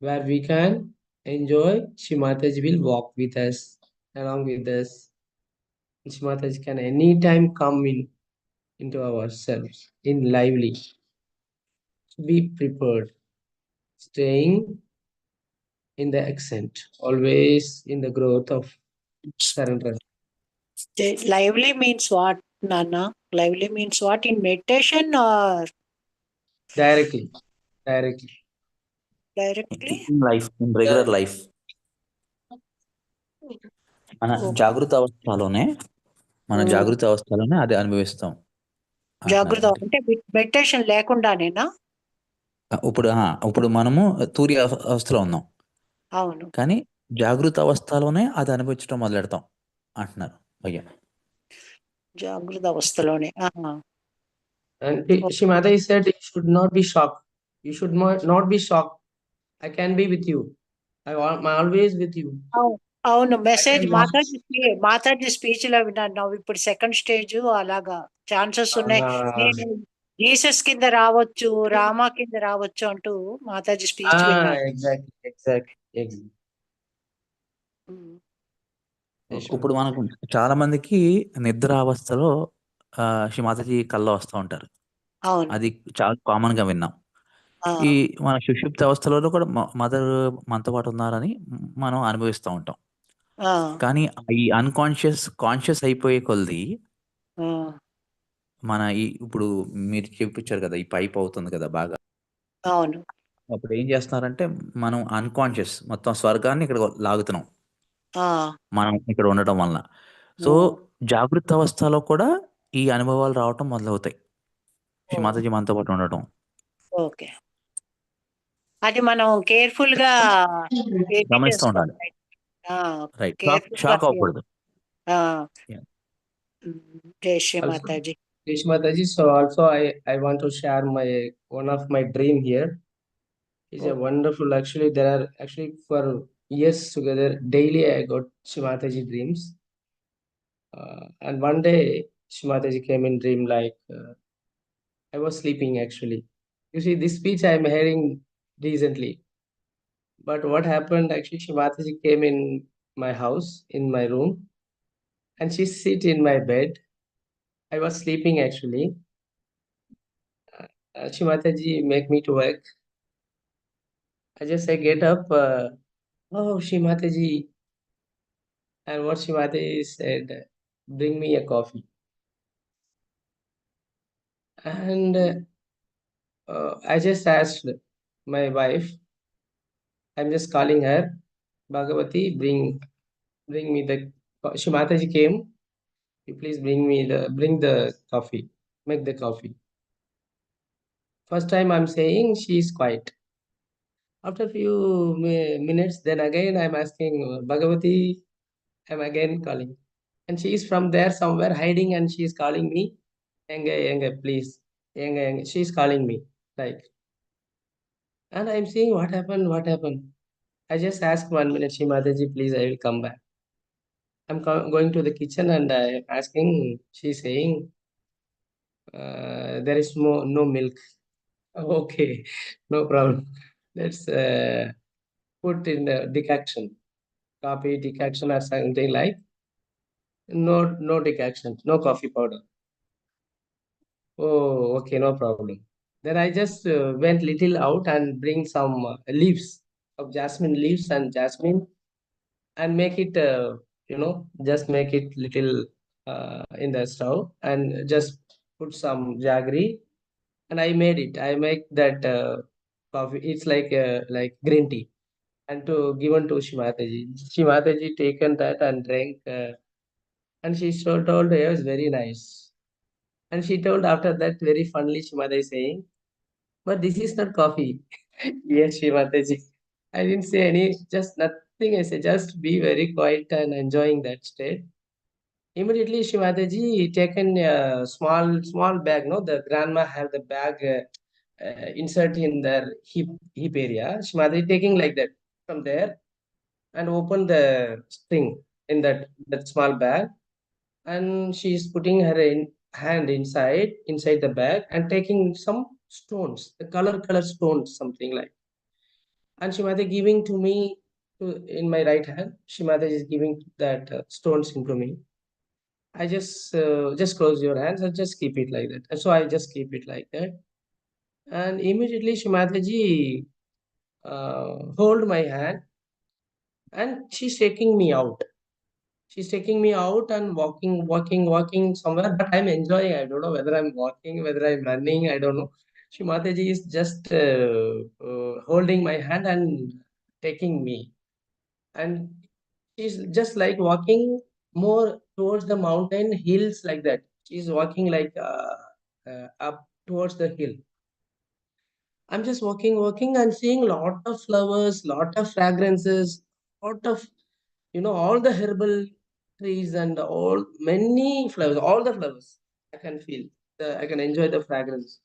where we can enjoy, Shri Mataji will walk with us, along with us. Shri Mataji can anytime come into ourselves in lively. Be prepared, staying in the accent, always in the growth of surrender. Lively means what, Nana? Lively means what in meditation or Directly. directly? In life, in regular life మన జాగృత అవస్థలోనే జాగృత అవస్థలోనే అది అనుభవిస్తాం. జాగృత అంటే meditation లేకుండానేనా? ఇప్పుడు మనము తూర్య అవస్థలో ఉన్నాం. అవును. కానీ జాగృత అవస్థలోనే అది అనుభవించడం మొదలెడతాం అంటున్నారు భయ్య. జాగృత అవస్థలోనే. And Shri Mataji said, you should not be shocked. You should not be shocked. I can be with you. I'm always with you. అవును. మెసేజ్ మాతాజీ స్పీచ్ లో విన్నాను. ఇప్పుడు సెకండ్ స్టేజ్ అలాగా ఛాన్సెస్ ఉన్నాయి. నేను జీసస్ కింద రావచ్చు, రామా కింద రావచ్చు అంటూ మాతాజీ స్పీచ్ విన్నాను. Exactly. ఇప్పుడు మనకు చాలా మందికి నిద్ర అవస్థలో శ్రీ మాతాజీ కల్లో వస్తూ ఉంటారు. అది చాలా కామన్ గా విన్నాం. ఈ మన సుషుప్తి అవస్థలో కూడా మదర్ మనతో పాటు ఉన్నారని మనం అనుభవిస్తూ ఉంటాం. కానీ ఈ కాన్షియస్ అయిపోయే కొలది మన ఇప్పుడు మీరు చూపించారు కదా, ఈ పైప్ అవుతుంది కదా బాగా. అవును. అప్పుడు ఏం చేస్తున్నారంటే మనం అన్కాన్షియస్ మొత్తం స్వర్గాన్ని ఇక్కడ లాగుతున్నాం మనం ఇక్కడ ఉండటం వలన. సో జాగృత అవస్థలో కూడా ఈ అనుభవాలు రావటం మొదలవుతాయి శ్రీ మాతాజీ మనతో పాటు ఉండటం. ఓకే, అది మనం కేర్ఫుల్ గా గమనిస్తూ ఉండాలి. రైట్, షాక్ అవ్వకూడదు. జై Shri Mataji. Jai Shri Mataji. So also I want to share one of my dream here. It's a wonderful, actually there are actually for years together daily I got Shri Mataji dreams. And one day Shri Mataji came in dream like I was sleeping actually. You see, this speech I am hearing recently. But what happened actually, Shri Mataji came in my house, in my room, and she sit in my bed. I was sleeping actually. Shri Mataji make me to wake. I get up. Oh, Shri Mataji. And what Shri Mataji said, bring me a coffee. And I just asked my wife, I'm just calling her, Bhagavati, bring me the, Shri Mataji came, you please bring the coffee, make the coffee. First time I'm saying she is quiet. After few minutes, then again I'm asking Bhagavati, I'm again calling. And she is from there somewhere hiding and she is calling me, Yenga, please. Yenga. She is calling me, like. And I'm saying, what happened? I just asked 1 minute, Shri Mataji, please, I will come back. I'm going to the kitchen and I'm asking, she's saying, there is no milk. Okay, no problem. Let's put in the decoction, coffee decoction or something like. No decoction, no coffee powder. Oh, okay, no problem. Then I just went little out and bring some leaves of jasmine leaves and jasmine and make it, just make it little in the stove and just put some jaggery and I made it. I make that coffee. It's like green tea and to given to Shimataji. Shimataji taken that and drank and she so told it was very nice. And she told after that very funnily Shimataji saying, but this is not coffee. Yes, Shimataji. I didn't say any, just nothing. I said, just be very quiet and enjoying that state. Immediately, Shimataji taken a small bag. No, the grandma have the bag insert in their hip area. Shimataji taking like that from there and open the string in that small bag, and she is putting her hand inside the bag and taking some stones, the color stones, something like. And Shimataji giving to me in my right hand. Shimataji is giving that stones into me. I just close your hands and just keep it like that. And so I just keep it like that. And immediately Shimataji hold my hand and she's taking me out. She's taking me out and walking somewhere, but I'm enjoying. I don't know whether I'm walking, whether I'm running. I don't know. Shimataji is just holding my hand and taking me. And she's just like walking more towards the mountain hills like that. She's walking like up towards the hill. I'm just walking and seeing lot of flowers, lot of fragrances, lot of all the herbal trees and all many flowers, all the flowers. I can feel. I can enjoy the fragrance.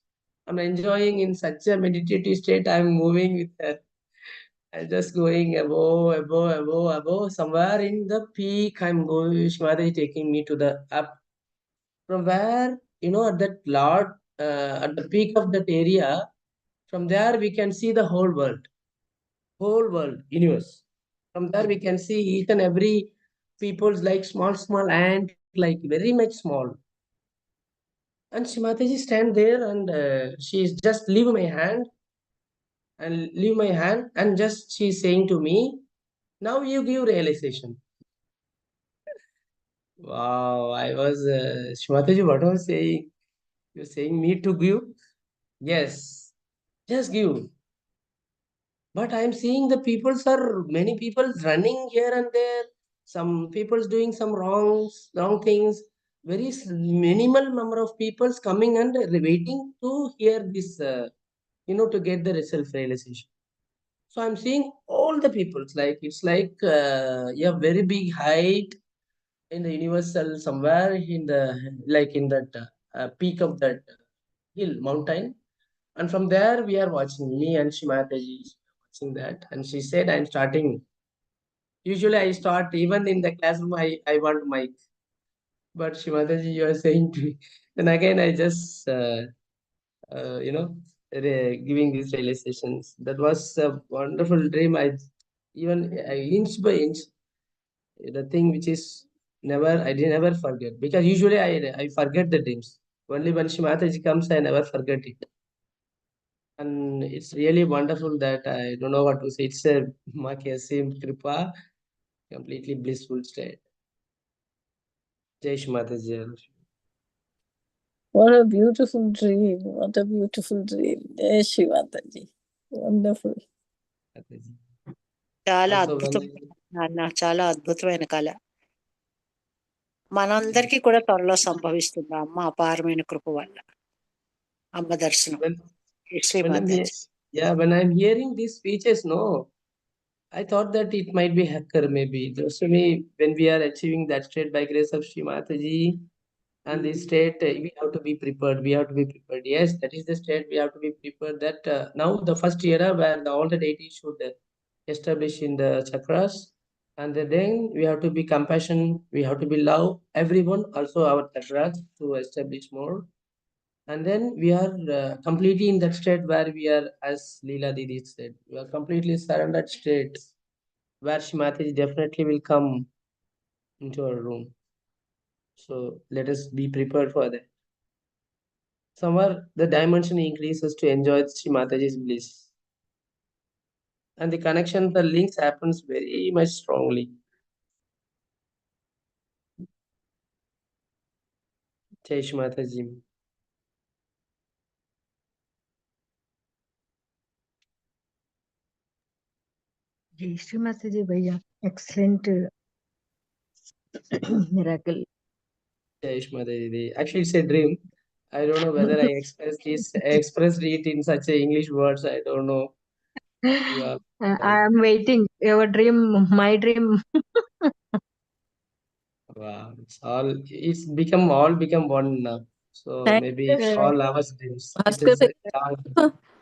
I'm enjoying in such a meditative state. I'm moving with her. I'm just going above. Somewhere in the peak, I'm going. Shimada is taking me to the up. From where, at that lot, at the peak of that area, from there we can see the whole world, universe. From there we can see each and every people's like small ant, like very much small. And Shimataji stand there and she's just leave my hand and just she's saying to me, now you give realization. Wow, I was Shimataji, what was saying? You're saying me to give? Yes, just give. But I'm seeing the peoples are many people running here and there. Some people's doing some wrong things. Very minimal number of people's coming and waiting to hear this, to get the self-realization. So I'm seeing all the people's like it's like very big height in the universal somewhere in the like in that peak of that hill mountain, and from there we are watching me and Shimataji watching that, and she said I'm starting. Usually I start even in the classroom. I want mic, but Shimataji you are saying to me. Then again I just uh, you know giving these realizations. That was a wonderful dream. Inch by inch the thing which is I did never forget, because usually I forget the dreams. Only when Shimataji comes, I never forget it. And it's really wonderful that I don't know what to say. It's a Makasim Kripa, completely blissful state. Jai Shimataji. What a beautiful dream. What a beautiful dream. Jai Shivataji. Wonderful. చాలా Also, అద్భుతమైన నాన్న, చాలా అద్భుతమైన కళ. మనందరికీ కూడా త్వరలో సంభవిస్తుంది అమ్మ అపారమైన కృప వల్ల. అమ్మ దర్శనం. when I'm hearing these speeches, no, I thought that it might be hacker maybe. Just to me, when we are achieving that state by grace of Shri Mataji and this state, we have to be prepared. We have to be prepared. Yes, that is the state we have to be prepared. That now the first era where all the deities should establish in the chakras, and then we have to be compassion. We have to be love everyone. Also our chakras to establish more. And then we are completely in that state where we are, as Leela Didi said, we are completely surrendered state where Shimataji definitely will come into our room. So let us be prepared for that. Somewhere the dimension increases to enjoy Shimataji's bliss. And the connection, the links happens very much strongly. Jai Shimataji. Jai Shri Mataji Bhaiya. Excellent miracle. Jai Shimataji. Actually, it's a dream. I don't know whether I expressed it in such a English words. I don't know. You are I am waiting. Your dream, my dream. wow. It's become one now. So Thank maybe you. it's all our dreams. It Bhaskar, is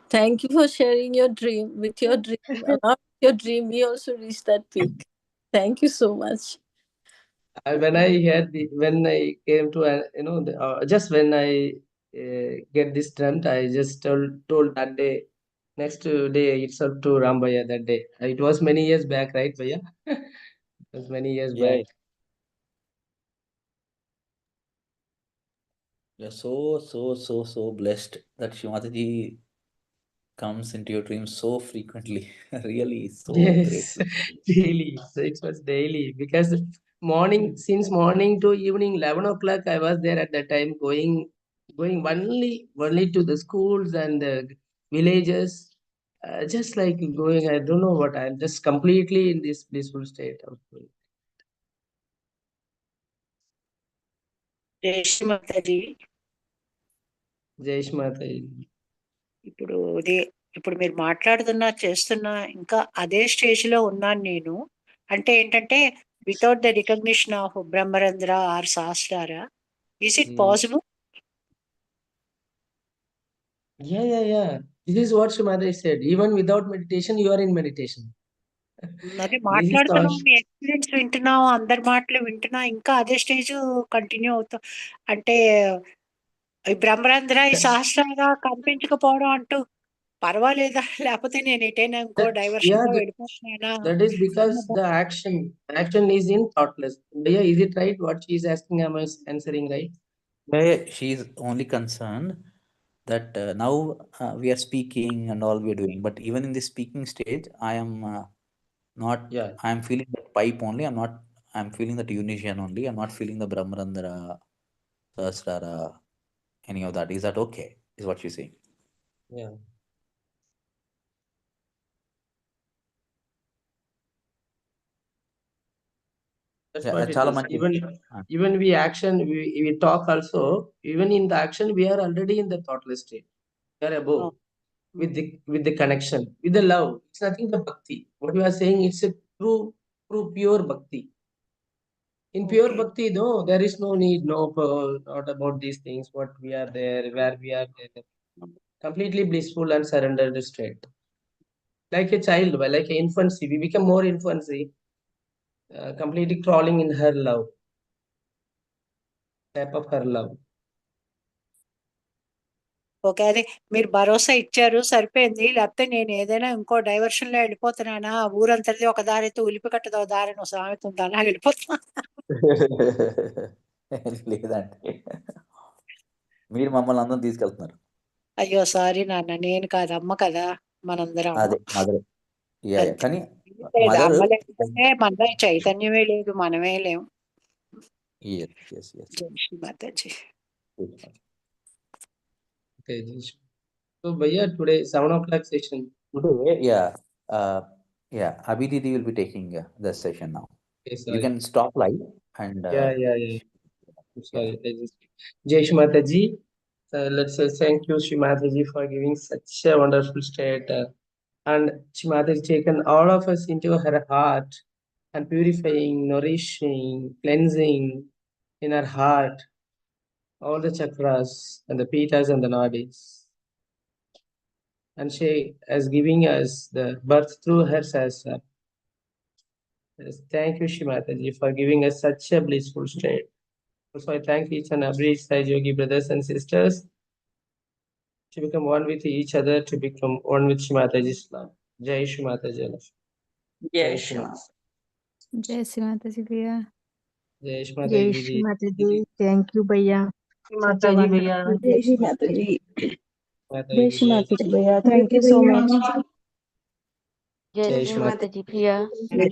thank you for sharing your dream. With your dream, not your dream, we also reached that peak. Thank you so much. when I when I came to just when I get this dreamt, I just told that day. Next day itself to Rambaya that day. It was many years back, right, Bhaiya? It was many years Yeah, back. you're so blessed that Shimataji comes into your dreams so frequently. Really, so Yes, grateful. daily. So it was daily because since morning to evening, 11 o'clock, I was there at that time going only to the schools and the villages. Just like going, I don't know what, I'm just completely in this blissful state of going. జై Shri Mataji. Jai Shmata. ఇప్పుడు ఇప్పుడు మీరు మాట్లాడుతున్నా చేస్తున్నా ఇంకా అదే stage లో ఉన్నాను నేను. అంటే ఏంటంటే without the recognition of Brahmarandhra or శాస్త్రారా, is it possible? Yeah. This is what Shmata said. Even without meditation, you are in meditation. అదే This is thought. మాట్లాడుతున్నాం, మీ ఎక్స్పీరియన్స్ వింటున్నాం, అందరి మాటలు వింటున్నా, ఇంకా అదే స్టేజ్ కంటిన్యూ అవుతాం అంటే ఈ బ్రహ్మరంధ్ర ఈ సహస్రంగా కనిపించకపోవడం అంటూ పర్వాలేదా? లేకపోతే నేను ఎటైనా ఇంకో డైవర్షన్ Yeah, లో వెళ్ళిపోతున్నానా? that is because the action is in thoughtless. Yeah, is it right? What she is asking, am I answering right? She's only concerned that now we are speaking and all we are doing, but even in the speaking stage, I am not. Yeah. I am feeling that pipe only. I'm not. I'm feeling that unison only. I'm not feeling the Brahmarandra, Sahasrara, any of that. Is that okay? Is what she's saying. Yeah. That's Yeah, what it చాలా is. మంచి. Even we talk also. Even in the action, we are already in the thoughtless state. We are above with the connection, with the love. It's nothing but bhakti. What you are saying, it's a true pure bhakti. In pure Okay. bhakti, no, there is no need, not about these things. What we are there, where we are there, completely blissful and surrendered state. Like a child, like an infancy, we become more infancy, completely crawling in her love, type of her love. Okay. అదే మీరు భరోసా ఇచ్చారు సరిపోయింది. లేకపోతే నేను ఏదైనా ఇంకో diversion లో వెళ్ళిపోతున్నానా? ఊరంతటిది ఒక దారైతే ఉలిపి కట్టదో దారి అని సామెత ఉంది, అలా వెళ్ళిపోతున్నా. లేదండి, మీరు మమ్మల్ని అందరం తీసుకెళ్తున్నారు. అయ్యో సారీ నాన్న, నేను కాదు, అమ్మ కదా మనందరం. అదే మదర్. కానీ అమ్మ లేకపోతే మనలో చైతన్యమే లేదు, మనమే లేము. జై Shri Mataji. Okay, so Bhaiya, today 7 o'clock session. Today, Abhididi will be taking the session now. Okay, You sorry. can stop live and. Yeah. I'm sorry. Jai Shri Mataji. Let's say thank you, Shri Mataji, for giving such a wonderful state. And Shri Mataji taken all of us into her heart and purifying, nourishing, cleansing in her heart all the chakras and the pitas and the nadis. And she is giving us the birth through her sasra. Yes, thank you, Shri Mataji, for giving us such a blissful state. Also, I thank each and every Sai Yogi brothers and sisters to become one with each other, to become one with Shri Mataji's love. Jai Shri Mataji. Jai Shri Mataji. जय श्री माता जी भैया Jai Shri जय Mataji Shri Didi. माता जी thank you भैया माता जी भैया Jai Shri Mataji. Mataji जय ki Shri jai. माता जी भैया thank you so much Jai Shri Mataji. जय